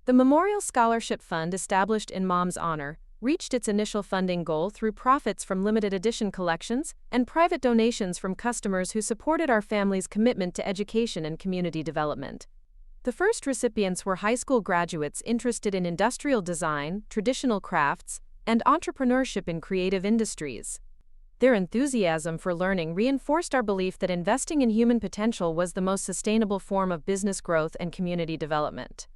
The Memorial Scholarship Fund, established in Mom's honor, reached its initial funding goal through profits from limited edition collections and private donations from customers who supported our family's commitment to education and community development. The first recipients were high school graduates interested in industrial design, traditional crafts, and entrepreneurship in creative industries. Their enthusiasm for learning reinforced our belief that investing in human potential was the most sustainable form of business growth and community development.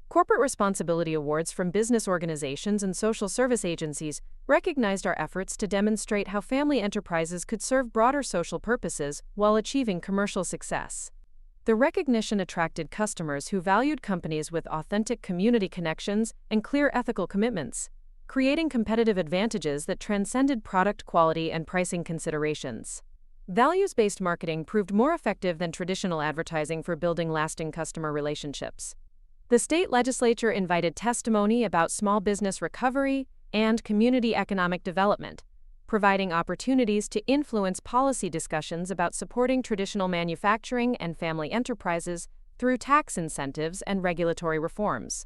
Corporate responsibility awards from business organizations and social service agencies recognized our efforts to demonstrate how family enterprises could serve broader social purposes while achieving commercial success. The recognition attracted customers who valued companies with authentic community connections and clear ethical commitments, creating competitive advantages that transcended product quality and pricing considerations. Values-based marketing proved more effective than traditional advertising for building lasting customer relationships. The state legislature invited testimony about small business recovery and community economic development, providing opportunities to influence policy discussions about supporting traditional manufacturing and family enterprises through tax incentives and regulatory reforms.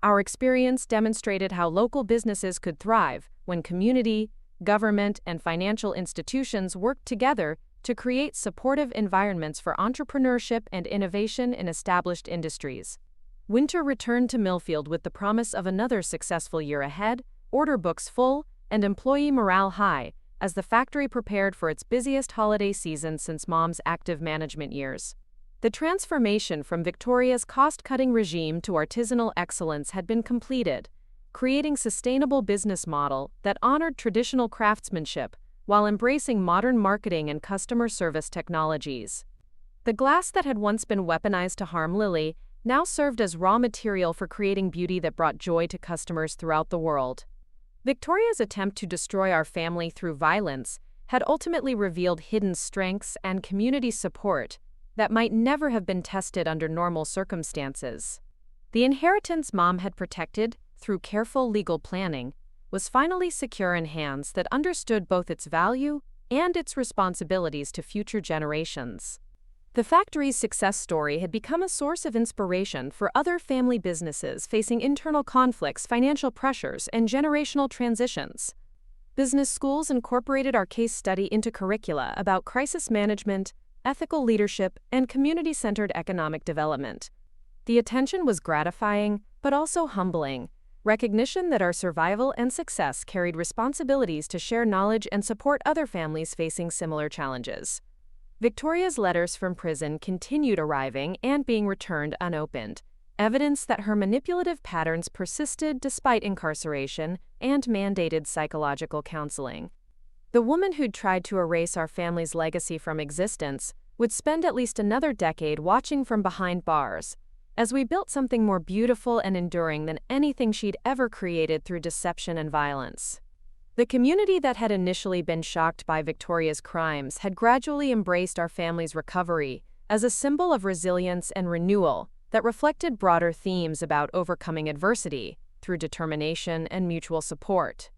Our experience demonstrated how local businesses could thrive when community, government, and financial institutions worked together to create supportive environments for entrepreneurship and innovation in established industries. Winter returned to Millfield with the promise of another successful year ahead, order books full, and employee morale high, as the factory prepared for its busiest holiday season since Mom's active management years. The transformation from Victoria's cost-cutting regime to artisanal excellence had been completed, creating a sustainable business model that honored traditional craftsmanship while embracing modern marketing and customer service technologies. The glass that had once been weaponized to harm Lily now served as raw material for creating beauty that brought joy to customers throughout the world. Victoria's attempt to destroy our family through violence had ultimately revealed hidden strengths and community support that might never have been tested under normal circumstances. The inheritance Mom had protected through careful legal planning was finally secure in hands that understood both its value and its responsibilities to future generations. The factory's success story had become a source of inspiration for other family businesses facing internal conflicts, financial pressures, and generational transitions. Business schools incorporated our case study into curricula about crisis management, ethical leadership, and community-centered economic development. The attention was gratifying, but also humbling. Recognition that our survival and success carried responsibilities to share knowledge and support other families facing similar challenges. Victoria's letters from prison continued arriving and being returned unopened, evidence that her manipulative patterns persisted despite incarceration and mandated psychological counseling. The woman who'd tried to erase our family's legacy from existence would spend at least another decade watching from behind bars, as we built something more beautiful and enduring than anything she'd ever created through deception and violence. The community that had initially been shocked by Victoria's crimes had gradually embraced our family's recovery as a symbol of resilience and renewal that reflected broader themes about overcoming adversity through determination and mutual support.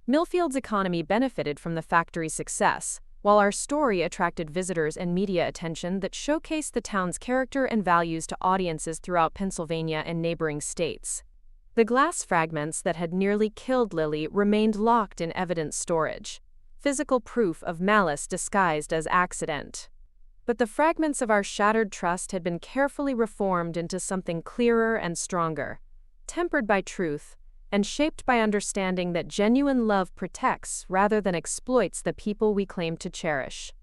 Millfield's economy benefited from the factory's success, while our story attracted visitors and media attention that showcased the town's character and values to audiences throughout Pennsylvania and neighboring states. The glass fragments that had nearly killed Lily remained locked in evidence storage, physical proof of malice disguised as accident. But the fragments of our shattered trust had been carefully reformed into something clearer and stronger, tempered by truth, and shaped by understanding that genuine love protects rather than exploits the people we claim to cherish.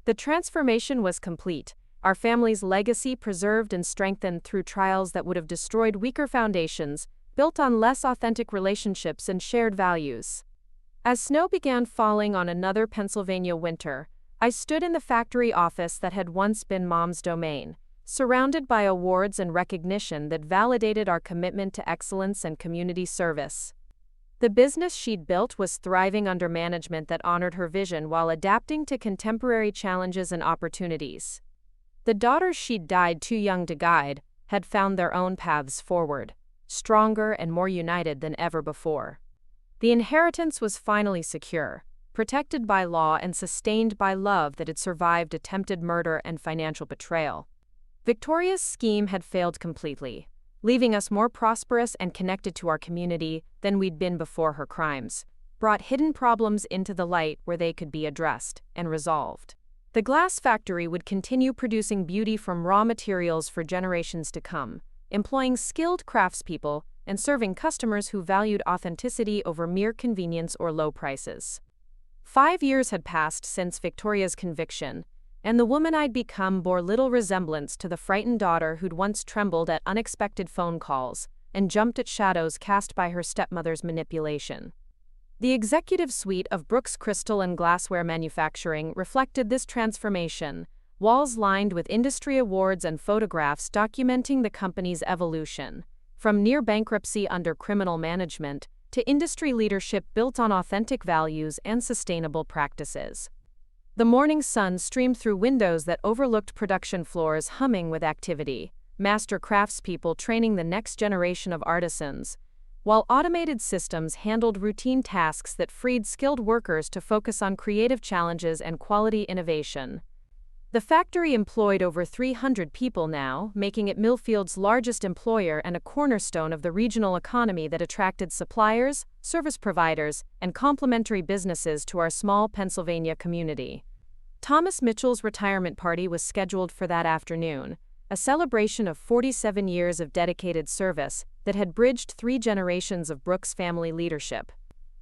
The transformation was complete, our family's legacy preserved and strengthened through trials that would have destroyed weaker foundations, built on less authentic relationships and shared values. As snow began falling on another Pennsylvania winter, I stood in the factory office that had once been Mom's domain, surrounded by awards and recognition that validated our commitment to excellence and community service. The business she'd built was thriving under management that honored her vision while adapting to contemporary challenges and opportunities. The daughters she'd died too young to guide had found their own paths forward, stronger and more united than ever before. The inheritance was finally secure, protected by law and sustained by love that had survived attempted murder and financial betrayal. Victoria's scheme had failed completely, leaving us more prosperous and connected to our community than we'd been before her crimes, brought hidden problems into the light where they could be addressed and resolved. The glass factory would continue producing beauty from raw materials for generations to come, employing skilled craftspeople and serving customers who valued authenticity over mere convenience or low prices. 5 years had passed since Victoria's conviction, and the woman I'd become bore little resemblance to the frightened daughter who'd once trembled at unexpected phone calls and jumped at shadows cast by her stepmother's manipulation. The executive suite of Brooks Crystal and Glassware Manufacturing reflected this transformation, walls lined with industry awards and photographs documenting the company's evolution, from near bankruptcy under criminal management to industry leadership built on authentic values and sustainable practices. The morning sun streamed through windows that overlooked production floors humming with activity, master craftspeople training the next generation of artisans, while automated systems handled routine tasks that freed skilled workers to focus on creative challenges and quality innovation. The factory employed over 300 people now, making it Millfield's largest employer and a cornerstone of the regional economy that attracted suppliers, service providers, and complementary businesses to our small Pennsylvania community. Thomas Mitchell's retirement party was scheduled for that afternoon, a celebration of 47 years of dedicated service that had bridged 3 generations of Brooks family leadership.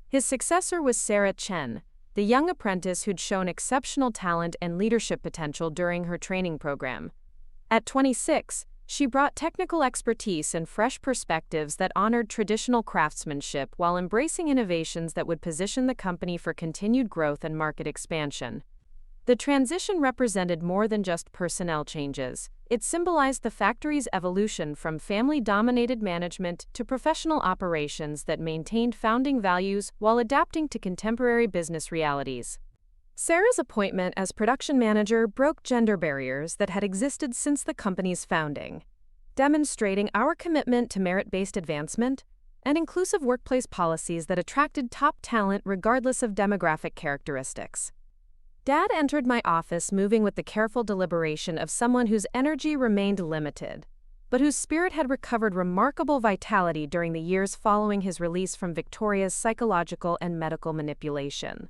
His successor was Sarah Chen, the young apprentice who'd shown exceptional talent and leadership potential during her training program. At 26, she brought technical expertise and fresh perspectives that honored traditional craftsmanship while embracing innovations that would position the company for continued growth and market expansion. The transition represented more than just personnel changes. It symbolized the factory's evolution from family-dominated management to professional operations that maintained founding values while adapting to contemporary business realities. Sarah's appointment as production manager broke gender barriers that had existed since the company's founding, demonstrating our commitment to merit-based advancement and inclusive workplace policies that attracted top talent regardless of demographic characteristics. Dad entered my office moving with the careful deliberation of someone whose energy remained limited, but whose spirit had recovered remarkable vitality during the years following his release from Victoria's psychological and medical manipulation.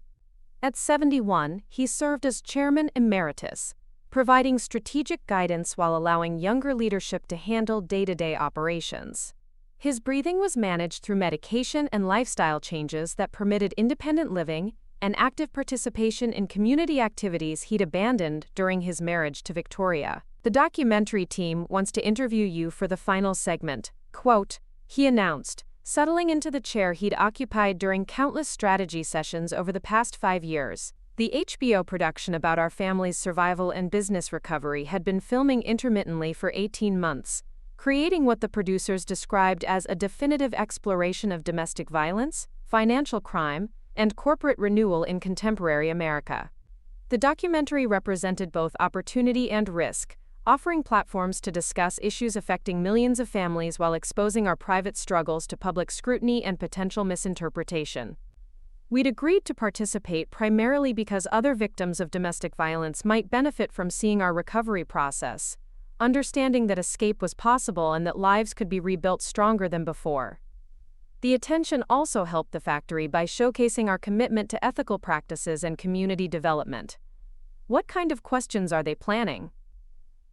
At 71, he served as chairman emeritus, providing strategic guidance while allowing younger leadership to handle day-to-day operations. His breathing was managed through medication and lifestyle changes that permitted independent living and active participation in community activities he'd abandoned during his marriage to Victoria. The documentary team wants to interview you for the final segment. Quote, he announced, settling into the chair he'd occupied during countless strategy sessions over the past 5 years. The HBO production about our family's survival and business recovery had been filming intermittently for 18 months, creating what the producers described as a definitive exploration of domestic violence, financial crime, and corporate renewal in contemporary America. The documentary represented both opportunity and risk, offering platforms to discuss issues affecting millions of families while exposing our private struggles to public scrutiny and potential misinterpretation. We'd agreed to participate primarily because other victims of domestic violence might benefit from seeing our recovery process, understanding that escape was possible and that lives could be rebuilt stronger than before. The attention also helped the factory by showcasing our commitment to ethical practices and community development. What kind of questions are they planning?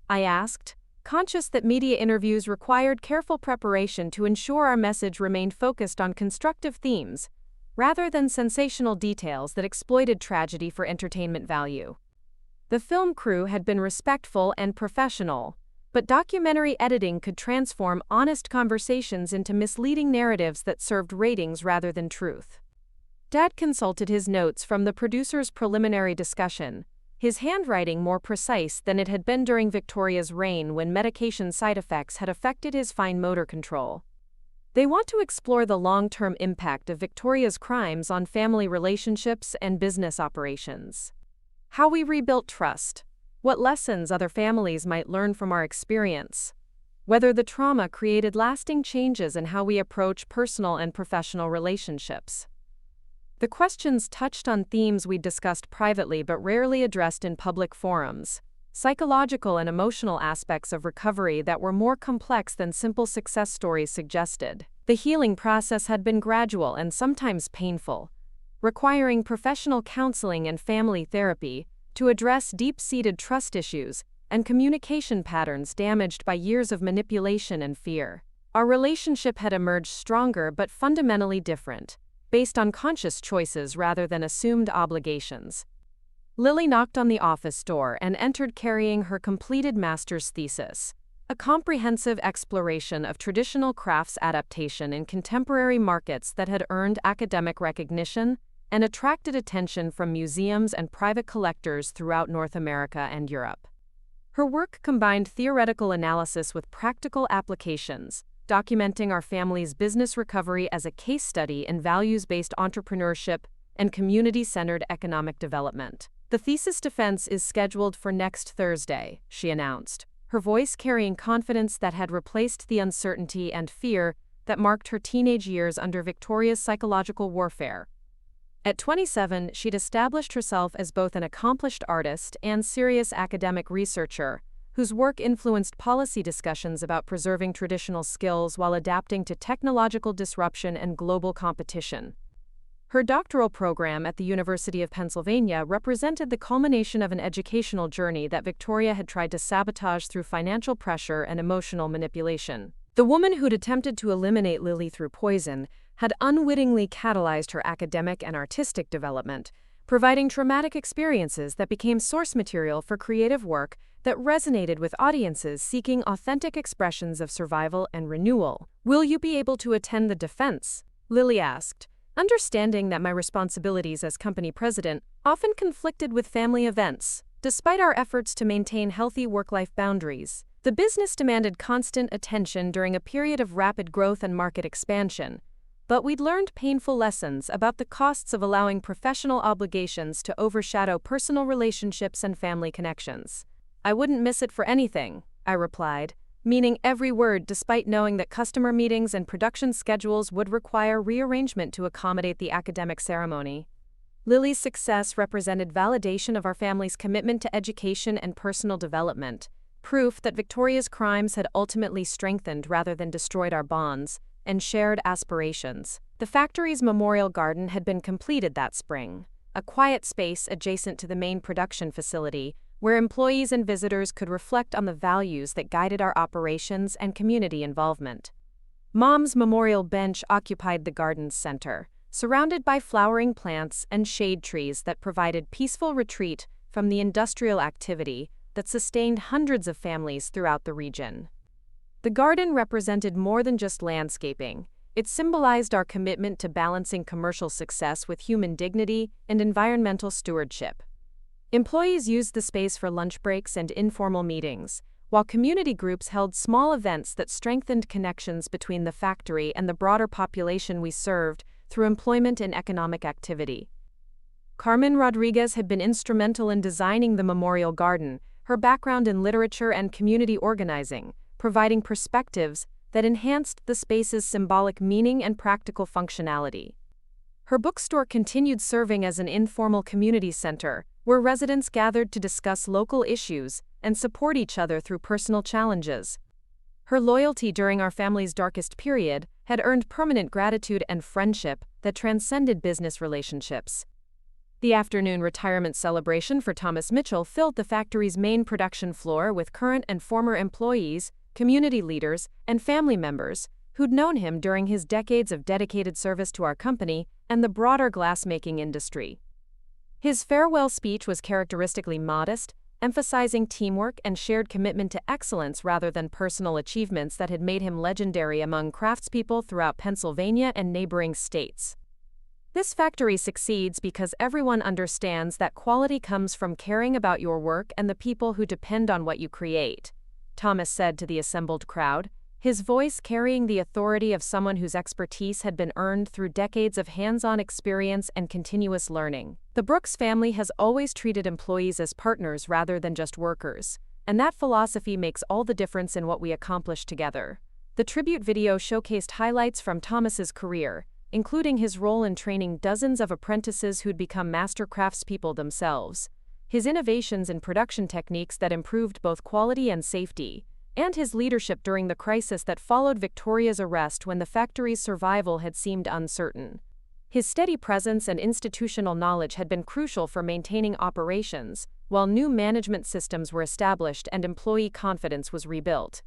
I asked, conscious that media interviews required careful preparation to ensure our message remained focused on constructive themes, rather than sensational details that exploited tragedy for entertainment value. The film crew had been respectful and professional, but documentary editing could transform honest conversations into misleading narratives that served ratings rather than truth. Dad consulted his notes from the producer's preliminary discussion, his handwriting more precise than it had been during Victoria's reign when medication side effects had affected his fine motor control. They want to explore the long-term impact of Victoria's crimes on family relationships and business operations. How we rebuilt trust. What lessons other families might learn from our experience. Whether the trauma created lasting changes in how we approach personal and professional relationships. The questions touched on themes we discussed privately but rarely addressed in public forums. Psychological and emotional aspects of recovery that were more complex than simple success stories suggested. The healing process had been gradual and sometimes painful, requiring professional counseling and family therapy to address deep-seated trust issues and communication patterns damaged by years of manipulation and fear. Our relationship had emerged stronger but fundamentally different, based on conscious choices rather than assumed obligations. Lily knocked on the office door and entered carrying her completed master's thesis, a comprehensive exploration of traditional crafts adaptation in contemporary markets that had earned academic recognition and attracted attention from museums and private collectors throughout North America and Europe. Her work combined theoretical analysis with practical applications, documenting our family's business recovery as a case study in values-based entrepreneurship and community-centered economic development. The thesis defense is scheduled for next Thursday, she announced, her voice carrying confidence that had replaced the uncertainty and fear that marked her teenage years under Victoria's psychological warfare. At 27, she'd established herself as both an accomplished artist and serious academic researcher, whose work influenced policy discussions about preserving traditional skills while adapting to technological disruption and global competition. Her doctoral program at the University of Pennsylvania represented the culmination of an educational journey that Victoria had tried to sabotage through financial pressure and emotional manipulation. The woman who'd attempted to eliminate Lily through poison had unwittingly catalyzed her academic and artistic development, providing traumatic experiences that became source material for creative work that resonated with audiences seeking authentic expressions of survival and renewal. Will you be able to attend the defense? Lily asked, understanding that my responsibilities as company president often conflicted with family events. Despite our efforts to maintain healthy work-life boundaries, the business demanded constant attention during a period of rapid growth and market expansion. But we'd learned painful lessons about the costs of allowing professional obligations to overshadow personal relationships and family connections. I wouldn't miss it for anything, I replied, meaning every word despite knowing that customer meetings and production schedules would require rearrangement to accommodate the academic ceremony. Lily's success represented validation of our family's commitment to education and personal development, proof that Victoria's crimes had ultimately strengthened rather than destroyed our bonds and shared aspirations. The factory's memorial garden had been completed that spring, a quiet space adjacent to the main production facility where employees and visitors could reflect on the values that guided our operations and community involvement. Mom's memorial bench occupied the garden's center, surrounded by flowering plants and shade trees that provided peaceful retreat from the industrial activity that sustained hundreds of families throughout the region. The garden represented more than just landscaping. It symbolized our commitment to balancing commercial success with human dignity and environmental stewardship. Employees used the space for lunch breaks and informal meetings, while community groups held small events that strengthened connections between the factory and the broader population we served through employment and economic activity. Carmen Rodriguez had been instrumental in designing the memorial garden, her background in literature and community organizing, providing perspectives that enhanced the space's symbolic meaning and practical functionality. Her bookstore continued serving as an informal community center, where residents gathered to discuss local issues and support each other through personal challenges. Her loyalty during our family's darkest period had earned permanent gratitude and friendship that transcended business relationships. The afternoon retirement celebration for Thomas Mitchell filled the factory's main production floor with current and former employees, community leaders, and family members who'd known him during his decades of dedicated service to our company and the broader glassmaking industry. His farewell speech was characteristically modest, emphasizing teamwork and shared commitment to excellence rather than personal achievements that had made him legendary among craftspeople throughout Pennsylvania and neighboring states. This factory succeeds because everyone understands that quality comes from caring about your work and the people who depend on what you create, Thomas said to the assembled crowd, his voice carrying the authority of someone whose expertise had been earned through decades of hands-on experience and continuous learning. The Brooks family has always treated employees as partners rather than just workers, and that philosophy makes all the difference in what we accomplish together. The tribute video showcased highlights from Thomas's career, including his role in training dozens of apprentices who'd become master craftspeople themselves, his innovations in production techniques that improved both quality and safety, and his leadership during the crisis that followed Victoria's arrest when the factory's survival had seemed uncertain. His steady presence and institutional knowledge had been crucial for maintaining operations, while new management systems were established and employee confidence was rebuilt.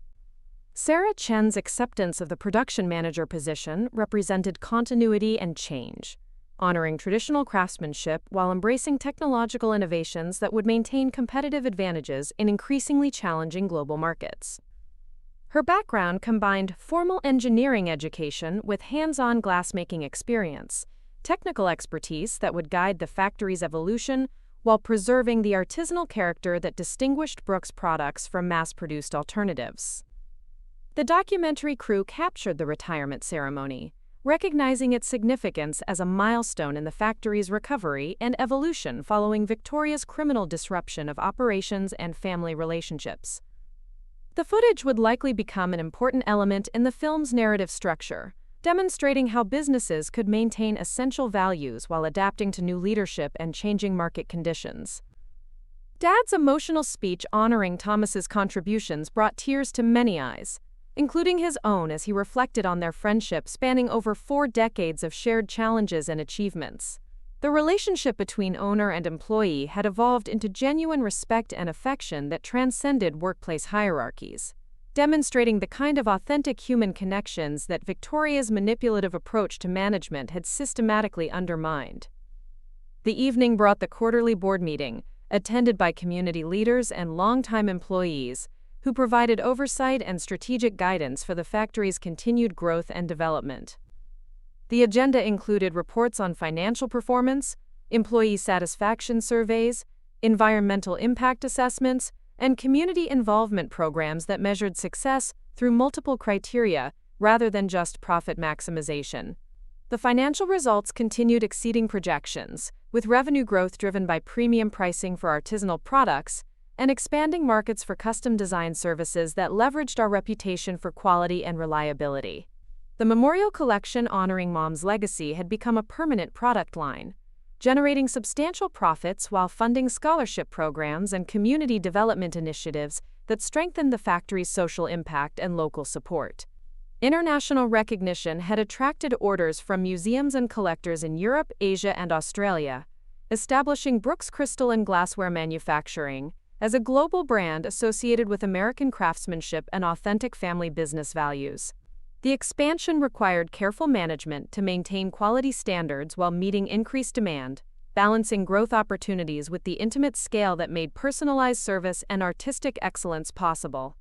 Sarah Chen's acceptance of the production manager position represented continuity and change, honoring traditional craftsmanship while embracing technological innovations that would maintain competitive advantages in increasingly challenging global markets. Her background combined formal engineering education with hands-on glassmaking experience, technical expertise that would guide the factory's evolution while preserving the artisanal character that distinguished Brooks' products from mass-produced alternatives. The documentary crew captured the retirement ceremony, recognizing its significance as a milestone in the factory's recovery and evolution following Victoria's criminal disruption of operations and family relationships. The footage would likely become an important element in the film's narrative structure, demonstrating how businesses could maintain essential values while adapting to new leadership and changing market conditions. Dad's emotional speech honoring Thomas's contributions brought tears to many eyes, including his own as he reflected on their friendship spanning over 4 decades of shared challenges and achievements. The relationship between owner and employee had evolved into genuine respect and affection that transcended workplace hierarchies, demonstrating the kind of authentic human connections that Victoria's manipulative approach to management had systematically undermined. The evening brought the quarterly board meeting, attended by community leaders and longtime employees, who provided oversight and strategic guidance for the factory's continued growth and development. The agenda included reports on financial performance, employee satisfaction surveys, environmental impact assessments, and community involvement programs that measured success through multiple criteria rather than just profit maximization. The financial results continued exceeding projections, with revenue growth driven by premium pricing for artisanal products and expanding markets for custom design services that leveraged our reputation for quality and reliability. The memorial collection honoring Mom's legacy had become a permanent product line, generating substantial profits while funding scholarship programs and community development initiatives that strengthened the factory's social impact and local support. International recognition had attracted orders from museums and collectors in Europe, Asia, and Australia, establishing Brooks crystal and glassware manufacturing as a global brand associated with American craftsmanship and authentic family business values. The expansion required careful management to maintain quality standards while meeting increased demand, balancing growth opportunities with the intimate scale that made personalized service and artistic excellence possible.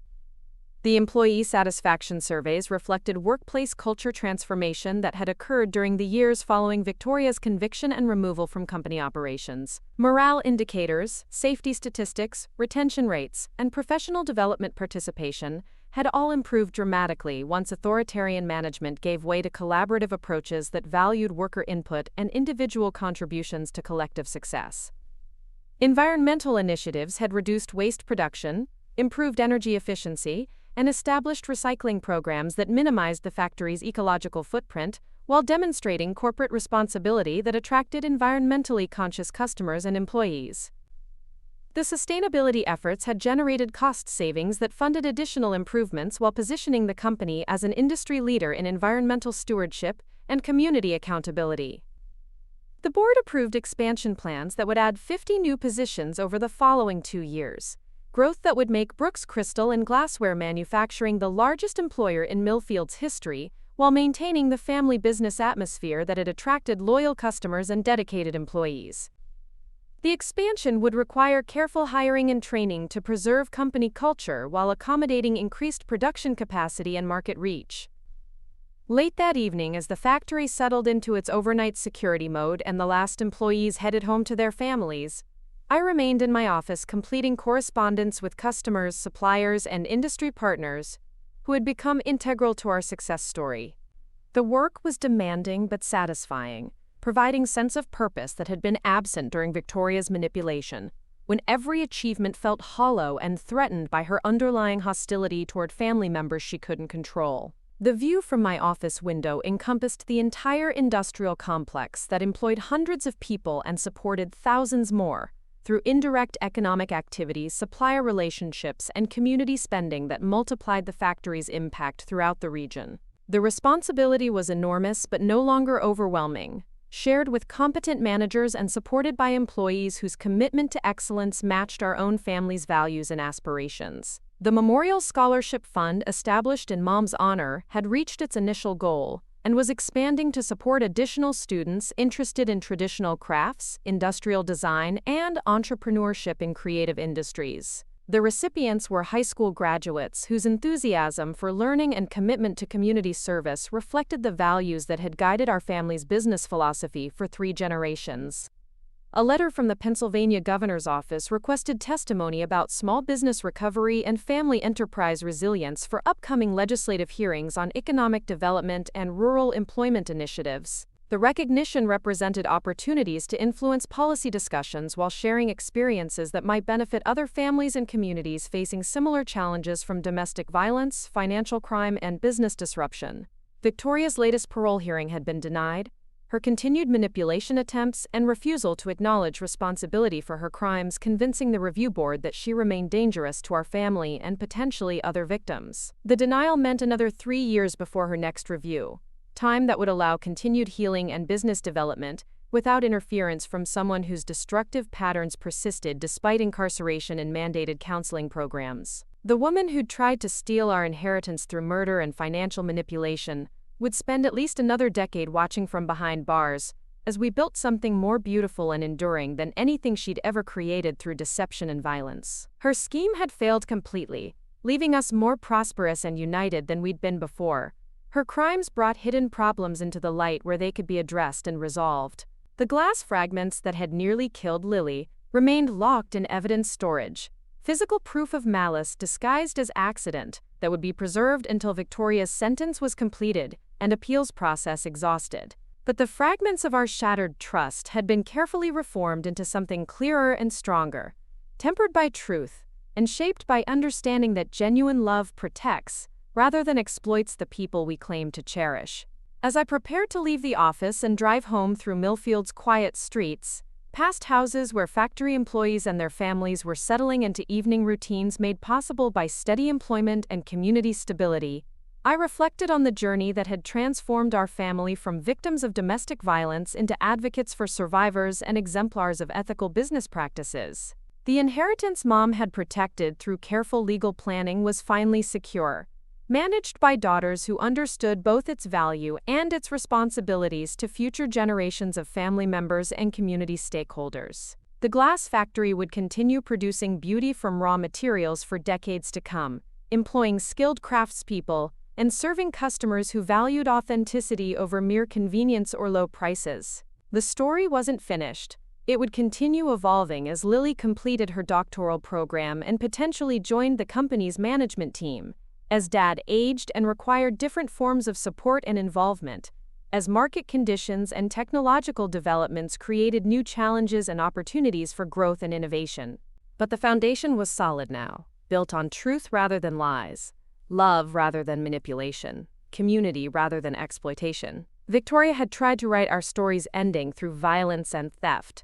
The employee satisfaction surveys reflected workplace culture transformation that had occurred during the years following Victoria's conviction and removal from company operations. Morale indicators, safety statistics, retention rates, and professional development participation had all improved dramatically once authoritarian management gave way to collaborative approaches that valued worker input and individual contributions to collective success. Environmental initiatives had reduced waste production, improved energy efficiency, and established recycling programs that minimized the factory's ecological footprint while demonstrating corporate responsibility that attracted environmentally conscious customers and employees. The sustainability efforts had generated cost savings that funded additional improvements while positioning the company as an industry leader in environmental stewardship and community accountability. The board approved expansion plans that would add 50 new positions over the following 2 years. Growth that would make Brooks Crystal and Glassware Manufacturing the largest employer in Millfield's history, while maintaining the family business atmosphere that had attracted loyal customers and dedicated employees. The expansion would require careful hiring and training to preserve company culture while accommodating increased production capacity and market reach. Late that evening, as the factory settled into its overnight security mode and the last employees headed home to their families, I remained in my office completing correspondence with customers, suppliers, and industry partners who had become integral to our success story. The work was demanding but satisfying, providing sense of purpose that had been absent during Victoria's manipulation, when every achievement felt hollow and threatened by her underlying hostility toward family members she couldn't control. The view from my office window encompassed the entire industrial complex that employed hundreds of people and supported thousands more, through indirect economic activities, supplier relationships, and community spending that multiplied the factory's impact throughout the region. The responsibility was enormous but no longer overwhelming, shared with competent managers and supported by employees whose commitment to excellence matched our own family's values and aspirations. The Memorial Scholarship Fund, established in Mom's honor, had reached its initial goal and was expanding to support additional students interested in traditional crafts, industrial design, and entrepreneurship in creative industries. The recipients were high school graduates whose enthusiasm for learning and commitment to community service reflected the values that had guided our family's business philosophy for 3 generations. A letter from the Pennsylvania governor's office requested testimony about small business recovery and family enterprise resilience for upcoming legislative hearings on economic development and rural employment initiatives. The recognition represented opportunities to influence policy discussions while sharing experiences that might benefit other families and communities facing similar challenges from domestic violence, financial crime, and business disruption. Victoria's latest parole hearing had been denied. Her continued manipulation attempts and refusal to acknowledge responsibility for her crimes convincing the review board that she remained dangerous to our family and potentially other victims. The denial meant another 3 years before her next review, time that would allow continued healing and business development without interference from someone whose destructive patterns persisted despite incarceration and mandated counseling programs. The woman who'd tried to steal our inheritance through murder and financial manipulation would spend at least another decade watching from behind bars, as we built something more beautiful and enduring than anything she'd ever created through deception and violence. Her scheme had failed completely, leaving us more prosperous and united than we'd been before. Her crimes brought hidden problems into the light where they could be addressed and resolved. The glass fragments that had nearly killed Lily remained locked in evidence storage, physical proof of malice disguised as accident that would be preserved until Victoria's sentence was completed and appeals process exhausted. But the fragments of our shattered trust had been carefully reformed into something clearer and stronger, tempered by truth, and shaped by understanding that genuine love protects, rather than exploits the people we claim to cherish. As I prepared to leave the office and drive home through Millfield's quiet streets, past houses where factory employees and their families were settling into evening routines made possible by steady employment and community stability, I reflected on the journey that had transformed our family from victims of domestic violence into advocates for survivors and exemplars of ethical business practices. The inheritance Mom had protected through careful legal planning was finally secure, managed by daughters who understood both its value and its responsibilities to future generations of family members and community stakeholders. The glass factory would continue producing beauty from raw materials for decades to come, employing skilled craftspeople and serving customers who valued authenticity over mere convenience or low prices. The story wasn't finished. It would continue evolving as Lily completed her doctoral program and potentially joined the company's management team, as Dad aged and required different forms of support and involvement, as market conditions and technological developments created new challenges and opportunities for growth and innovation. But the foundation was solid now, built on truth rather than lies, love rather than manipulation, community rather than exploitation. Victoria had tried to write our story's ending through violence and theft,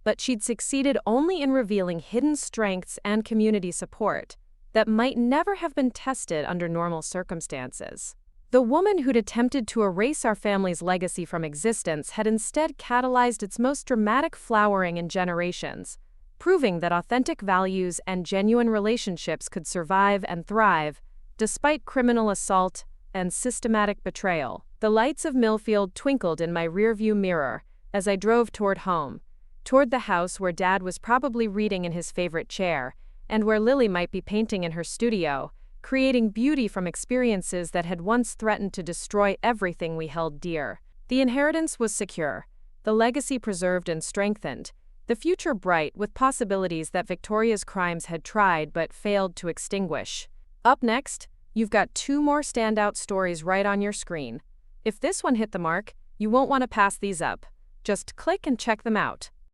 but she'd succeeded only in revealing hidden strengths and community support that might never have been tested under normal circumstances. The woman who'd attempted to erase our family's legacy from existence had instead catalyzed its most dramatic flowering in generations, proving that authentic values and genuine relationships could survive and thrive despite criminal assault and systematic betrayal. The lights of Millfield twinkled in my rearview mirror as I drove toward home, toward the house where Dad was probably reading in his favorite chair, and where Lily might be painting in her studio, creating beauty from experiences that had once threatened to destroy everything we held dear. The inheritance was secure, the legacy preserved and strengthened, the future bright with possibilities that Victoria's crimes had tried but failed to extinguish. Up next, you've got 2 more standout stories right on your screen. If this one hit the mark, you won't want to pass these up. Just click and check them out.